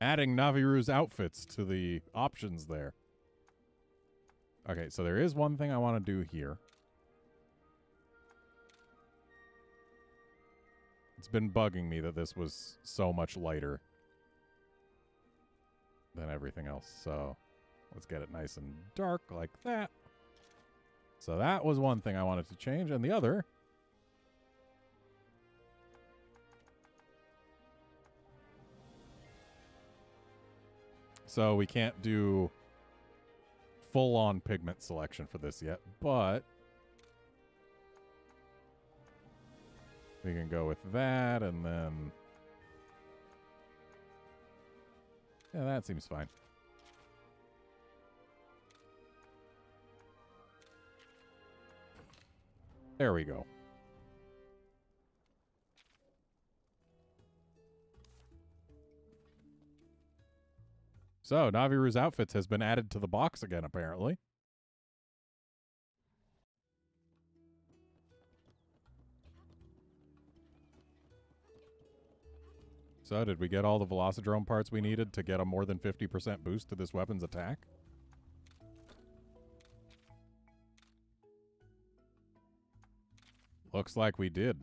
A: adding Naviru's outfits to the options there. Okay, so there is one thing I want to do here. It's been bugging me that this was so much lighter than everything else. So let's get it nice and dark like that. So that was one thing I wanted to change. And the other... So we can't do full-on pigment selection for this yet, but we can go with that, and then... Yeah, that seems fine. There we go. So, Naviru's outfits has been added to the box again, apparently. So, did we get all the Velocidrome parts we needed to get a more than 50% boost to this weapon's attack? Looks like we did.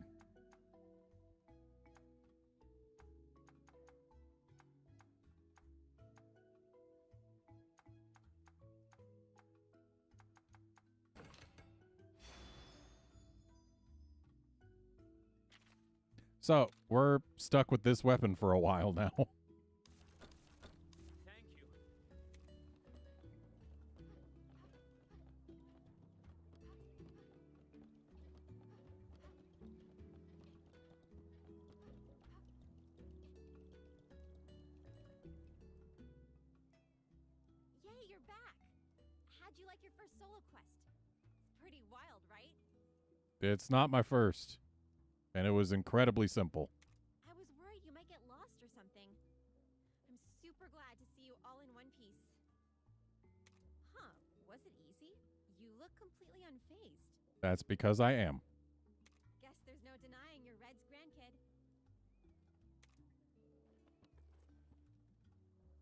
A: So, we're stuck with this weapon for a while now.
B: Thank you.
D: Yay, you're back! How'd you like your first solo quest? It's pretty wild, right?
A: It's not my first. And it was incredibly simple.
D: I was worried you might get lost or something. I'm super glad to see you all in one piece. Huh, was it easy? You look completely unfazed.
A: That's because I am.
D: Guess there's no denying you're Red's grandkid.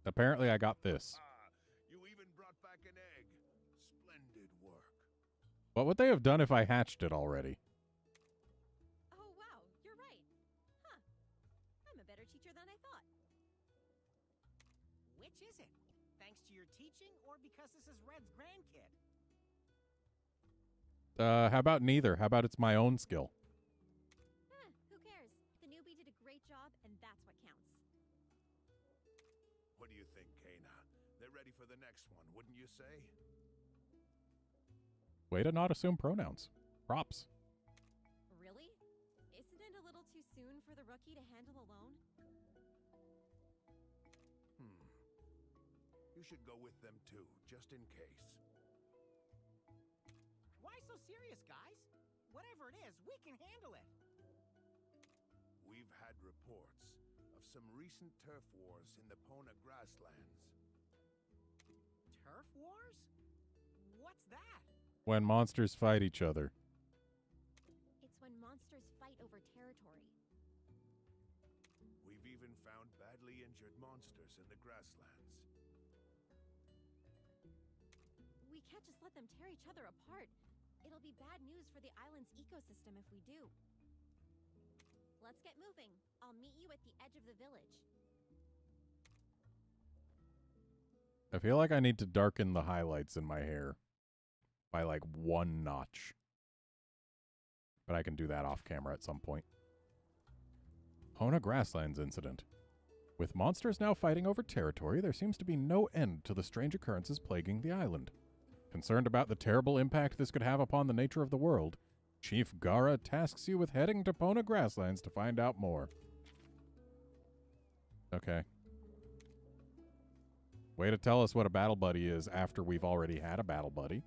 A: Apparently I got this.
E: You even brought back an egg. Splendid work.
A: What would they have done if I hatched it already?
D: Oh wow, you're right. Huh. I'm a better teacher than I thought.
B: Which is it? Thanks to your teaching or because this is Red's grandkid?
A: How about neither? How about it's my own skill?
D: Who cares? The newbie did a great job, and that's what counts.
E: What do you think, Kana? They're ready for the next one, wouldn't you say?
A: Way to not assume pronouns. Props.
D: Really? Isn't it a little too soon for the rookie to handle alone?
E: You should go with them too, just in case.
B: Why so serious, guys? Whatever it is, we can handle it.
E: We've had reports of some recent turf wars in the Pona grasslands.
B: Turf wars? What's that?
A: When monsters fight each other.
D: It's when monsters fight over territory.
E: We've even found badly injured monsters in the grasslands.
D: We can't just let them tear each other apart. It'll be bad news for the island's ecosystem if we do. Let's get moving. I'll meet you at the edge of the village.
A: I feel like I need to darken the highlights in my hair by like 1 notch. But I can do that off camera at some point. Pona Grasslands incident. With monsters now fighting over territory, there seems to be no end to the strange occurrences plaguing the island. Concerned about the terrible impact this could have upon the nature of the world, Chief Gara tasks you with heading to Pona Grasslands to find out more. Okay. Way to tell us what a battle buddy is after we've already had a battle buddy.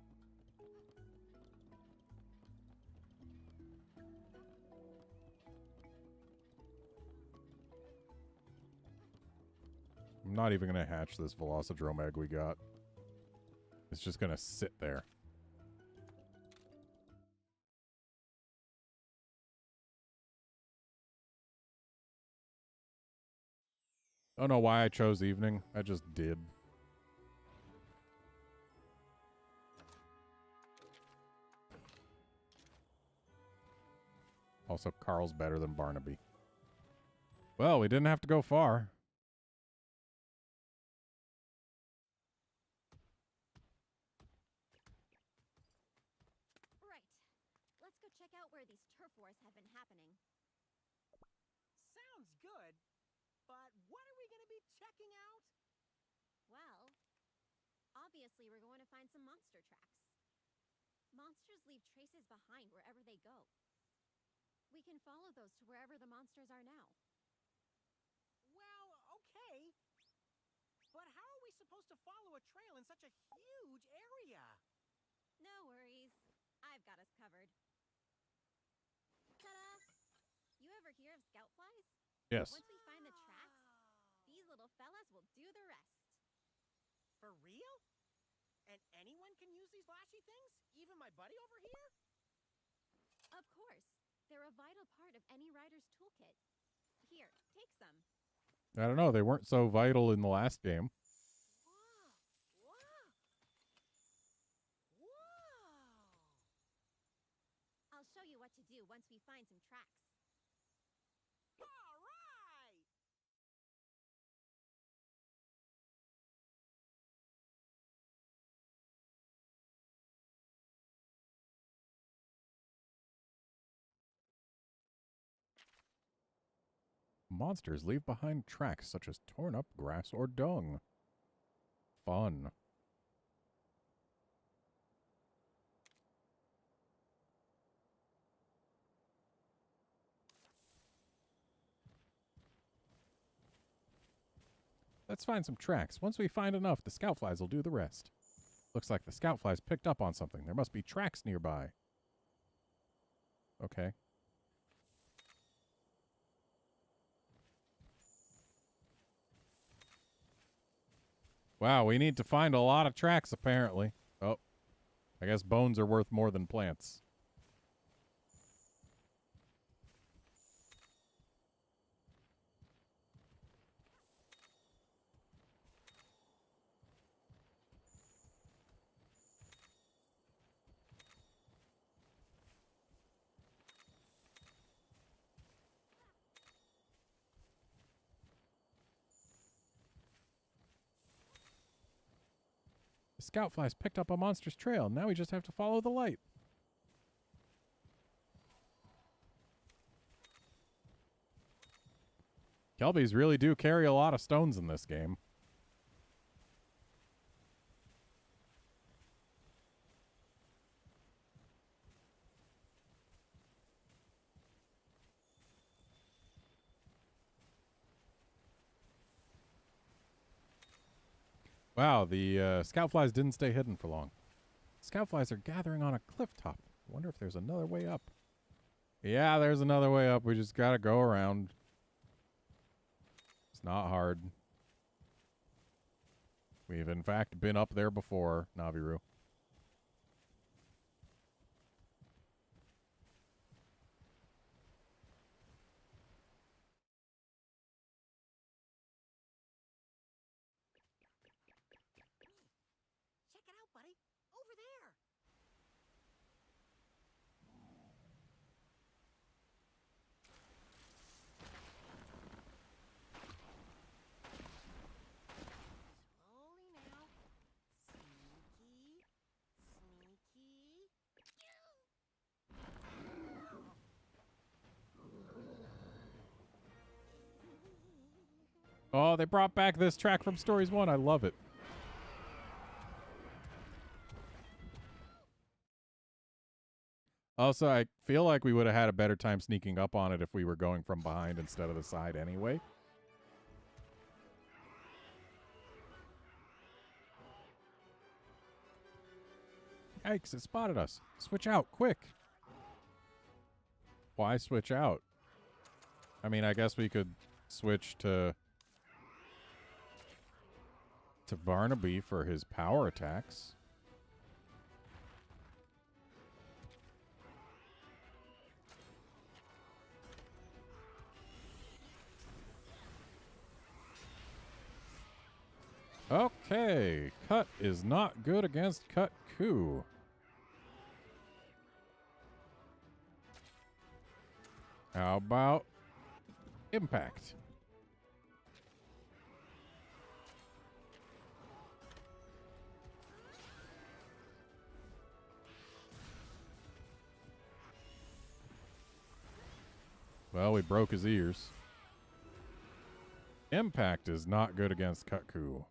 A: I'm not even going to hatch this Velocidrome egg we got. It's just going to sit there. I don't know why I chose evening. I just did. Also, Carl's better than Barnaby. Well, we didn't have to go far.
D: Right. Let's go check out where these turf wars have been happening.
B: Sounds good, but what are we going to be checking out?
D: Well, obviously we're going to find some monster tracks. Monsters leave traces behind wherever they go. We can follow those to wherever the monsters are now.
B: Well, okay. But how are we supposed to follow a trail in such a huge area?
D: No worries. I've got us covered. Ta-da! You ever hear of scout flies?
A: Yes.
D: Once we find the tracks, these little fellas will do the rest.
B: For real? And anyone can use these flashy things? Even my buddy over here?
D: Of course. They're a vital part of any rider's toolkit. Here, take some.
A: I don't know. They weren't so vital in the last game.
D: Whoa! Whoa! Whoa! I'll show you what to do once we find some tracks.
B: All right!
A: Monsters leave behind tracks such as torn up grass or dung. Fun. Let's find some tracks. Once we find enough, the scout flies will do the rest. Looks like the scout flies picked up on something. There must be tracks nearby. Okay. Wow, we need to find a lot of tracks, apparently. Oh, I guess bones are worth more than plants. The scout flies picked up a monster's trail. Now we just have to follow the light. Kelbies really do carry a lot of stones in this game. Wow, the scout flies didn't stay hidden for long. Scout flies are gathering on a cliff top. I wonder if there's another way up. Yeah, there's another way up. We just gotta go around. It's not hard. We've in fact been up there before, Naviru.
B: Check it out, buddy. Over there. Slowly now. Sneaky. Sneaky.
A: Oh, they brought back this track from Stories 1. I love it. Also, I feel like we would have had a better time sneaking up on it if we were going from behind instead of the side anyway. Yikes, it spotted us. Switch out, quick. Why switch out? I mean, I guess we could switch to Barnaby for his power attacks. Okay, Cut is not good against Cut Coup. How about Impact? Well, we broke his ears. Impact is not good against Kutku.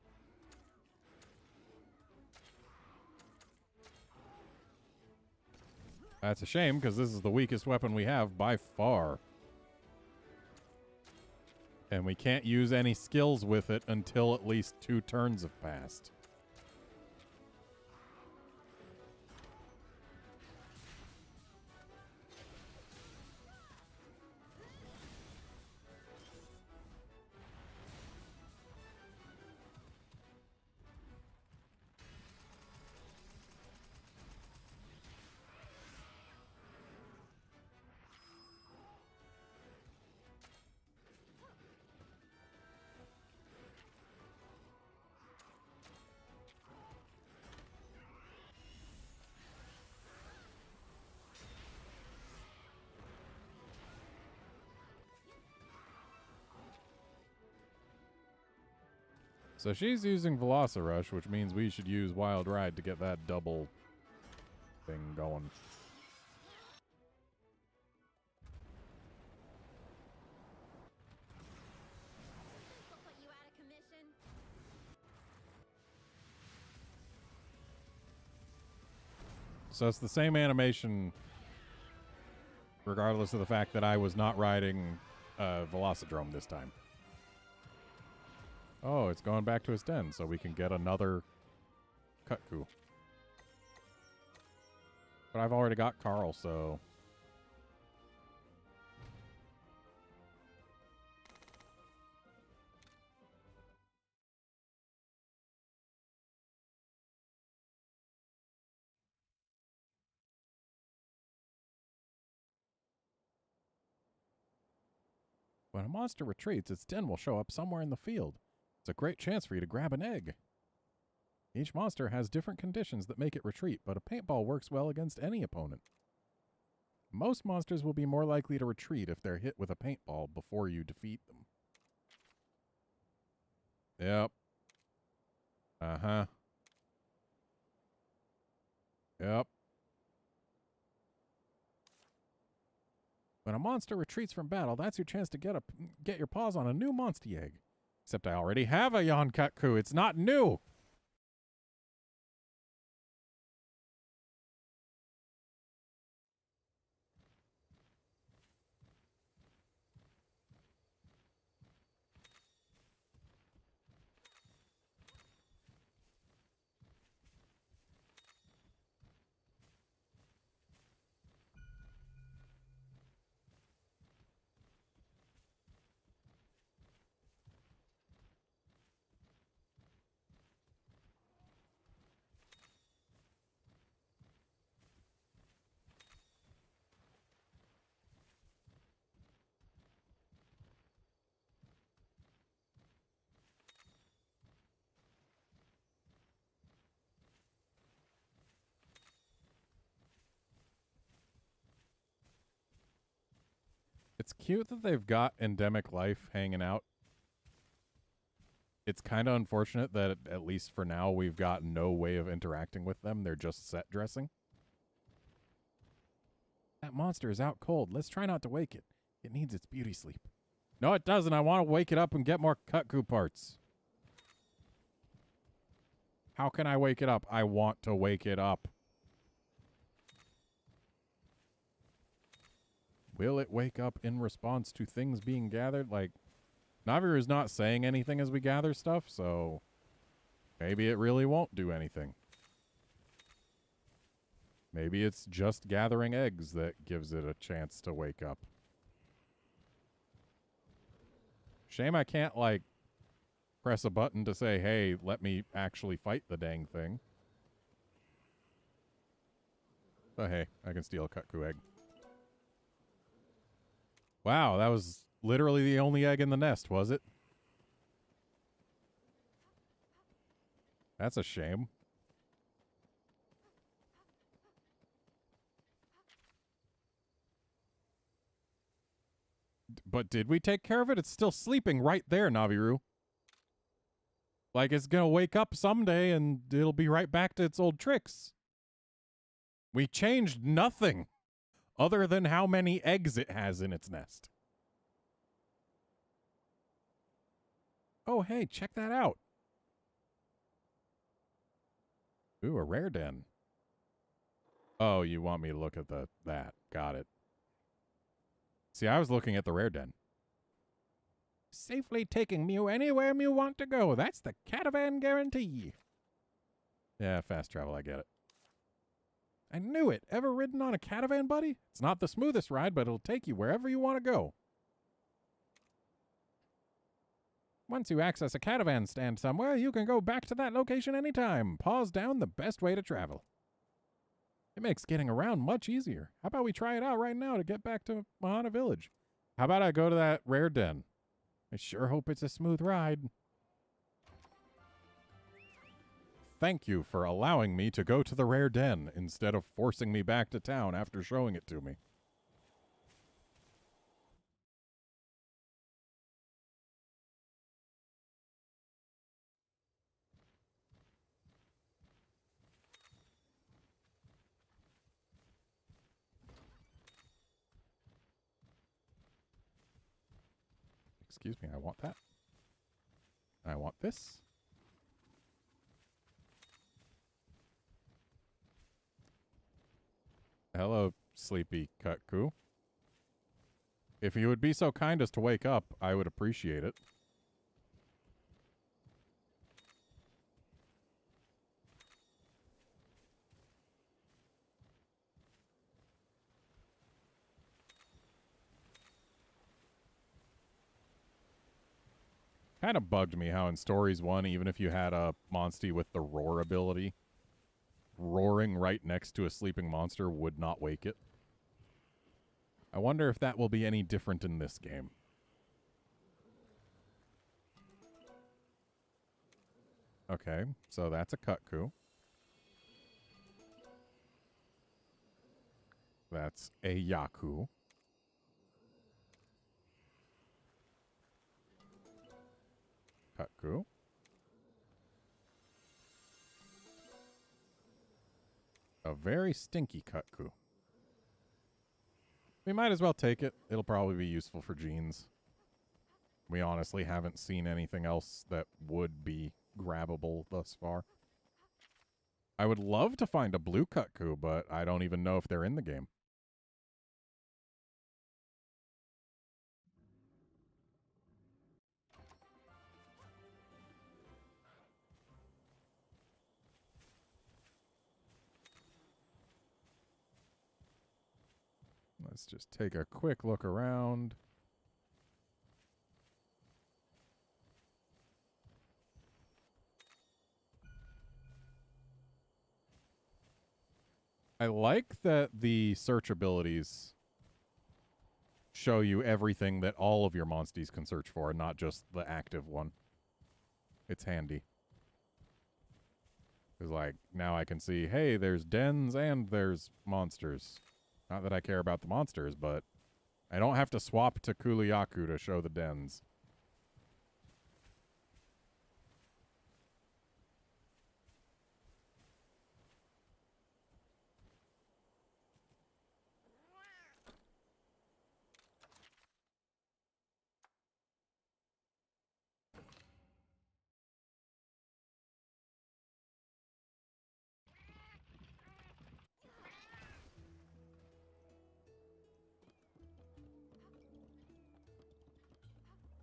A: That's a shame, because this is the weakest weapon we have by far. And we can't use any skills with it until at least 2 turns have passed. So she's using Velocirush, which means we should use Wild Ride to get that double thing going.
D: This will put you out of commission.
A: So it's the same animation, regardless of the fact that I was not riding Velocidrome this time. Oh, it's going back to its den, so we can get another Cutcoo. But I've already got Carl, so... When a monster retreats, its den will show up somewhere in the field. It's a great chance for you to grab an egg. Each monster has different conditions that make it retreat, but a paintball works well against any opponent. Most monsters will be more likely to retreat if they're hit with a paintball before you defeat them. Yep. Uh-huh. Yep. When a monster retreats from battle, that's your chance to get your paws on a new monster egg. Except I already have a Yon Cutcoo. It's not new. It's cute that they've got endemic life hanging out. It's kind of unfortunate that, at least for now, we've got no way of interacting with them. They're just set dressing. That monster is out cold. Let's try not to wake it. It needs its beauty sleep. No, it doesn't. I want to wake it up and get more Cutcoo parts. How can I wake it up? I want to wake it up. Will it wake up in response to things being gathered? Like, Naviru is not saying anything as we gather stuff, so maybe it really won't do anything. Maybe it's just gathering eggs that gives it a chance to wake up. Shame I can't, like, press a button to say, hey, let me actually fight the dang thing. But hey, I can steal a Cutcoo egg. Wow, that was literally the only egg in the nest, was it? That's a shame. But did we take care of it? It's still sleeping right there, Naviru. Like, it's gonna wake up someday and it'll be right back to its old tricks. We changed nothing other than how many eggs it has in its nest. Oh, hey, check that out. Ooh, a rare den. Oh, you want me to look at that. Got it. See, I was looking at the rare den. Safely taking Mew anywhere Mew want to go. That's the Catavan guarantee. Yeah, fast travel, I get it. I knew it. Ever ridden on a Catavan, buddy? It's not the smoothest ride, but it'll take you wherever you want to go. Once you access a Catavan stand somewhere, you can go back to that location anytime. Pause down, the best way to travel. It makes getting around much easier. How about we try it out right now to get back to Mahana Village? How about I go to that rare den? I sure hope it's a smooth ride. Thank you for allowing me to go to the rare den instead of forcing me back to town after showing it to me. Excuse me, I want that. I want this. Hello, sleepy Kutku. If you would be so kind as to wake up, I would appreciate it. Kind of bugged me how in Stories 1, even if you had a monstie with the roar ability, roaring right next to a sleeping monster would not wake it. I wonder if that will be any different in this game. Okay, so that's a Kutku. That's a Yaku. Kutku. A very stinky Kutku. We might as well take it. It'll probably be useful for genes. We honestly haven't seen anything else that would be grabbable thus far. I would love to find a blue Kutku, but I don't even know if they're in the game. Let's just take a quick look around. I like that the search abilities show you everything that all of your monsties can search for, and not just the active one. It's handy. Because, like, now I can see, hey, there's dens and there's monsters. Not that I care about the monsters, but I don't have to swap to Kuliyaku to show the dens.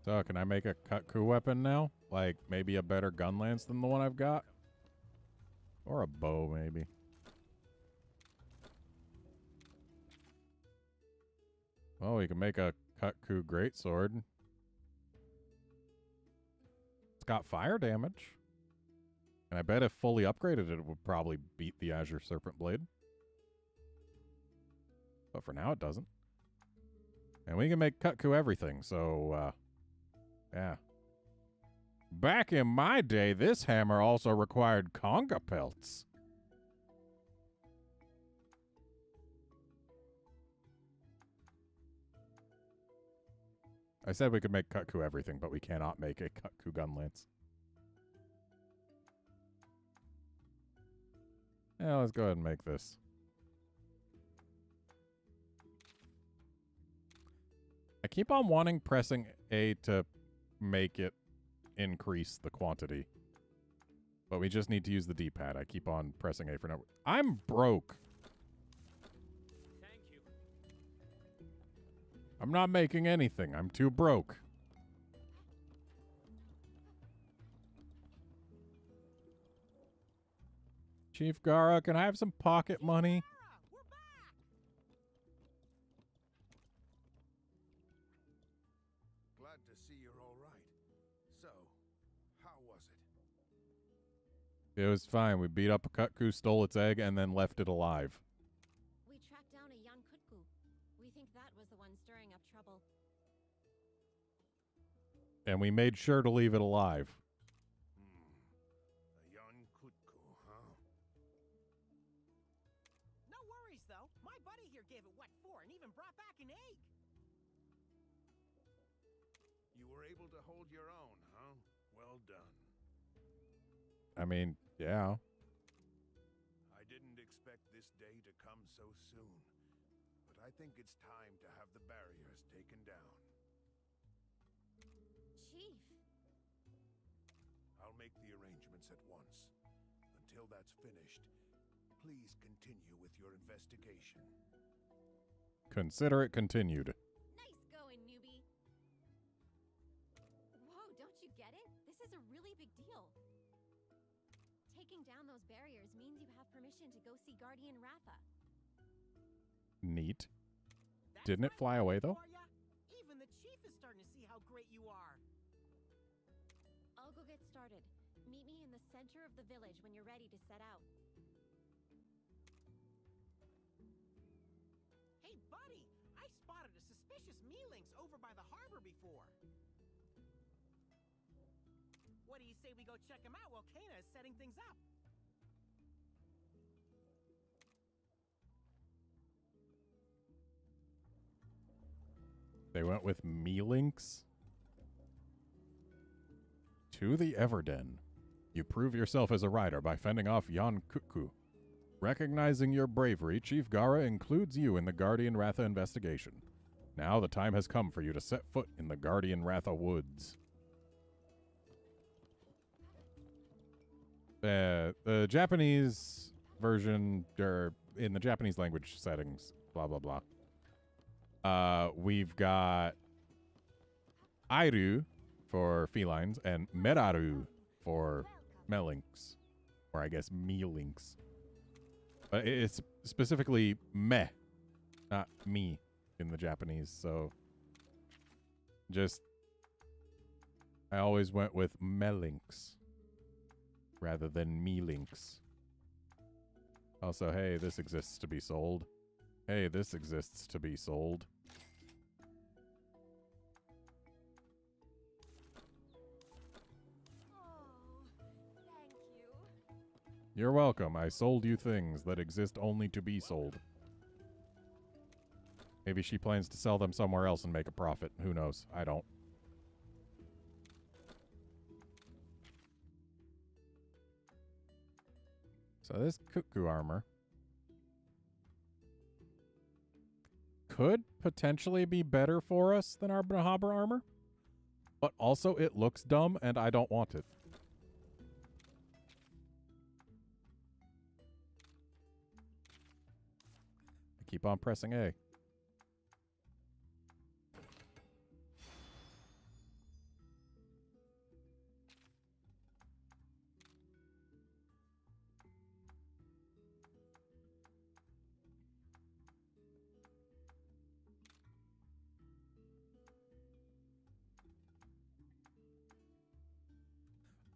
A: So, can I make a Kutku weapon now? Like, maybe a better gun lance than the one I've got? Or a bow, maybe. Oh, you can make a Kutku greatsword. It's got fire damage. And I bet if fully upgraded, it would probably beat the Azure Serpent Blade. But for now, it doesn't. And we can make Kutku everything, so, yeah. Back in my day, this hammer also required conga pelts. I said we could make Kutku everything, but we cannot make a Kutku gun lance. Yeah, let's go ahead and make this. I keep on wanting pressing A to make it increase the quantity. But we just need to use the D-pad. I keep on pressing A for now. I'm broke.
B: Thank you.
A: I'm not making anything. I'm too broke. Chief Gara, can I have some pocket money?
B: We're back.
E: Glad to see you're all right. So, how was it?
A: It was fine. We beat up a Kutku, stole its egg, and then left it alive.
D: We tracked down a young Kutku. We think that was the one stirring up trouble.
A: And we made sure to leave it alive.
E: A young Kutku, huh?
B: No worries, though. My buddy here gave it what for and even brought back an egg.
E: You were able to hold your own, huh? Well done.
A: I mean, yeah.
E: I didn't expect this day to come so soon, but I think it's time to have the barriers taken down. evidence at once. Until that's finished, please continue with your investigation.
A: Consider it continued.
D: Nice going, newbie. Whoa, don't you get it? This is a really big deal. Taking down those barriers means you have permission to go see Guardian Ratha.
A: Neat.
B: That's
A: Didn't it
B: right
A: fly away, though?
B: for ya. Even the chief is starting to see how great you are.
D: I'll go get started. Meet me in the center of the village when you're ready to set out.
B: Hey, buddy, I spotted a suspicious me-lynx over by the harbor before. What do you say we go check him out while Kana is setting things up?
A: They went with me-links. To the Everden. You prove yourself as a rider by fending off Jan Kutku. Recognizing your bravery, Chief Gara includes you in the Guardian Ratha investigation. Now the time has come for you to set foot in the Guardian Ratha woods. The Japanese version, or in the Japanese language settings, blah, blah, blah. We've got Airu for felines and Meraru for melinks, or I guess me-links. But it's specifically me, not me in the Japanese, so just I always went with melinks rather than me-links. Also, hey, this exists to be sold. Hey, this exists to be sold.
D: Thank you.
A: You're welcome. I sold you things that exist only to be sold. Maybe she plans to sell them somewhere else and make a profit. Who knows? I don't. So this cuckoo armor could potentially be better for us than our Mahabra armor, but also it looks dumb and I don't want it. I keep on pressing A.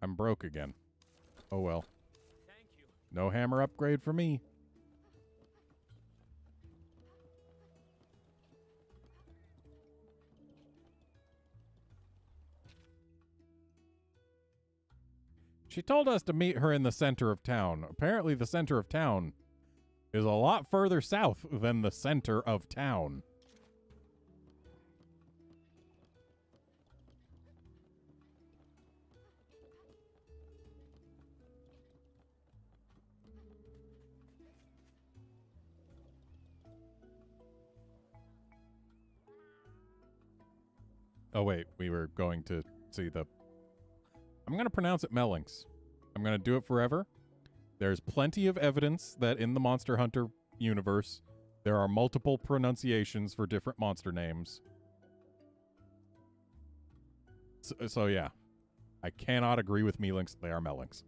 A: I'm broke again. Oh well.
C: Thank you.
A: No hammer upgrade for me. She told us to meet her in the center of town. Apparently the center of town is a lot further south than the center of town. Oh, wait. We were going to see the... I'm going to pronounce it Melinx. I'm going to do it forever. There's plenty of evidence that in the Monster Hunter universe, there are multiple pronunciations for different monster names. So yeah. I cannot agree with Melinx. They are Melinx.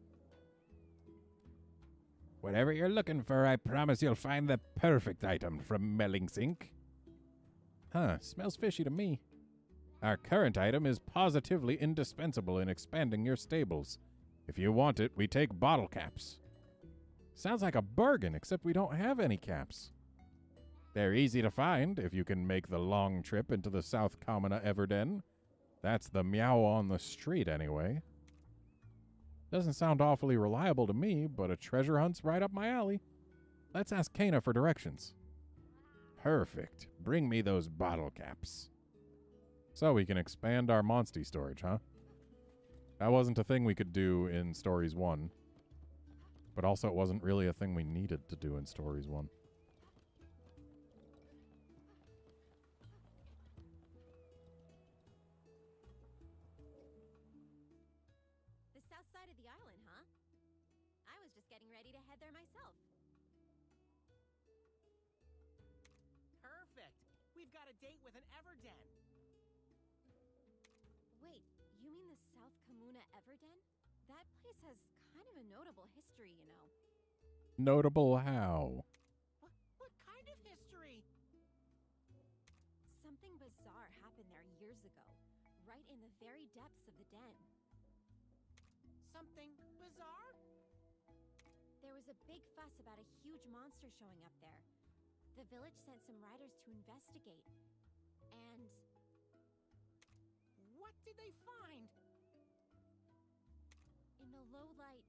A: Whatever you're looking for, I promise you'll find the perfect item from Melinx Inc. Huh, smells fishy to me. Our current item is positively indispensable in expanding your stables. If you want it, we take bottle caps. Sounds like a bargain, except we don't have any caps. They're easy to find if you can make the long trip into the South Commona Everden. That's the meow on the street, anyway. Doesn't sound awfully reliable to me, but a treasure hunt's right up my alley. Let's ask Kana for directions. Perfect. Bring me those bottle caps. So we can expand our Monsty storage, huh? That wasn't a thing we could do in Stories 1. But also it wasn't really a thing we needed to do in Stories 1.
D: The south side of the island, huh?
B: you've got a date with an Everden.
D: Wait, you mean the South Kamuna Everden? That place has kind of a notable history, you know.
A: Notable how?
B: What kind of history?
D: Something bizarre happened there years ago, right in the very depths of the den.
B: Something bizarre?
D: There was a big fuss about a huge monster showing up there. The village sent some riders to investigate. And
B: What did they find?
D: in the low light,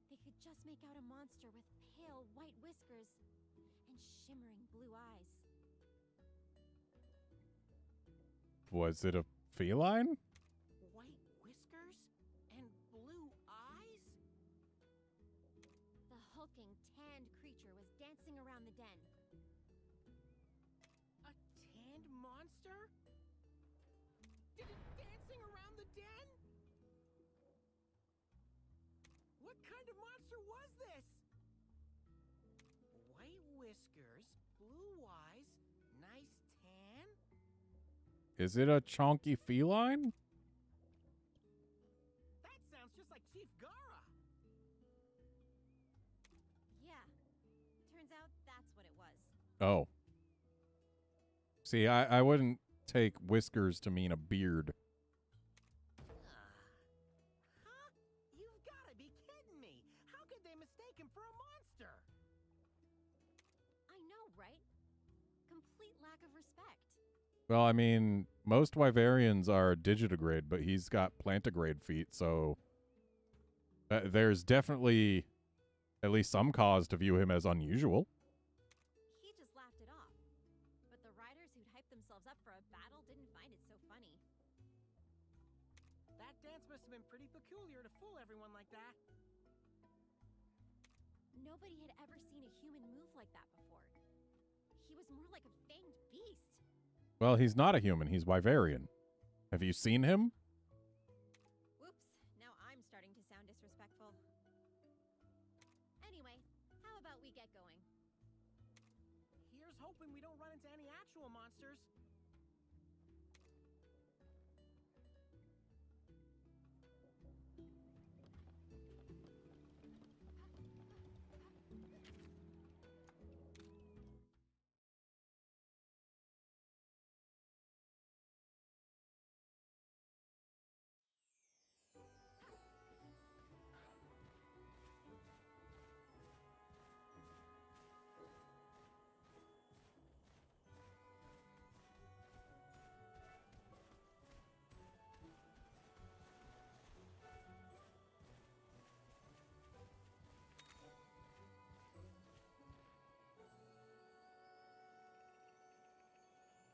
D: they could just make out a monster with pale white whiskers and shimmering blue eyes.
A: Was it a feline?
B: White whiskers and blue eyes?
D: The hulking, tanned creature was dancing around the den.
B: A tanned monster? Dancing around the den? What kind of monster was this? White whiskers, blue eyes, nice tan?
A: Is it a chonky feline?
B: That sounds just like Chief Gara.
D: Yeah, turns out that's what it was.
A: Oh. See, I wouldn't take whiskers to mean a beard.
B: Huh? You've gotta be kidding me. How could they mistake him for a monster?
D: I know, right? Complete lack of respect.
A: Well, I mean, most Wyverians are digitigrade, but he's got plantigrade feet, so there's definitely at least some cause to view him as unusual.
D: He just laughed it off. But the riders who'd hyped themselves up for a battle didn't find it so funny.
B: That dance must have been pretty peculiar to fool everyone like that.
D: Nobody had ever seen a human move like that before. He was more like a fanged beast.
A: Well, he's not a human. He's Wyverian. Have you seen him?
D: Whoops, now I'm starting to sound disrespectful. Anyway, how about we get going?
B: Here's hoping we don't run into any actual monsters.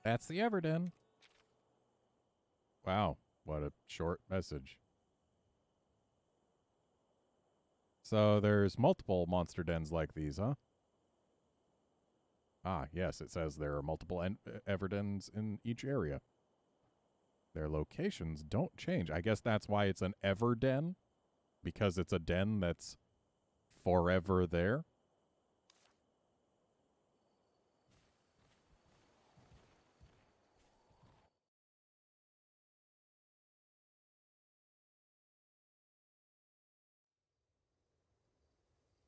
A: That's the Everden. Wow, what a short message. So there's multiple monster dens like these, huh? Ah, yes, it says there are multiple Everdens in each area. Their locations don't change. I guess that's why it's an Everden, because it's a den that's forever there.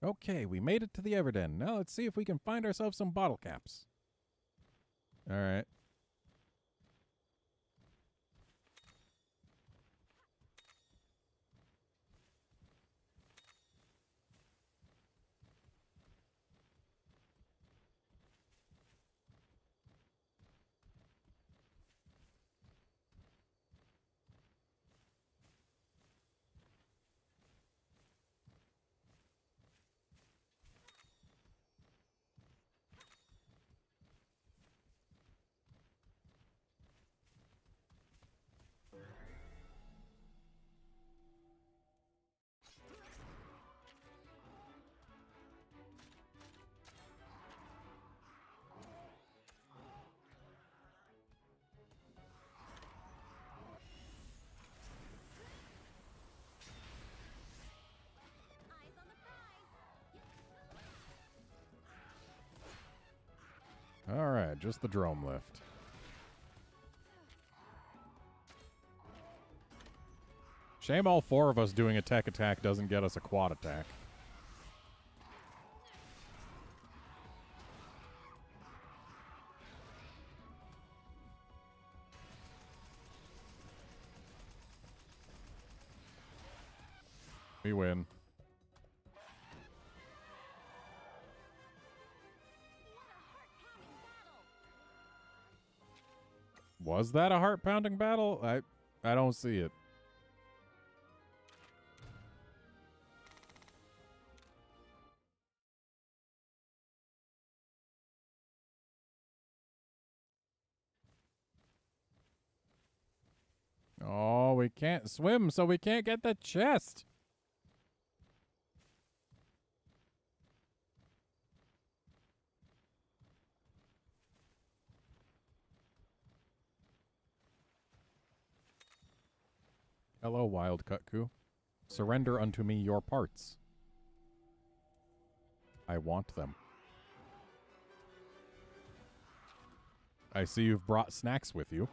A: Okay, we made it to the Everden. Now let's see if we can find ourselves some bottle caps. All right.
D: Eyes on the prize!
A: All right, just the drone lift. Shame all 4 of us doing a tech attack doesn't get us a quad attack. We win. Was that a heart-pounding battle? I don't see it. Oh, we can't swim, so we can't get the chest. Hello, wild Cutcoo. Surrender unto me your parts. I want them. I see you've brought snacks with you.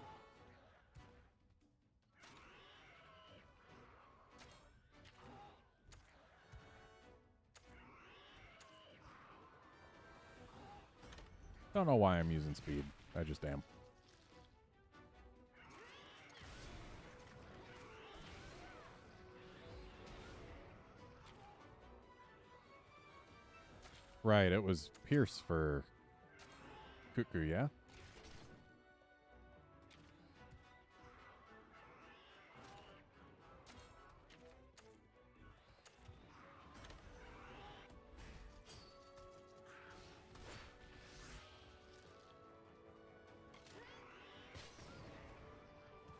A: Don't know why I'm using speed. I just am. Right, it was Pierce for Cuckoo, yeah?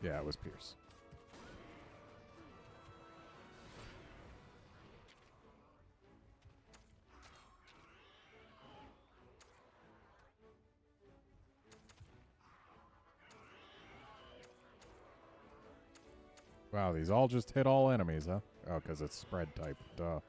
A: Yeah, it was Pierce. Wow, these all just hit all enemies, huh? Oh, because it's spread type. Duh.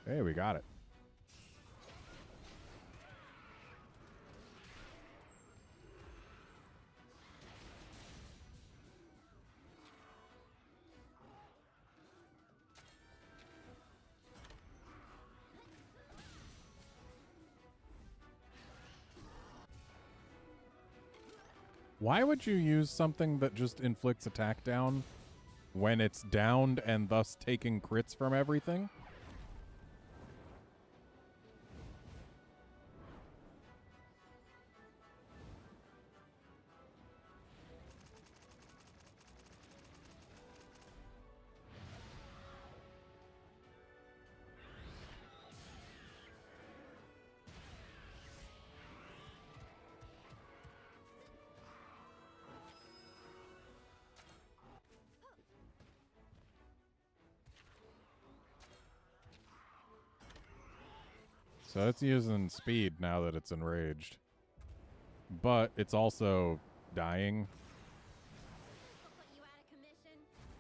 A: Hey, we got it. Why would you use something that just inflicts attack down when it's downed and thus taking crits from everything? So it's using speed now that it's enraged. But it's also dying.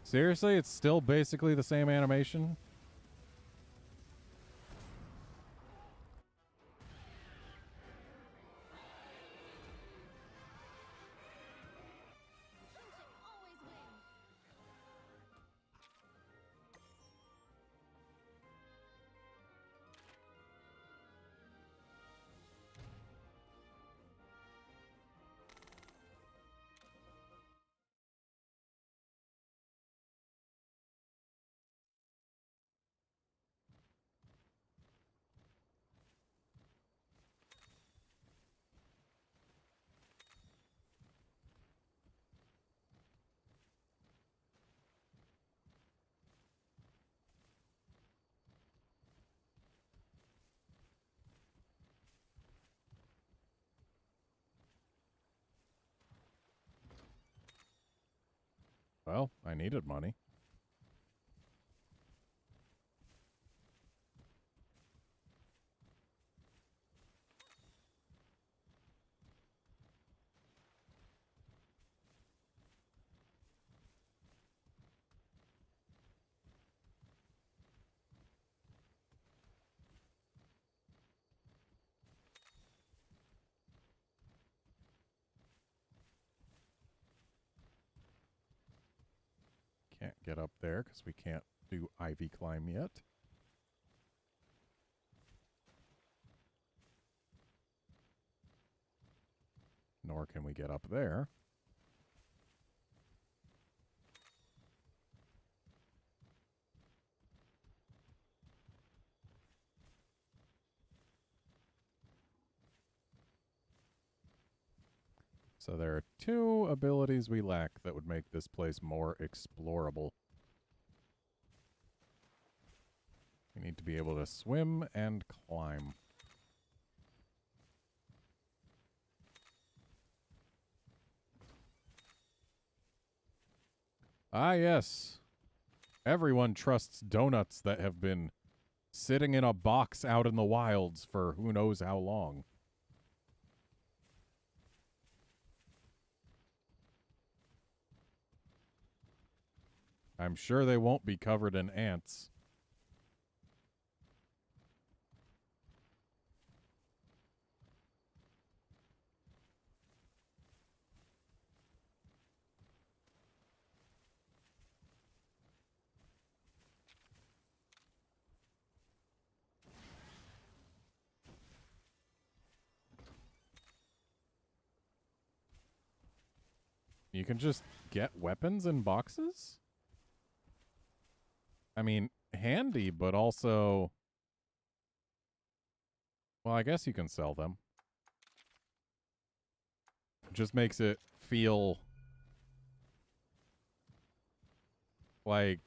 A: Seriously, it's still basically the same animation? Well, I needed money. Can't get up there because we can't do ivy climb yet. Nor can we get up there. So there are 2 abilities we lack that would make this place more explorable. We need to be able to swim and climb. Ah, yes. Everyone trusts donuts that have been sitting in a box out in the wilds for who knows how long. I'm sure they won't be covered in ants. You can just get weapons in boxes? I mean, handy, but also... Well, I guess you can sell them. It just makes it feel like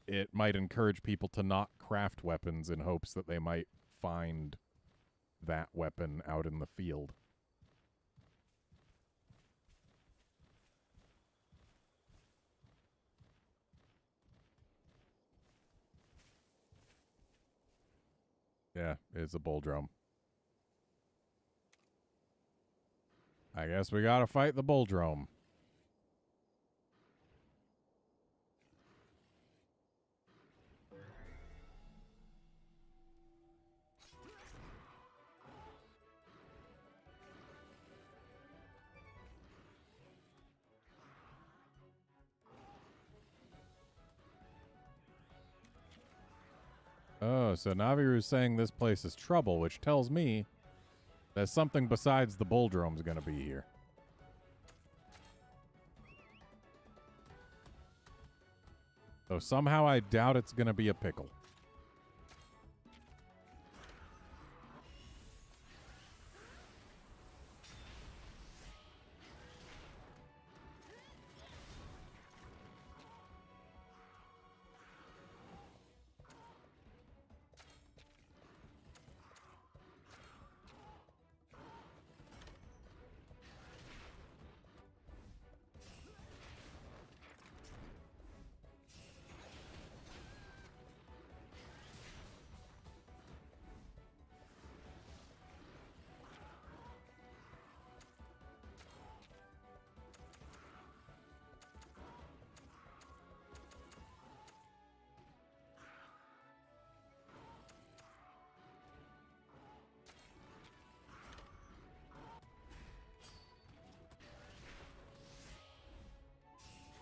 A: it might encourage people to not craft weapons in hopes that they might find that weapon out in the field. Yeah, it's a bull drum. I guess we gotta fight the bull drum. Oh, so Naviru's saying this place is trouble, which tells me that something besides the bull drum's gonna be here. So somehow I doubt it's gonna be a pickle.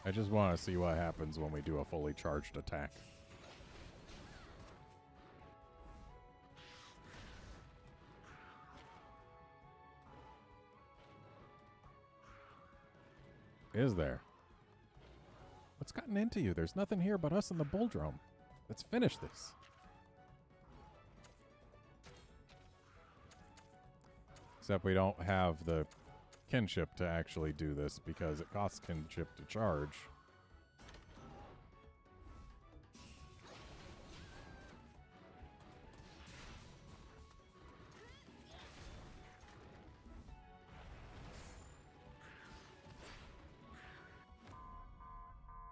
A: I just want to see what happens when we do a fully charged attack. Is there? What's gotten into you? There's nothing here but us and the bull drum. Let's finish this. Except we don't have the kinship to actually do this because it costs kinship to charge.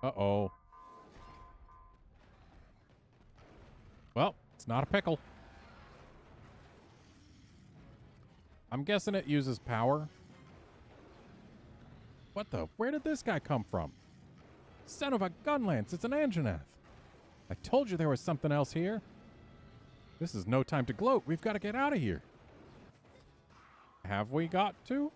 A: Uh-oh. Well, it's not a pickle. I'm guessing it uses power. What the? Where did this guy come from? Son of a gun lance, it's an Anjanath. I told you there was something else here. This is no time to gloat. We've got to get out of here. Have we got to?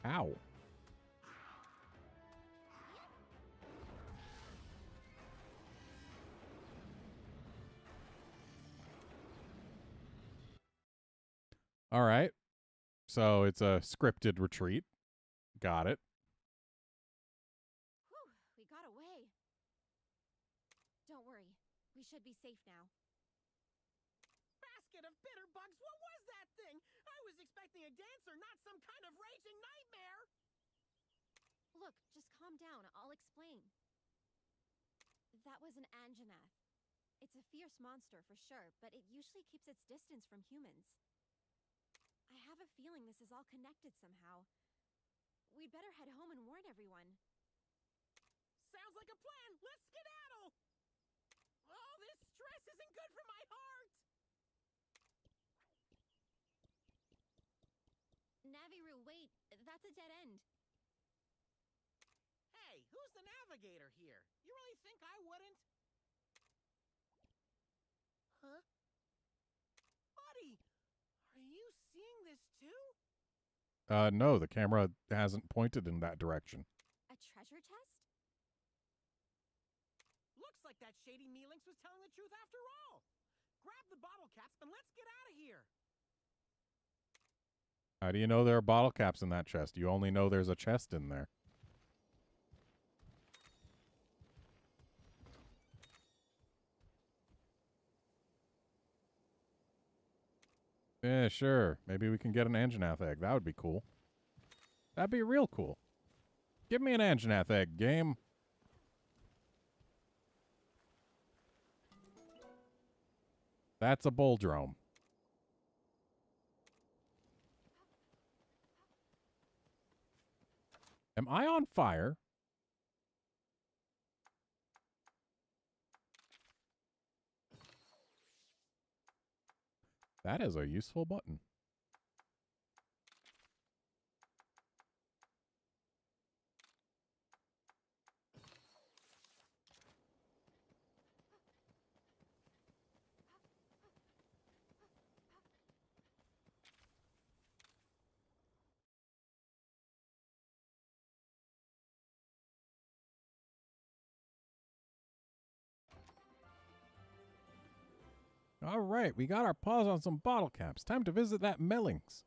A: Ow. All right. So it's a scripted retreat. Got it.
D: Whew, we got away. Don't worry. We should be safe now.
B: Basket of bitter bugs, what was that thing? I was expecting a dancer, not some kind of raging nightmare.
D: Look, just calm down. I'll explain. That was an Anjanath. It's a fierce monster for sure, but it usually keeps its distance from humans. I have a feeling this is all connected somehow. We'd better head home and warn everyone.
B: Sounds like a plan. Let's skedaddle. Oh, this stress isn't good for my heart.
D: Naviru, wait. That's a dead end.
B: Hey, who's the navigator here? You really think I wouldn't? Huh? Buddy, are you seeing this too?
A: No, the camera hasn't pointed in that direction.
D: A treasure chest?
B: Looks like that shady Mealinx was telling the truth after all. Grab the bottle caps and let's get out of here.
A: How do you know there are bottle caps in that chest? You only know there's a chest in there. Yeah, sure. Maybe we can get an Anjanath egg. That would be cool. That'd be real cool. Give me an Anjanath egg, game. That's a Bulldrome. Am I on fire? That is a useful button. All right, we got our paws on some bottle caps. Time to visit that Mealinx.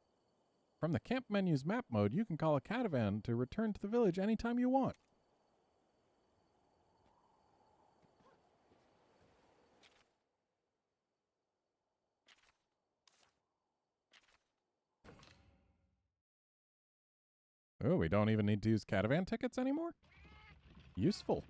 A: From the camp menu's map mode, you can call a caravan to return to the village anytime you want. Oh, we don't even need to use caravan tickets anymore? Useful.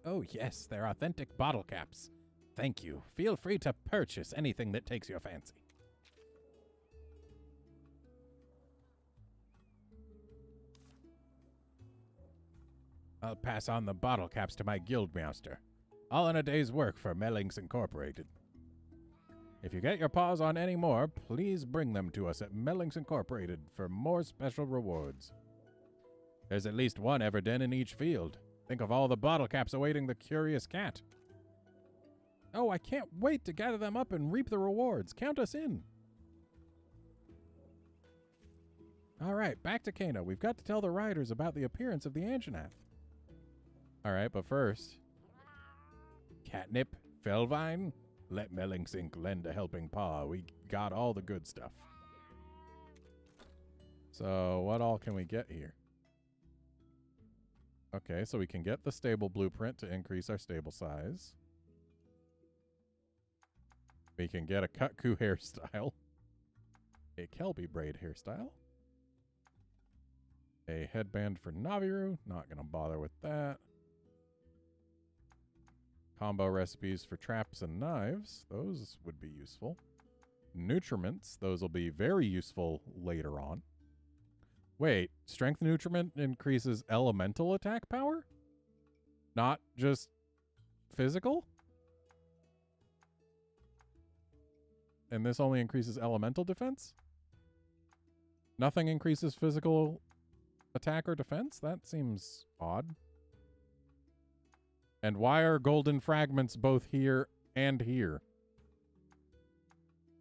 A: Oh yes, they're authentic bottle caps. Thank you. Feel free to purchase anything that takes your fancy. I'll pass on the bottle caps to my guildmaster. All in a day's work for Mealinx Incorporated. If you get your paws on any more, please bring them to us at Mealinx Incorporated for more special rewards. There's at least one Everden in each field. Think of all the bottle caps awaiting the curious cat. Oh, I can't wait to gather them up and reap the rewards. Count us in. All right, back to Kano. We've got to tell the riders about the appearance of the Anjanath. All right, but first... Catnip, Felvine, let Mealinx Inc. lend a helping paw. We got all the good stuff. So, what all can we get here? Okay, so we can get the stable blueprint to increase our stable size. We can get a Kutku hairstyle. A Kelby braid hairstyle. A headband for Naviru. Not going to bother with that. Combo recipes for traps and knives. Those would be useful. Nutriments. Those will be very useful later on. Wait, strength nutriment increases elemental attack power? Not just physical? and this only increases elemental defense? Nothing increases physical attack or defense? That seems odd. And why are golden fragments both here and here?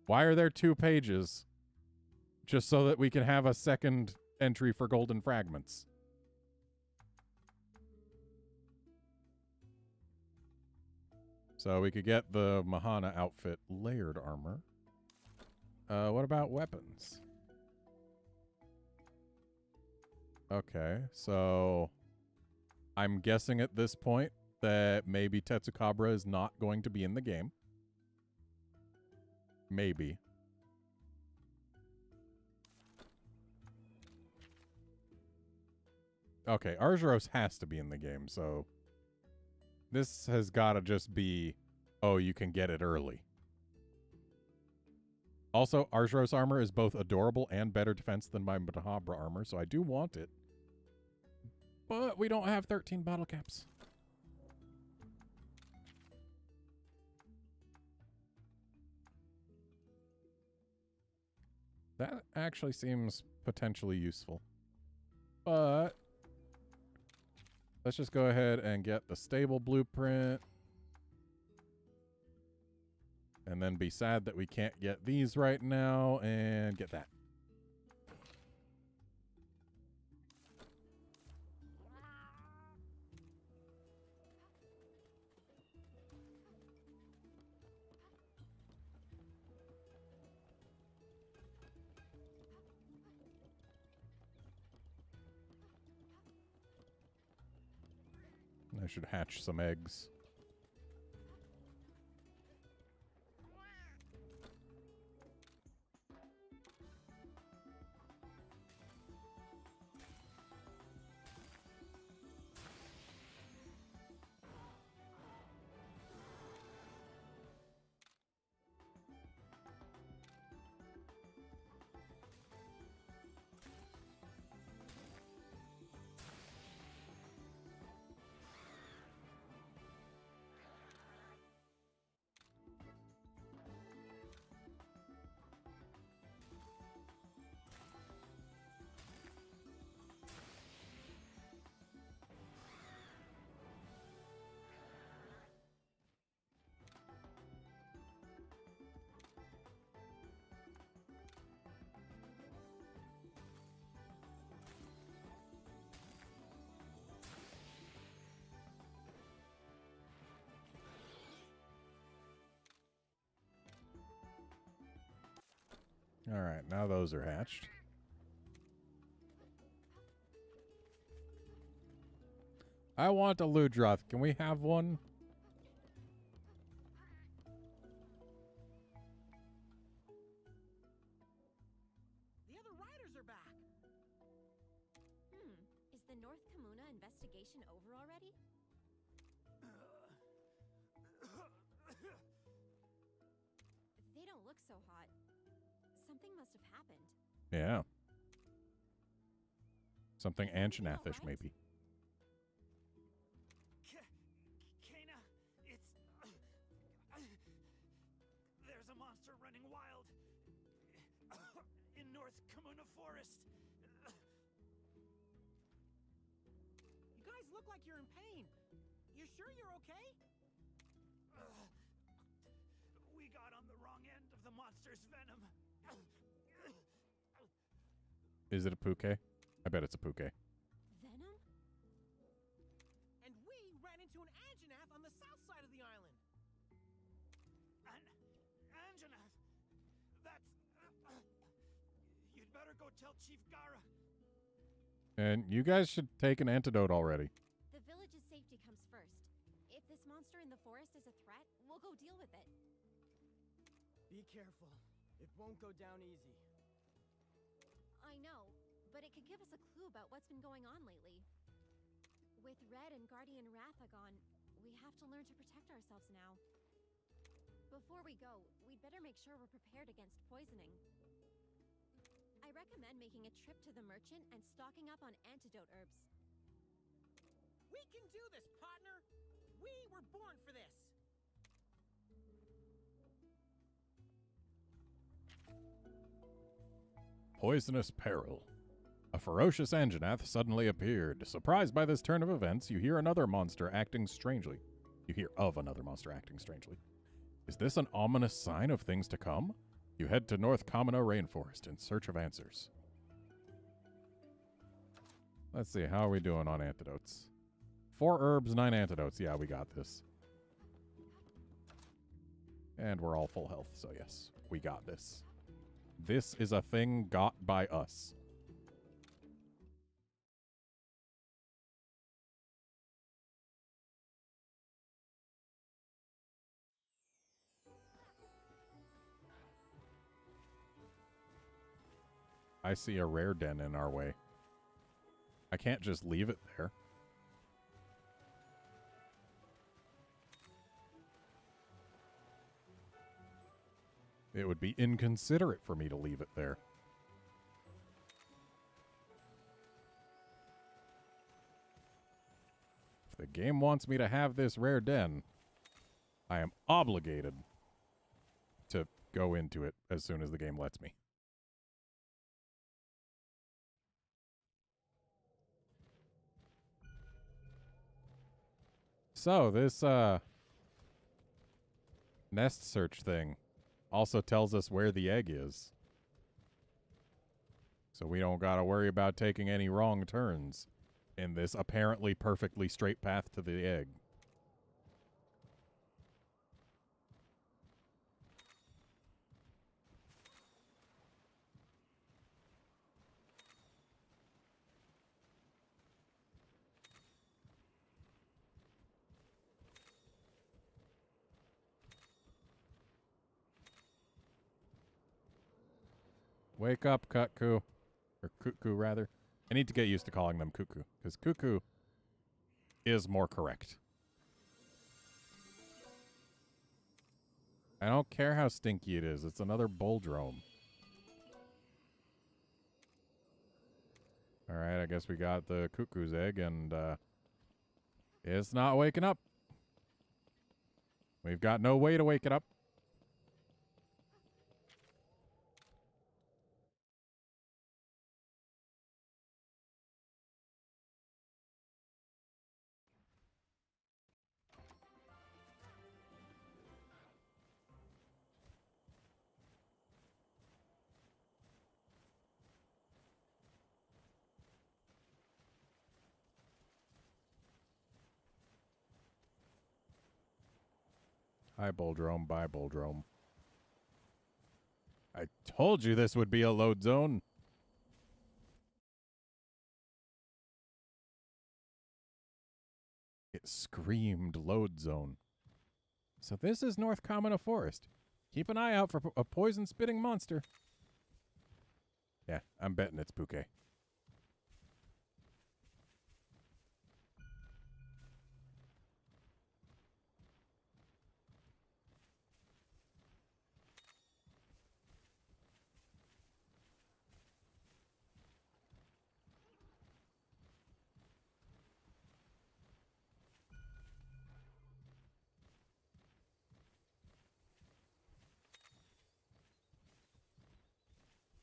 A: Why are there 2 pages just so that we can have a second entry for golden fragments? So we could get the Mahana outfit layered armor. What about weapons? Okay, so I'm guessing at this point that maybe Tetsukabra is not going to be in the game. Maybe. Okay, Argyros has to be in the game, so this has got to just be, oh, you can get it early. Also, Argyros armor is both adorable and better defense than my Mahabra armor, so I do want it. But we don't have 13 bottle caps. That actually seems potentially useful. But let's just go ahead and get the stable blueprint. And then be sad that we can't get these right now and get that. I should hatch some eggs. All right, now those are hatched. I want a Ludroth. Can we have one?
B: The other riders are back.
D: Is the North Kamuna investigation over already? They don't look so hot. Something must have happened.
A: Yeah. Something Anchanathish,
B: right?
A: maybe.
B: Kana, it's... There's a monster running wild in North Kamuna Forest. You guys look like you're in pain. You sure you're okay? We got on the wrong end of the monster's venom.
A: Is it a Puke? I bet it's a Puke.
D: Venom?
B: And we ran into an Anjanath on the south side of the island. Anjanath? That's... You'd better go tell Chief Gara.
A: And you guys should take an antidote already.
D: The village's safety comes first. If this monster in the forest is a threat, we'll go deal with it.
F: Be careful. It won't go down easy.
D: I know, but it could give us a clue about what's been going on lately. With Red and Guardian Ratha gone, we have to learn to protect ourselves now. Before we go, we'd better make sure we're prepared against poisoning. I recommend making a trip to the merchant and stocking up on antidote herbs.
B: We can do this, partner. We were born for this.
A: Poisonous peril. A ferocious Anjanath suddenly appeared. Surprised by this turn of events, you hear another monster acting strangely. You hear of another monster acting strangely. Is this an ominous sign of things to come? You head to North Kamino Rainforest in search of answers. Let's see, how are we doing on antidotes? 4 herbs, 9 antidotes. Yeah, we got this. And we're all full health, so yes, we got this. This is a thing got by us. I see a rare den in our way. I can't just leave it there. It would be inconsiderate for me to leave it there. If the game wants me to have this rare den, I am obligated to go into it as soon as the game lets me. So, this nest search thing also tells us where the egg is. So we don't gotta worry about taking any wrong turns in this apparently perfectly straight path to the egg. Wake up, Cuckoo. Or Cuckoo, rather. I need to get used to calling them Cuckoo, because Cuckoo is more correct. I don't care how stinky it is. It's another Boldrome. Alright, I guess we got the Cuckoo's egg, and it's not waking up. We've got no way to wake it up. Hi, Boldrome. Bye, Boldrome. I told you this would be a load zone. It screamed load zone. So this is North Kamino Forest. Keep an eye out for a poison-spitting monster. Yeah, I'm betting it's Puke.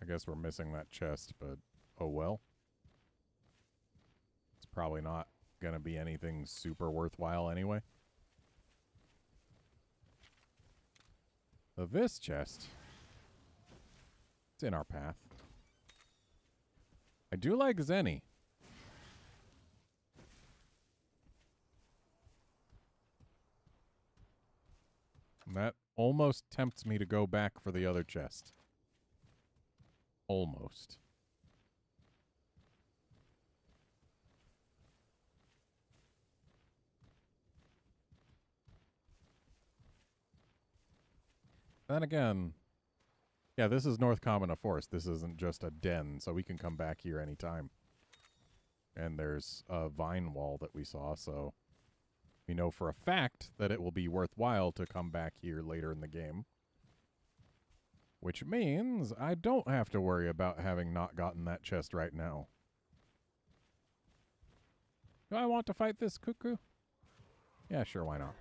A: I guess we're missing that chest, but oh well. It's probably not going to be anything super worthwhile anyway. So this chest, it's in our path. I do like Zenny. And that almost tempts me to go back for the other chest. Almost. Then again, yeah, this is North Kamino Forest. This isn't just a den, so we can come back here anytime. And there's a vine wall that we saw, so we know for a fact that it will be worthwhile to come back here later in the game. Which means I don't have to worry about having not gotten that chest right now. Do I want to fight this Cuckoo? Yeah, sure, why not?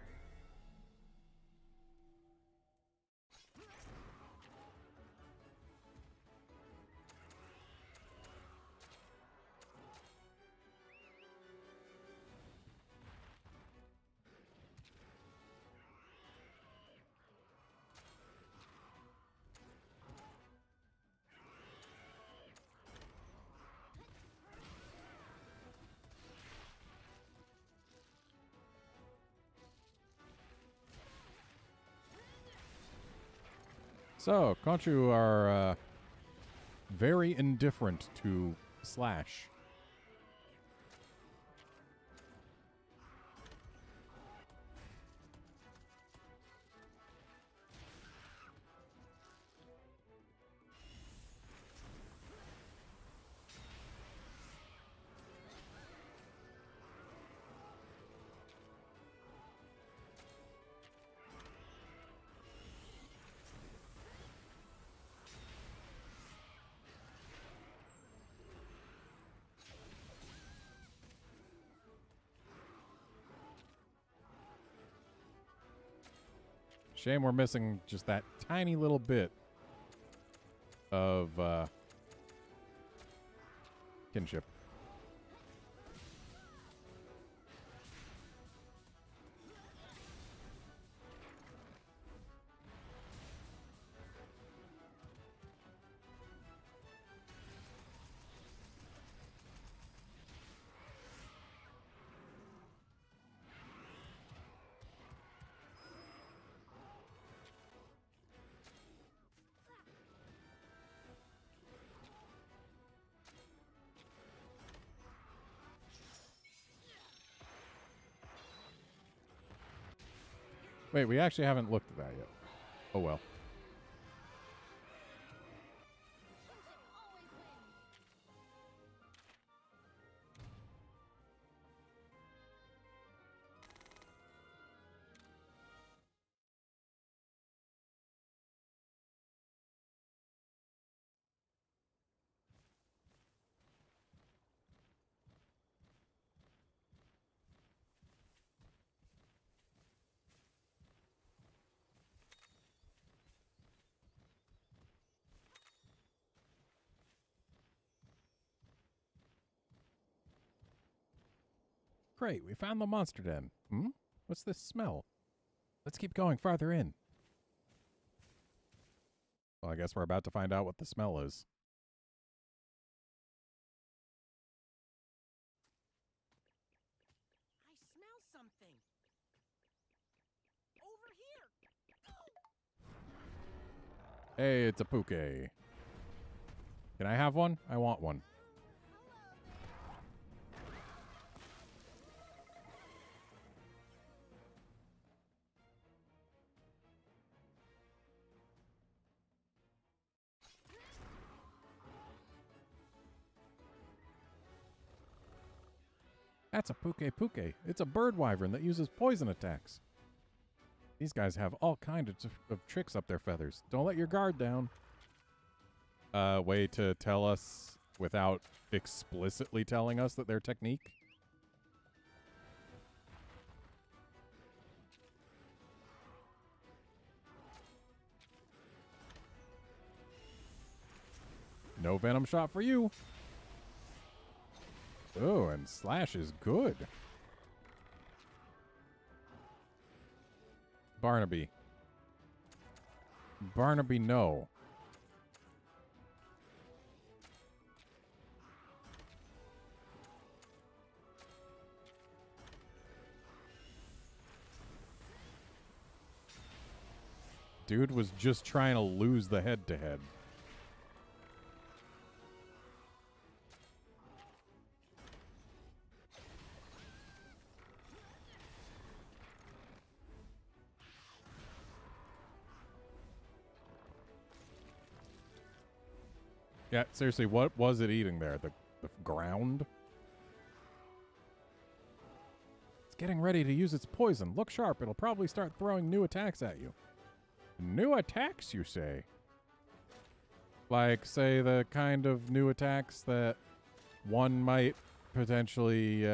A: So, Conchu are very indifferent to Slash. Shame we're missing just that tiny little bit of kinship. Wait, we actually haven't looked at that yet. Oh well. Great, we found the monster den. What's this smell? Let's keep going farther in. Well, I guess we're about to find out what the smell is.
B: I smell something. Over here.
A: Hey, it's a puke. Can I have one? I want one. That's a puke. It's a bird wyvern that uses poison attacks. These guys have all kinds of tricks up their feathers. Don't let your guard down. Way to tell us without explicitly telling us that their technique. No venom shot for you. Oh, and Slash is good. Barnaby. Barnaby, no. Dude was just trying to lose the head-to-head. Yeah, seriously, what was it eating there? The ground? It's getting ready to use its poison. Look sharp. It'll probably start throwing new attacks at you. New attacks, you say? Like, say, the kind of new attacks that one might potentially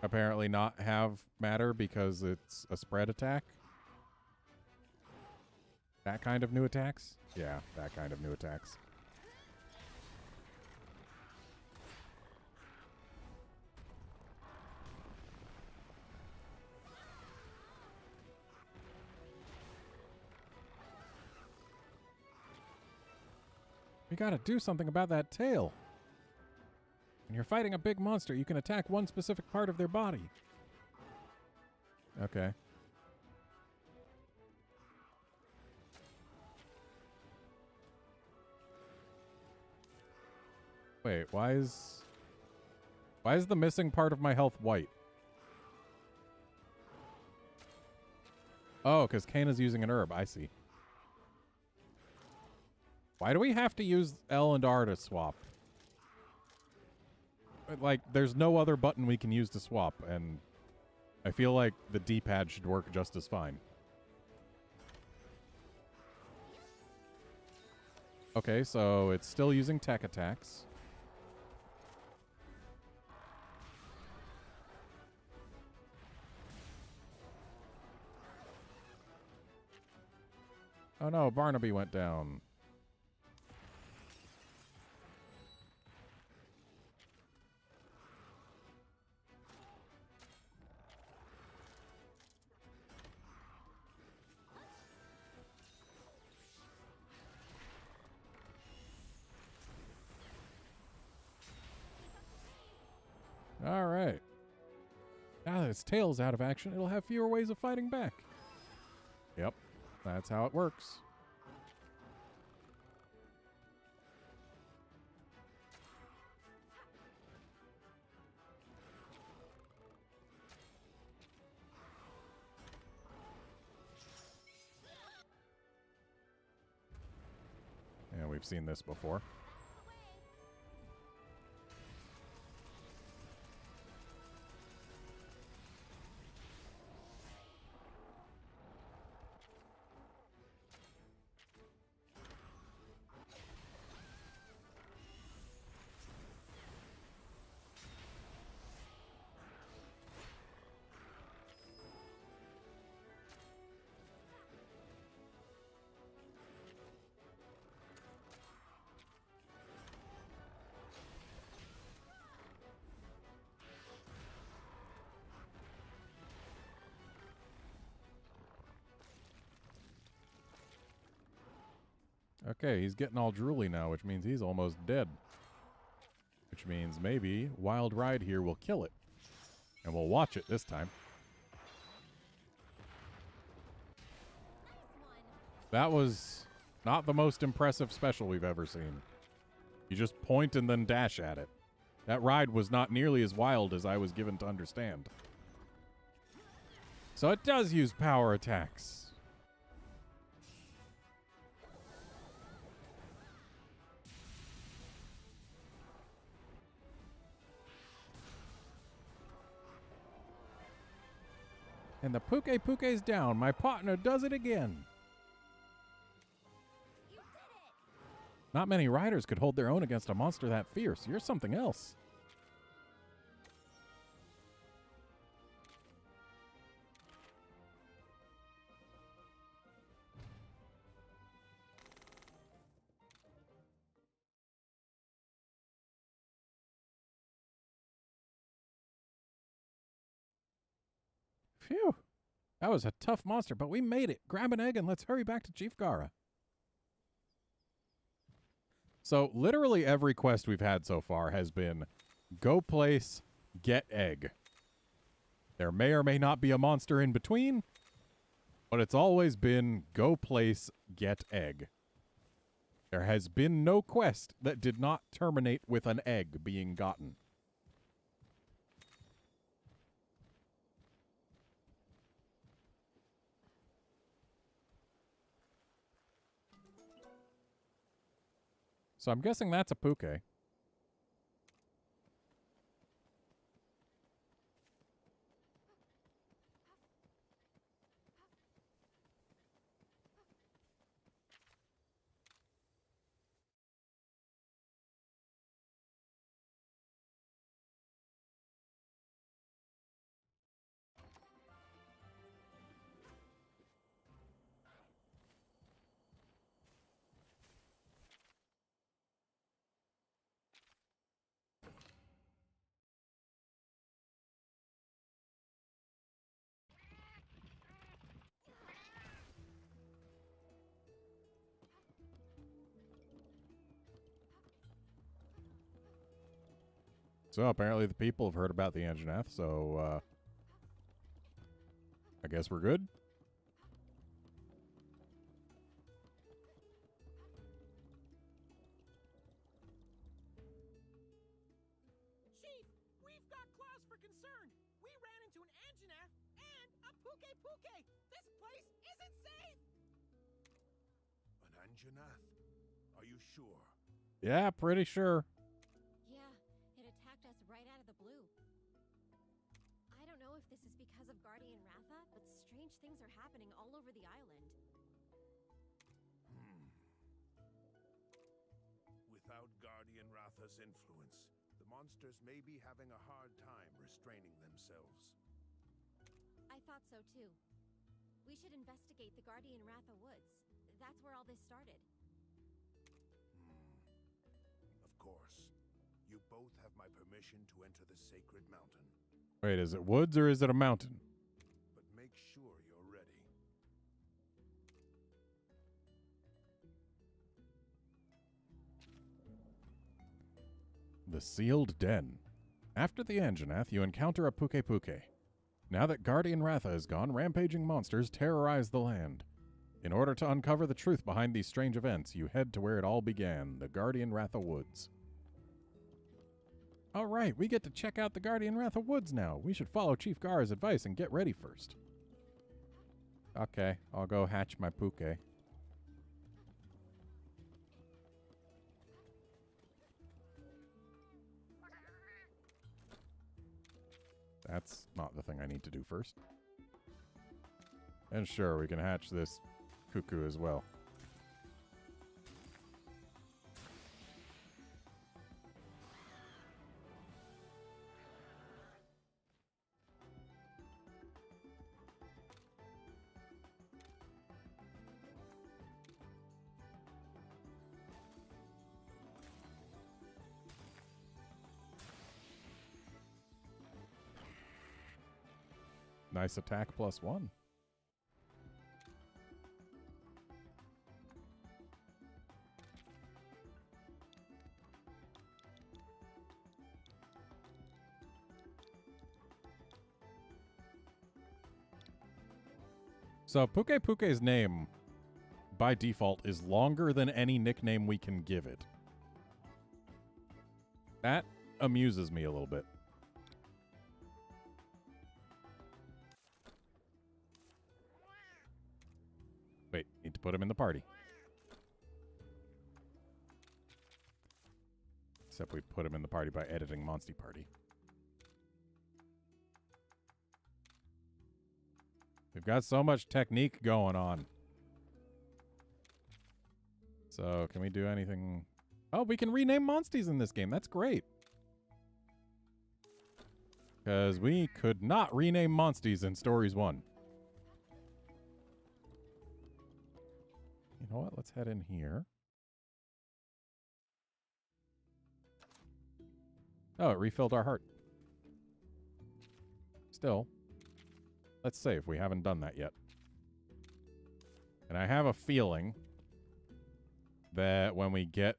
A: apparently not have matter because it's a spread attack? That kind of new attacks? Yeah, that kind of new attacks. We gotta do something about that tail. When you're fighting a big monster, you can attack one specific part of their body. Okay. Wait, why is the missing part of my health white? Oh, because Kana's using an herb. I see. Why do we have to use L and R to swap? Like, there's no other button we can use to swap, and I feel like the D-pad should work just as fine. Okay, so it's still using tech attacks. Oh no, Barnaby went down. All right. Now that its tail's out of action, it'll have fewer ways of fighting back. Yep, that's how it works. Yeah, we've seen this before. Okay, he's getting all drooly now, which means he's almost dead. Which means maybe Wild Ride here will kill it. And we'll watch it this time. That was not the most impressive special we've ever seen. You just point and then dash at it. That ride was not nearly as wild as I was given to understand. So it does use power attacks. And the Puke's down. My partner does it again.
D: You did it!
A: Not many riders could hold their own against a monster that fierce. You're something else. Phew. That was a tough monster, but we made it. Grab an egg and let's hurry back to Chief Gara. So literally every quest we've had so far has been go place, get egg. There may or may not be a monster in between, but it's always been go place, get egg. There has been no quest that did not terminate with an egg being gotten. So I'm guessing that's a Puke. So apparently the people have heard about the Anjanath, so I guess we're good.
E: Anjanath? Are you sure?
A: Yeah, pretty sure.
D: Yeah, it attacked us right out of the blue. I don't know if this is because of Guardian Ratha, but strange things are happening all over the island.
E: Without Guardian Ratha's influence, the monsters may be having a hard time restraining themselves.
D: I thought so too. We should investigate the Guardian Ratha woods. That's where all this started.
E: Of course. You both have my permission to enter the sacred mountain,
A: Wait, is it woods or is it a mountain?
E: but make sure you're ready.
A: The Sealed Den. After the Anjanath, you encounter a Puke Puke. Now that Guardian Ratha is gone, rampaging monsters terrorize the land. In order to uncover the truth behind these strange events, you head to where it all began, the Guardian Ratha Woods. All right, we get to check out the Guardian Ratha Woods now. We should follow Chief Gar's advice and get ready first. Okay, I'll go hatch my Puke. That's not the thing I need to do first. And sure, we can hatch this cuckoo as well. Nice attack +1. So Puke Puke's name, by default, is longer than any nickname we can give it. That amuses me a little bit. Wait, need to put him in the party. Except we put him in the party by editing Monsty Party. We've got so much technique going on. So, can we do anything? Oh, we can rename Monsties in this game. That's great. Because we could not rename Monsties in Stories 1. You know what? Let's head in here. Oh, it refilled our heart. Still, let's save. We haven't done that yet. And I have a feeling that when we get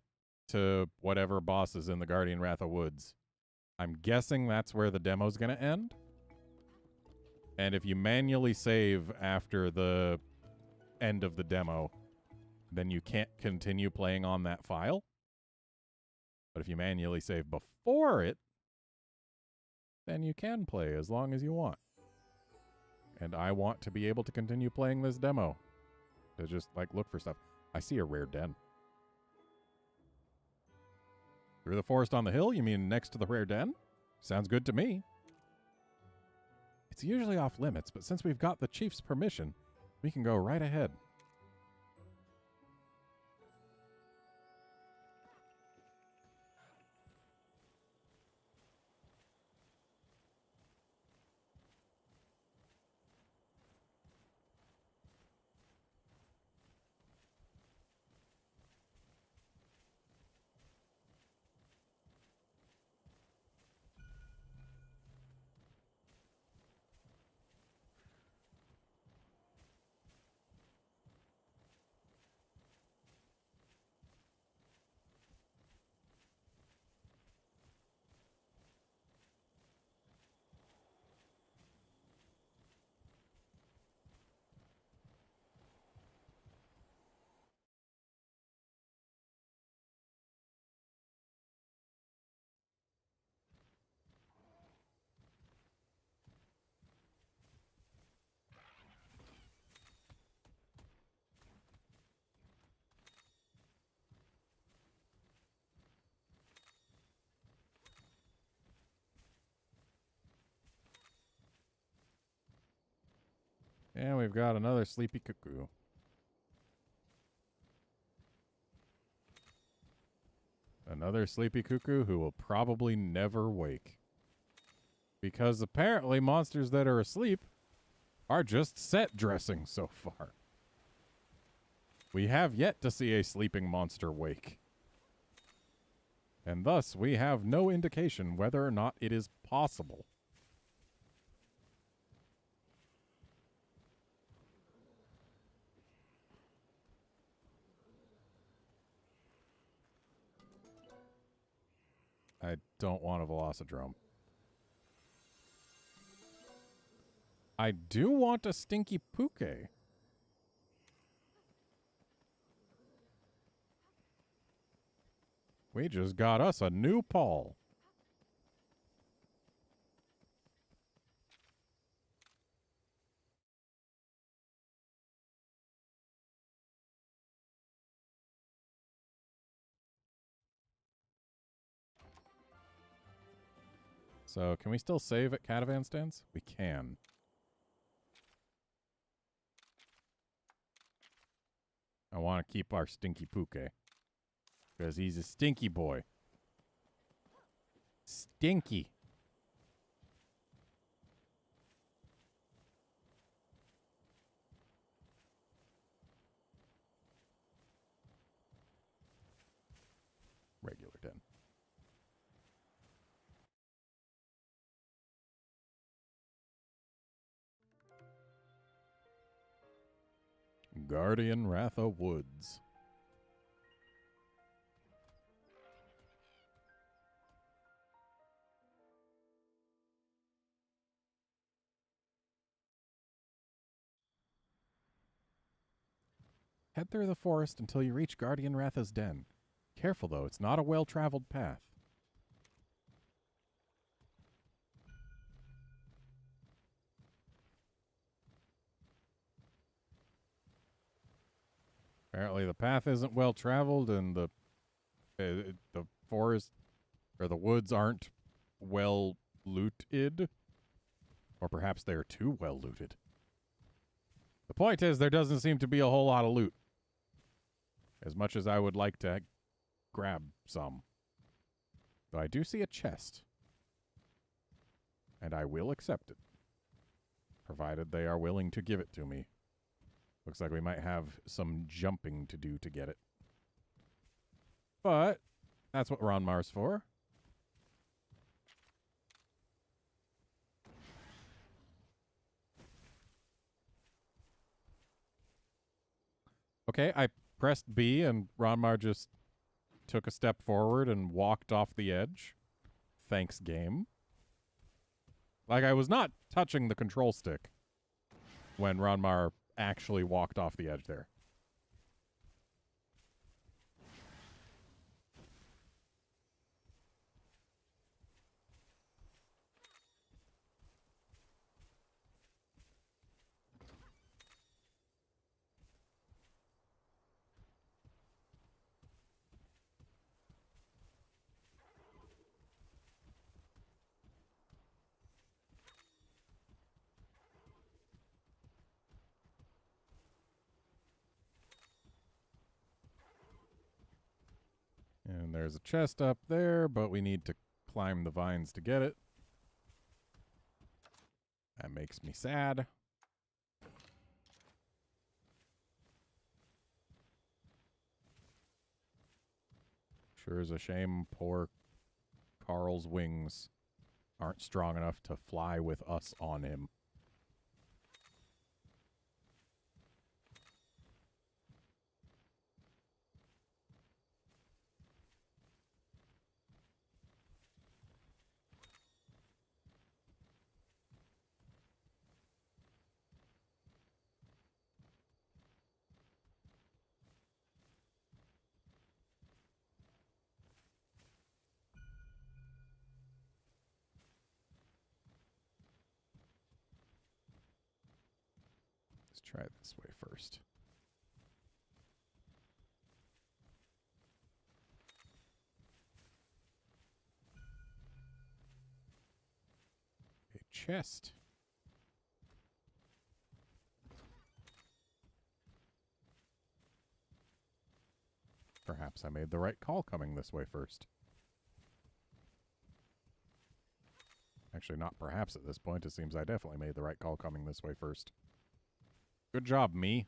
A: to whatever boss is in the Guardian Ratha Woods, I'm guessing that's where the demo's going to end. And if you manually save after the end of the demo, then you can't continue playing on that file. But if you manually save before it, then you can play as long as you want. And I want to be able to continue playing this demo. To just, like, look for stuff. I see a rare den. Through the forest on the hill? You mean next to the rare den? Sounds good to me. It's usually off limits, but since we've got the chief's permission, we can go right ahead. And we've got another sleepy cuckoo. Another sleepy cuckoo who will probably never wake. Because apparently monsters that are asleep are just set dressing so far. We have yet to see a sleeping monster wake. And thus, we have no indication whether or not it is possible. I don't want a Velocidrome. I do want a Stinky Puke. We just got us a new Paul. So, can we still save at Catavan Stands? We can. I want to keep our Stinky Puke. Because he's a stinky boy. Stinky. Regular den. Guardian Ratha Woods. Head through the forest until you reach Guardian Ratha's den. Careful, though. It's not a well-traveled path. Apparently the path isn't well-traveled and the forest or the woods aren't well looted. Or perhaps they're too well looted. The point is there doesn't seem to be a whole lot of loot. As much as I would like to grab some. Though I do see a chest. And I will accept it. Provided they are willing to give it to me. Looks like we might have some jumping to do to get it. But that's what Ron Mars for. Okay, I pressed B and Ronmar just took a step forward and walked off the edge. Thanks, game. Like, I was not touching the control stick when Ronmar actually walked off the edge there. And there's a chest up there, but we need to climb the vines to get it. That makes me sad. Sure is a shame poor Carl's wings aren't strong enough to fly with us on him. Let's try it this way first. A chest. Perhaps I made the right call coming this way first. Actually, not perhaps at this point. It seems I definitely made the right call coming this way first. Good job, me.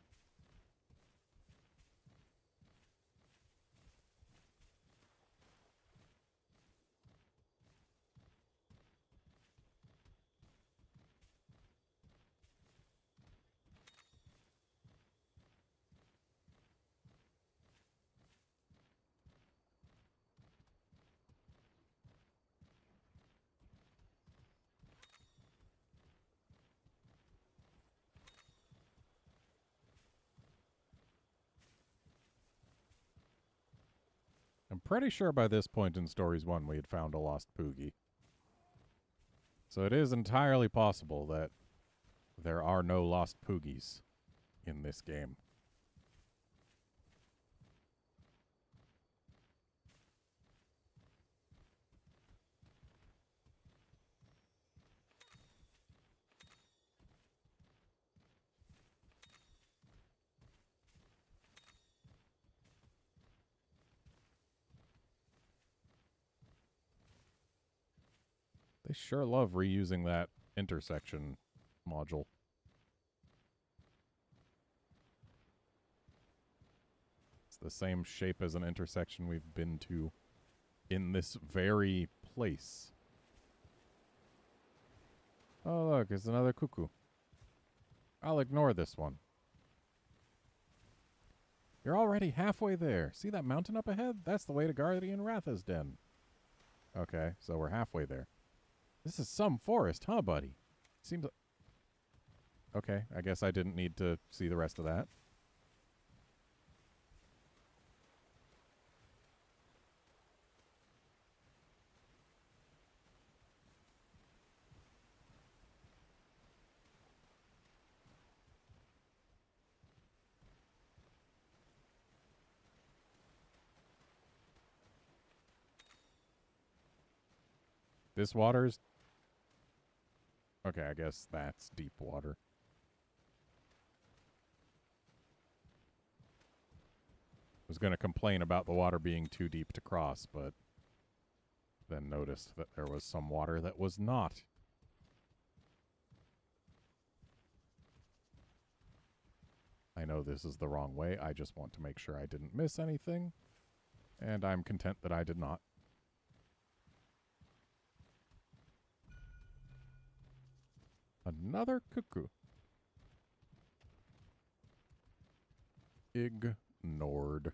A: I'm pretty sure by this point in Stories 1 we had found a lost Poogie. So it is entirely possible that there are no lost Poogies in this game. They sure love reusing that intersection module. It's the same shape as an intersection we've been to in this very place. Oh, look, it's another cuckoo. I'll ignore this one. You're already halfway there. See that mountain up ahead? That's the way to Guardian Ratha's den. Okay, so we're halfway there. This is some forest, huh, buddy? Seems like... Okay, I guess I didn't need to see the rest of that. This water's... Okay, I guess that's deep water. Was going to complain about the water being too deep to cross, but then noticed that there was some water that was not. I know this is the wrong way. I just want to make sure I didn't miss anything, and I'm content that I did not. Another cuckoo. Ignored.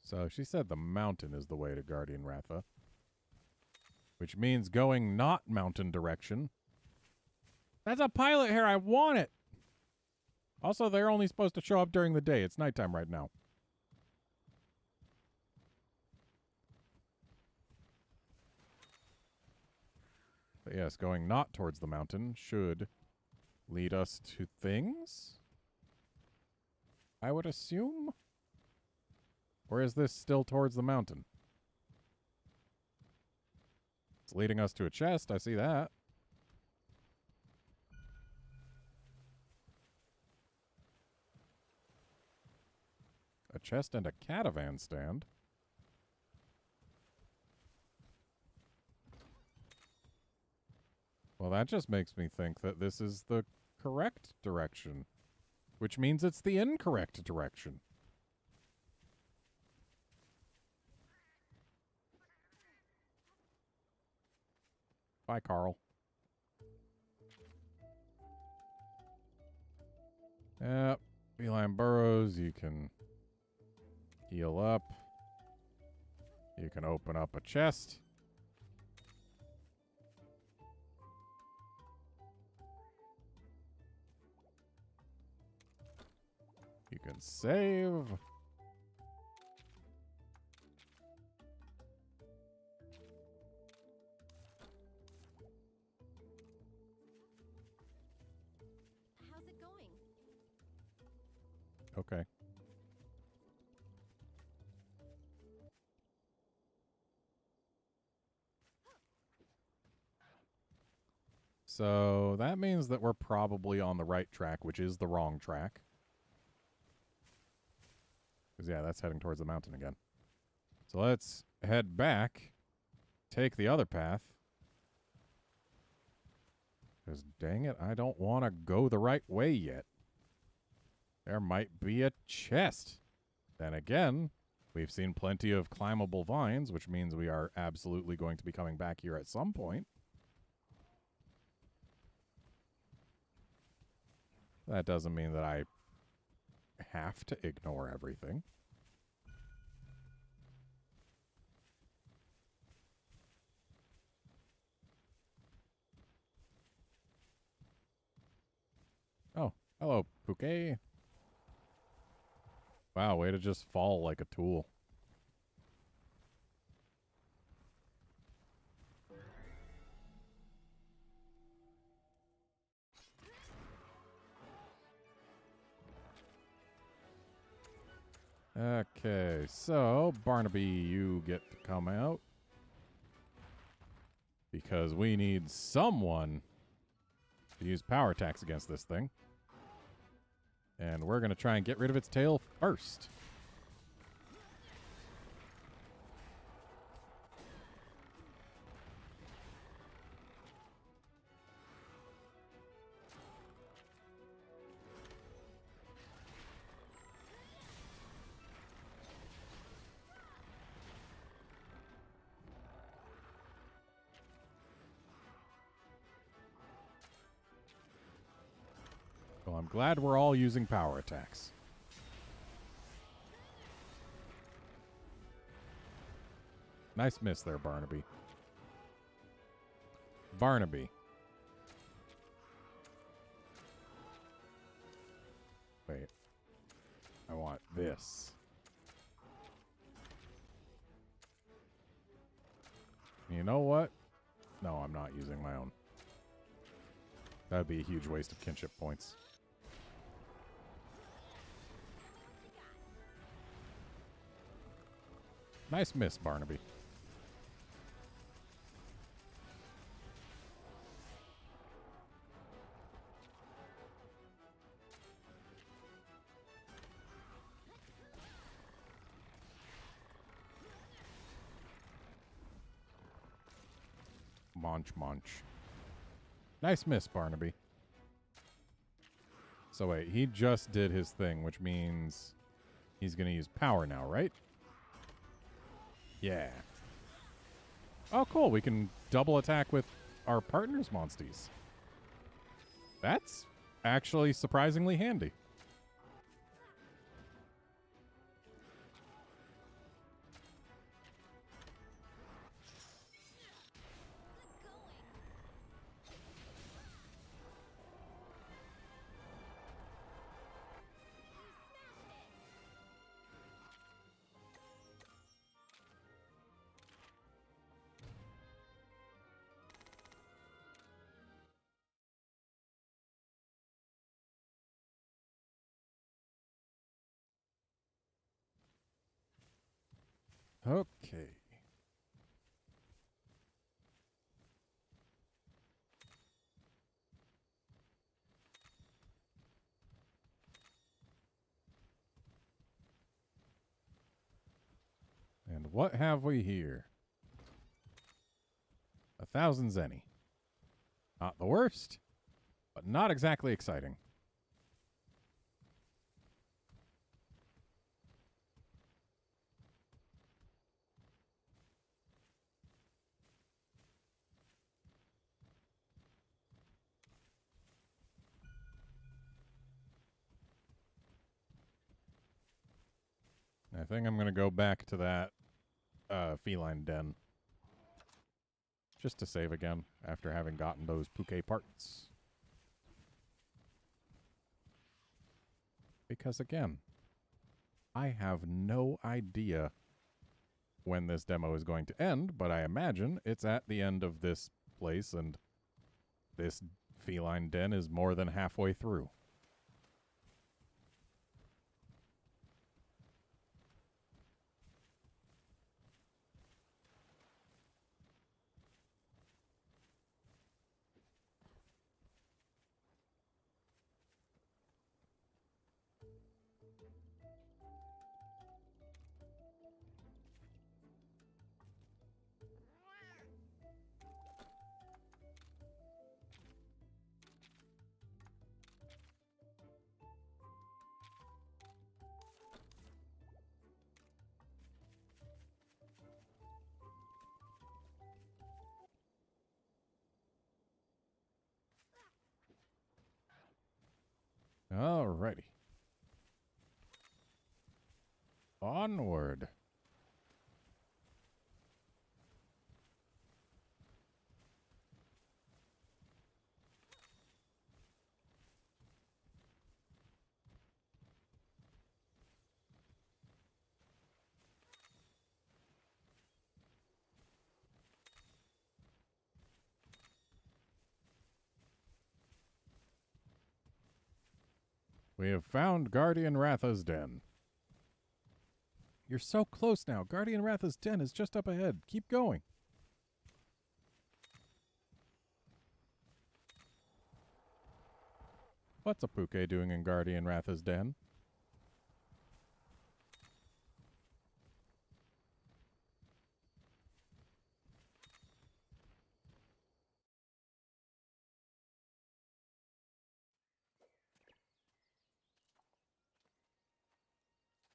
A: So she said the mountain is the way to Guardian Ratha, which means going not mountain direction. That's a pilot hair. I want it. Also, they're only supposed to show up during the day. It's nighttime right now. But yes, going not towards the mountain should lead us to things, I would assume? Or is this still towards the mountain? It's leading us to a chest. I see that. A chest and a catavan stand. Well, that just makes me think that this is the correct direction, which means it's the incorrect direction. Bye, Carl. Yep. Feline burrows, you can heal up. You can open up a chest. You can save.
D: How's it going?
A: Okay. So that means that we're probably on the right track, which is the wrong track. Because, yeah, that's heading towards the mountain again. So let's head back, take the other path. Because, dang it, I don't want to go the right way yet. There might be a chest. Then again, we've seen plenty of climbable vines, which means we are absolutely going to be coming back here at some point. That doesn't mean that I have to ignore everything. Oh, hello, Pouquet. Wow, way to just fall like a tool. Okay, so Barnaby, you get to come out. Because we need someone to use power attacks against this thing. And we're going to try and get rid of its tail first. Well, I'm glad we're all using power attacks. Nice miss there, Barnaby. Barnaby. Wait. I want this. You know what? No, I'm not using my own. That would be a huge waste of kinship points. Nice miss, Barnaby. Munch, munch. Nice miss, Barnaby. So wait, he just did his thing, which means he's going to use power now, right? Yeah. Oh, cool. We can double attack with our partner's monsties. That's actually surprisingly handy. Okay. And what have we here? 1,000 zenny. Not the worst, but not exactly exciting. I think I'm going to go back to that feline den. Just to save again, after having gotten those Pouquet parts. Because again, I have no idea when this demo is going to end, but I imagine it's at the end of this place, and this feline den is more than halfway through. Alrighty. Onward. We have found Guardian Ratha's den. You're so close now. Guardian Ratha's den is just up ahead. Keep going. What's a Puke doing in Guardian Ratha's den?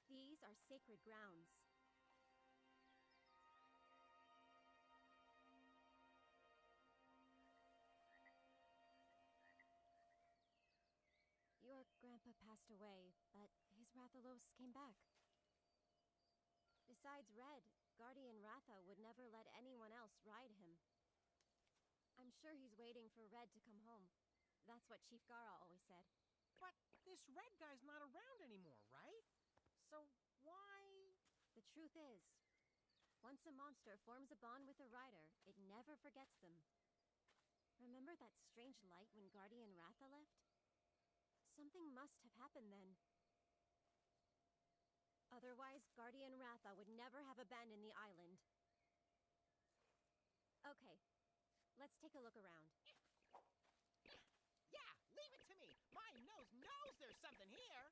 D: These are sacred grounds. Your grandpa passed away, but his Rathalos came back. Besides Red, Guardian Ratha would never let anyone else ride him. I'm sure he's waiting for Red to come home. That's what Chief Gara always said.
B: But this red guy's not around anymore, right? So why...
D: The truth is, once a monster forms a bond with a rider, it never forgets them. Remember that strange light when Guardian Ratha left? Something must have happened then. Otherwise, Guardian Ratha would never have abandoned the island. Okay, let's take a look around.
B: Yeah, leave it to me! My nose knows there's something here!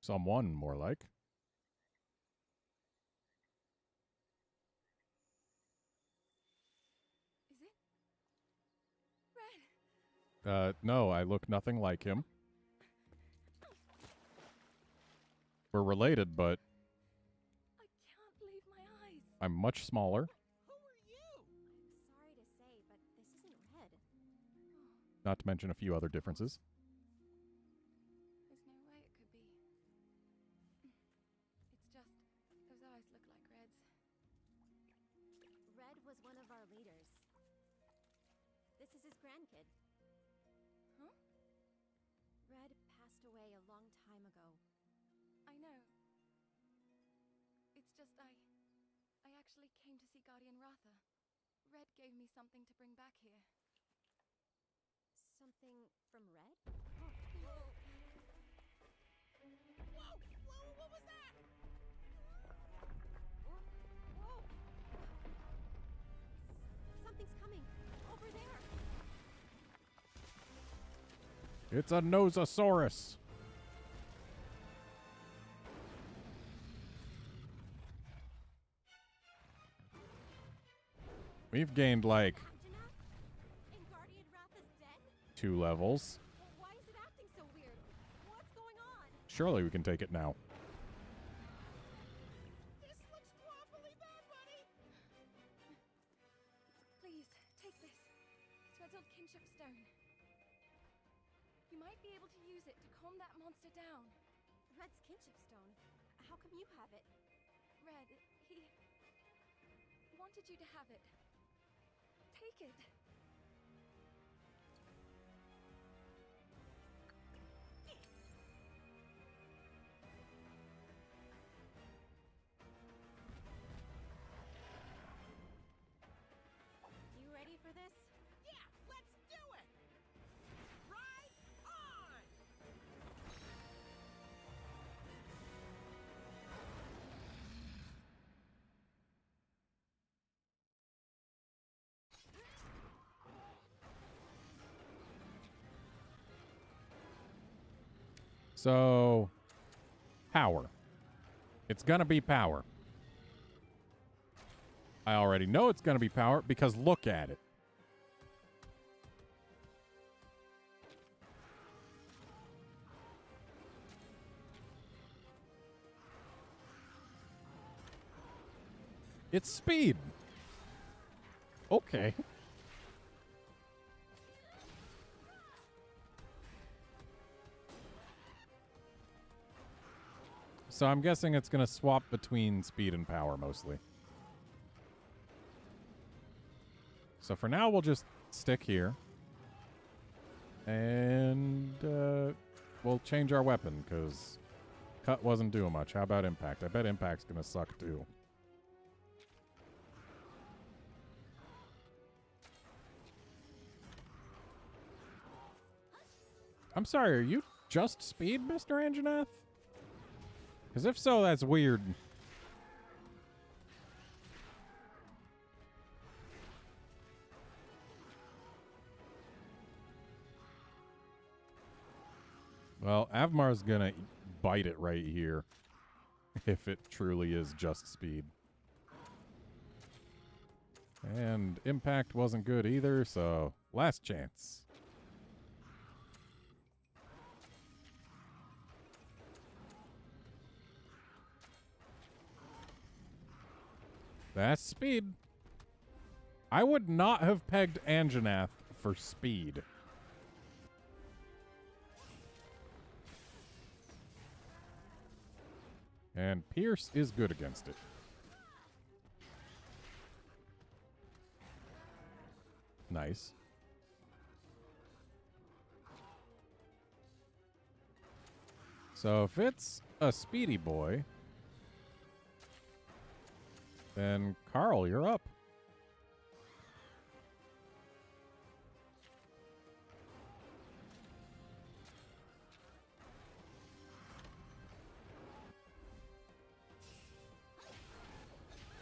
A: Someone, more like.
D: Is it? Red!
A: No, I look nothing like him. We're related, but
D: I can't believe my eyes!
A: I'm much smaller.
B: Who are you?
D: I'm sorry to say, but this isn't Red.
A: Not to mention a few other differences.
G: There's no way it could be. It's just, those eyes look like Red's.
D: Red was one of our leaders. This is his grandkid.
G: Huh?
D: Red passed away a long time ago.
G: I know. It's just I actually came to see Guardian Ratha. Red gave me something to bring back here.
D: Something from Red?
B: Whoa! What was that?
D: Whoa! Something's coming! Over there!
A: It's a Nososaurus. We've gained like
D: In Guardian Ratha's den?
A: 2 levels.
D: Why is it acting so weird? What's going on?
A: Surely we can take it now.
B: This looks awfully bad, buddy!
G: Please, take this. It's Red's old kinship stone. You might be able to use it to calm that monster down.
D: Red's kinship stone. How come you have it?
G: Red, he wanted you to have it. Take it.
D: You ready for this?
B: Yeah, let's do it! Ride on!
A: So, power. It's gonna be power. I already know it's gonna be power because look at it. It's speed. Okay. So I'm guessing it's going to swap between speed and power mostly. So for now, we'll just stick here. And we'll change our weapon, because cut wasn't doing much. How about impact? I bet impact's going to suck, too. I'm sorry, are you just speed, Mr. Anjanath? Because if so, that's weird. Well, Avmar's gonna bite it right here. If it truly is just speed. And impact wasn't good either, so last chance. That's speed. I would not have pegged Anjanath for speed. And Pierce is good against it. Nice. So if it's a speedy boy, then Carl, you're up.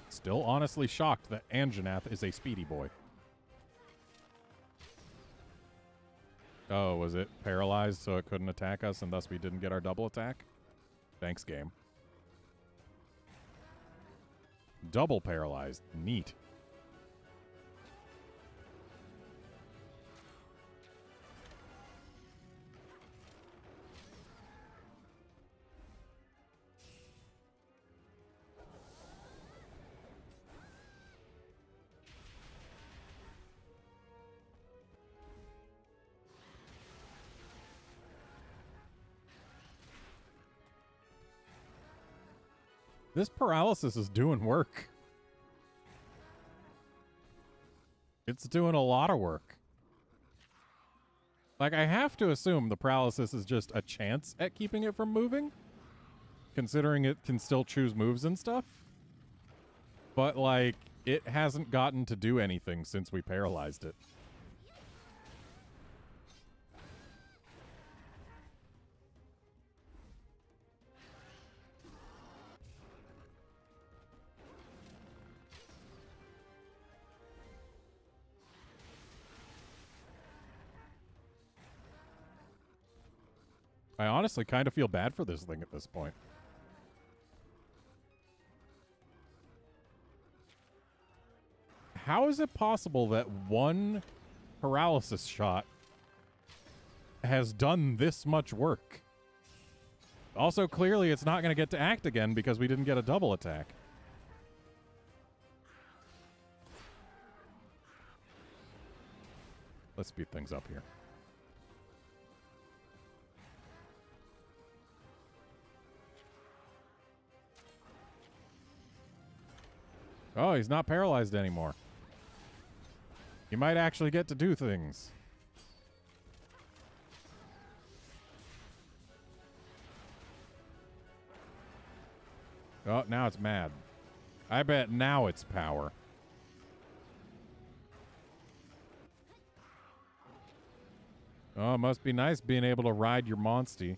A: Still honestly shocked that Anjanath is a speedy boy. Oh, was it paralyzed so it couldn't attack us and thus we didn't get our double attack? Thanks, game. Double paralyzed. Neat. This paralysis is doing work. It's doing a lot of work. Like, I have to assume the paralysis is just a chance at keeping it from moving, considering it can still choose moves and stuff. But, like, it hasn't gotten to do anything since we paralyzed it. I honestly kind of feel bad for this thing at this point. How is it possible that one paralysis shot has done this much work? Also, clearly it's not going to get to act again because we didn't get a double attack. Let's speed things up here. Oh, he's not paralyzed anymore. He might actually get to do things. Oh, now it's mad. I bet now it's power. Oh, it must be nice being able to ride your monstie.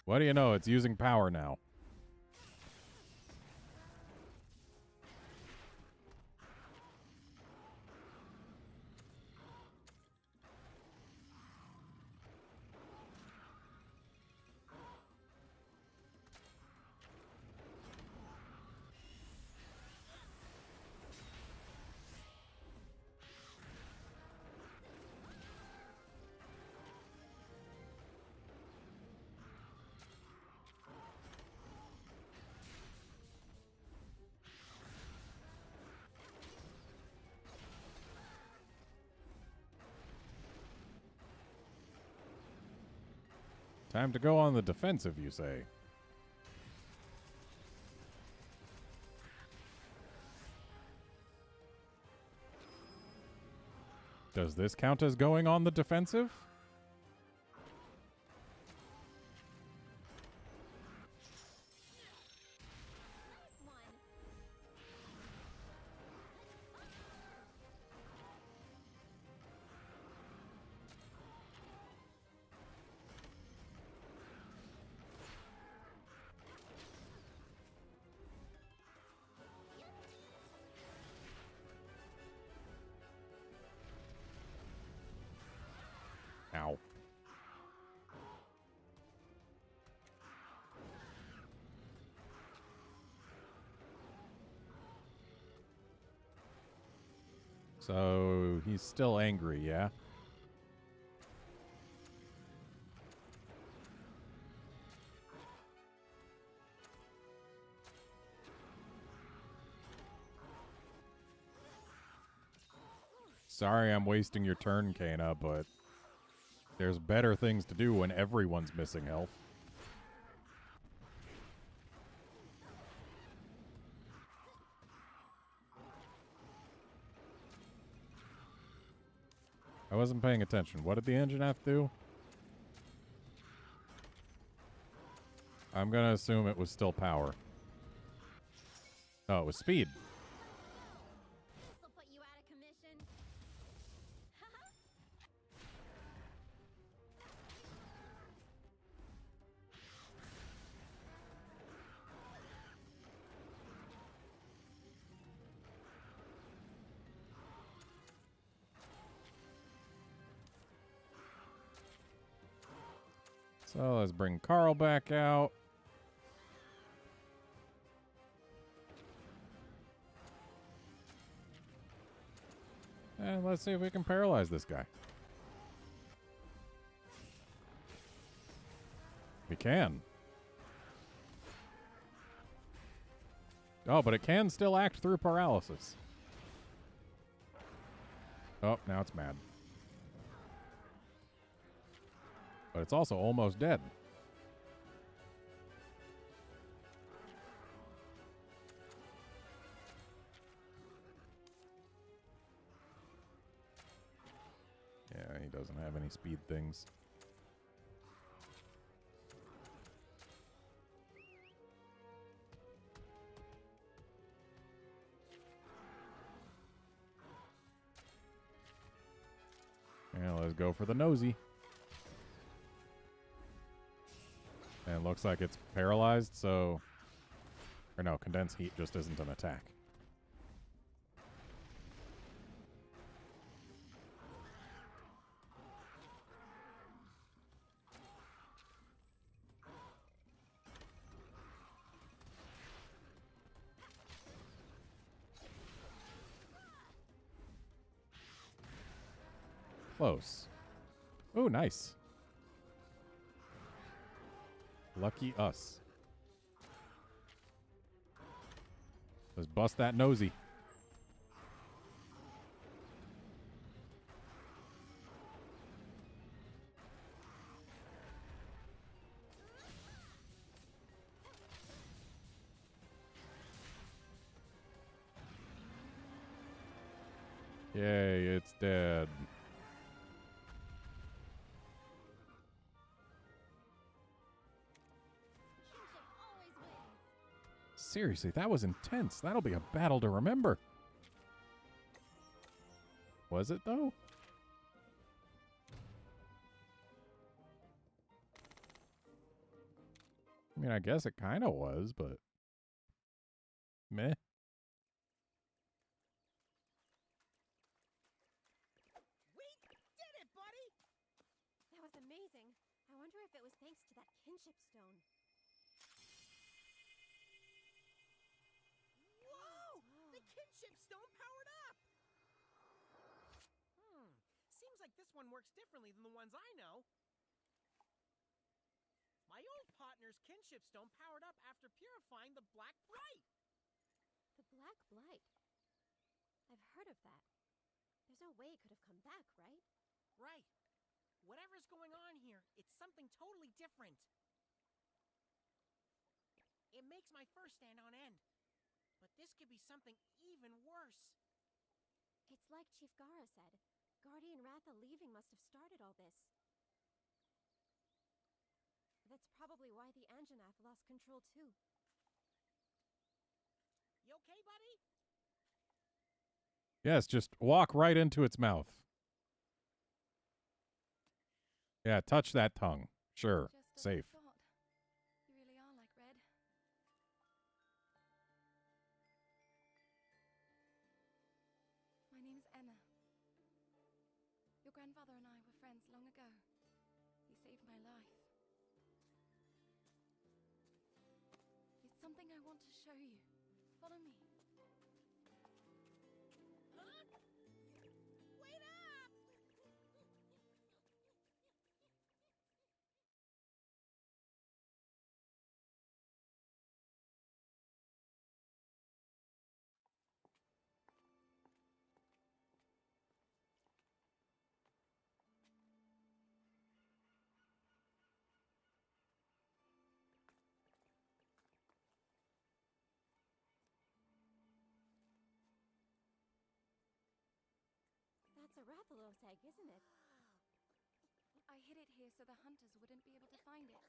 A: What do you know? It's using power now. Time to go on the defensive, you say? Does this count as going on the defensive?
D: Nice one.
A: Ow. So he's still angry, yeah? Sorry I'm wasting your turn, Kana, but there's better things to do when everyone's missing health. I wasn't paying attention. What did the engine have to do? I'm gonna assume it was still power. Oh, it was speed.
D: This'll put you out of commission.
A: So let's bring Carl back out. And let's see if we can paralyze this guy. We can. Oh, but it can still act through paralysis. Oh, now it's mad. But it's also almost dead. Yeah, he doesn't have any speed things. Yeah, let's go for the nosy. And it looks like it's paralyzed, so... Or no, condensed heat just isn't an attack. Close. Ooh, nice. Lucky us. Let's bust that nosy. Yay, it's dead.
D: Kinship always wins.
A: Seriously, that was intense. That'll be a battle to remember. Was it, though? I mean, I guess it kind of was, but... Meh.
B: We did it, buddy!
D: That was amazing. I wonder if it was thanks to that kinship stone.
B: Whoa! The kinship stone powered up! Seems like this one works differently than the ones I know. My old partner's kinship stone powered up after purifying the Black Blight.
D: The Black Blight. I've heard of that. There's no way it could have come back, right?
B: Right. Whatever's going on here, it's something totally different. It makes my fur stand on end. But this could be something even worse.
D: It's like Chief Gara said. Guardian Ratha leaving must have started all this. That's probably why the Anjanath lost control too.
B: You okay, buddy?
A: Yes, just walk right into its mouth. Yeah, touch that tongue. Sure,
G: Just as
A: safe.
G: I thought. You really are like Red. My name's Emma. Your grandfather and I were friends long ago. He saved my life. It's something I want to show you. Follow me.
B: Huh? Wait up!
D: That's a Rathalos egg, isn't it?
G: I hid it here so the hunters wouldn't be able to find it.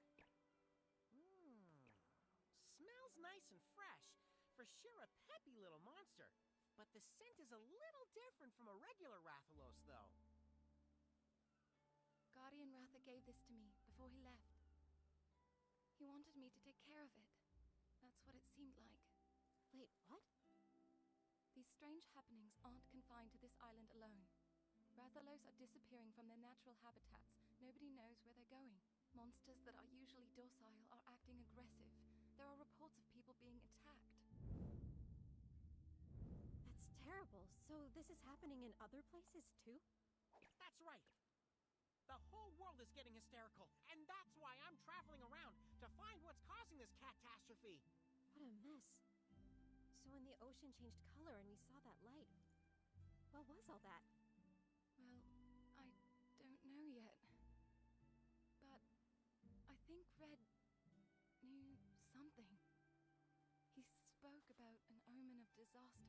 B: Smells nice and fresh. For sure a peppy little monster. But the scent is a little different from a regular Rathalos, though.
G: Guardian Ratha gave this to me before he left. He wanted me to take care of it. That's what it seemed like.
D: Wait, what?
G: These strange happenings aren't confined to this island alone. Rathalos are disappearing from their natural habitats. Nobody knows where they're going. Monsters that are usually docile are acting aggressive. There are reports of people being attacked.
D: That's terrible. So this is happening in other places too?
B: That's right. The whole world is getting hysterical, and that's why I'm traveling around to find what's causing this catastrophe.
D: What a mess. So when the ocean changed color and we saw that light, what was all that?
G: Well, I don't know yet. But I think Red knew something. He spoke about an omen of disaster.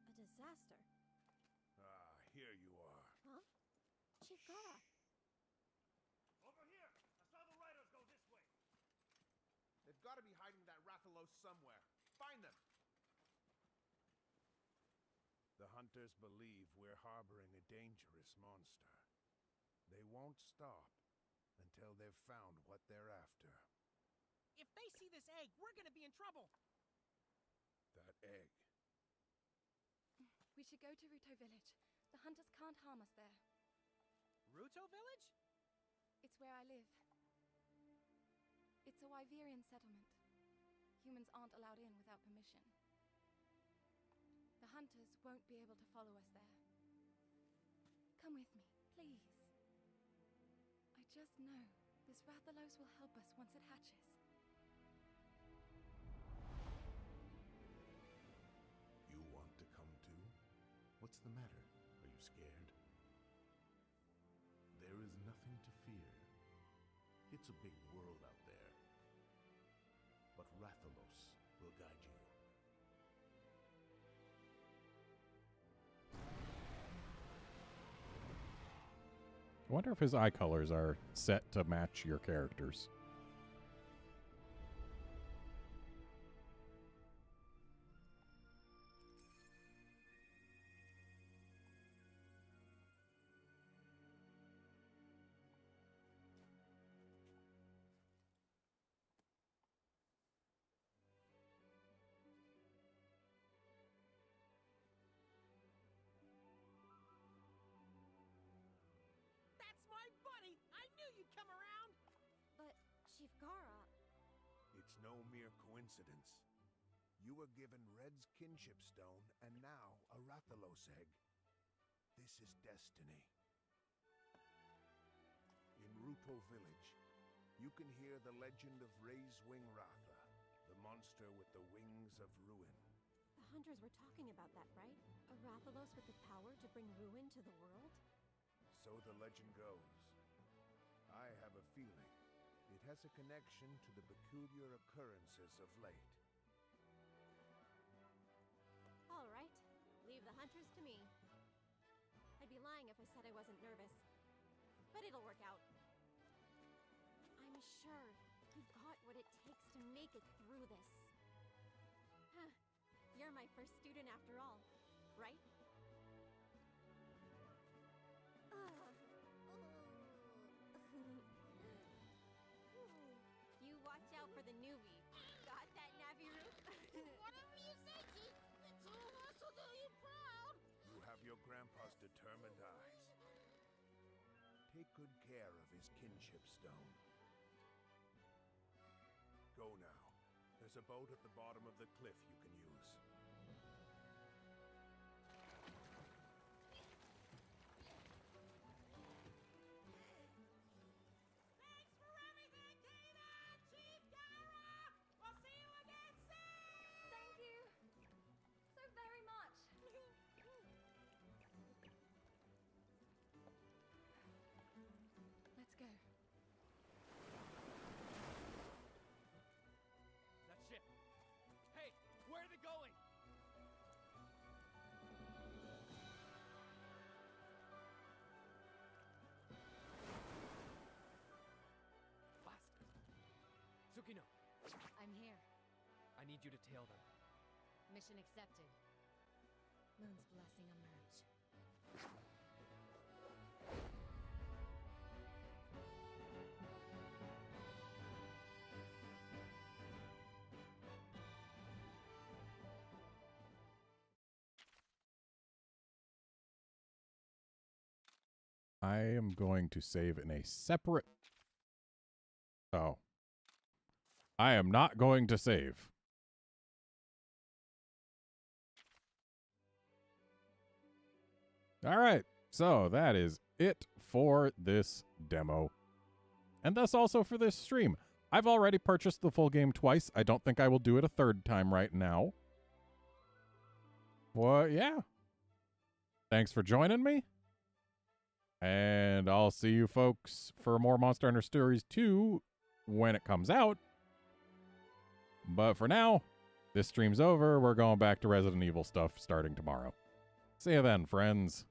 D: A disaster?
E: Ah, here you are.
D: Huh? Chief Gara!
C: Over here! I saw the riders go this way!
E: They've got to be hiding that Rathalos somewhere. Find them! The hunters believe we're harboring a dangerous monster. They won't stop until they've found what they're after.
B: If they see this egg, we're gonna be in trouble.
E: That egg.
G: We should go to Ruto Village. The hunters can't harm us there.
B: Ruto Village?
G: It's where I live. It's a Wyverian settlement. Humans aren't allowed in without permission. The hunters won't be able to follow us there. Come with me, please. I just know this Rathalos will help us once it hatches.
E: You want to come too? What's the matter? Are you scared? There is nothing to fear. It's a big world out there. But Rathalos will guide you.
A: I wonder if his eye colors are set to match your characters.
B: That's my buddy! I knew you'd come around!
D: But, Chief Gara...
E: It's no mere coincidence. You were given Red's kinship stone and now a Rathalos egg. This is destiny. In Ruto Village, you can hear the legend of Raisewing Ratha, the monster with the wings of ruin.
D: The hunters were talking about that, right? A Rathalos with the power to bring ruin to the world?
E: So the legend goes. I have a feeling it has a connection to the peculiar occurrences of late.
D: All right, leave the hunters to me. I'd be lying if I said I wasn't nervous. But it'll work out. I'm sure you've got what it takes to make it through this. Huh. You're my first student after all, right? You watch out for the newbie. Got that, Naviru?
B: Whatever you say, Chief. The two of us will do you proud.
E: You have your grandpa's determined eyes. Take good care of his kinship stone. Go now. There's a boat at the bottom of the cliff you can use.
B: Thanks for everything, Dana! Chief Gyra! We'll see you again soon!
G: Thank you so very much. Let's go.
F: That ship. Hey, where are they going? Faster. Tsukino,
H: I'm here.
F: I need you to tail them.
H: Mission accepted. Moon's blessing emerge.
A: I am going to save in a separate... Oh. I am not going to save. All right, so that is it for this demo. And thus also for this stream. I've already purchased the full game twice. I don't think I will do it a third time right now. Well, yeah. Thanks for joining me. And I'll see you folks for more Monster Hunter Stories 2 when it comes out. But for now, this stream's over. We're going back to Resident Evil stuff starting tomorrow. See you then, friends.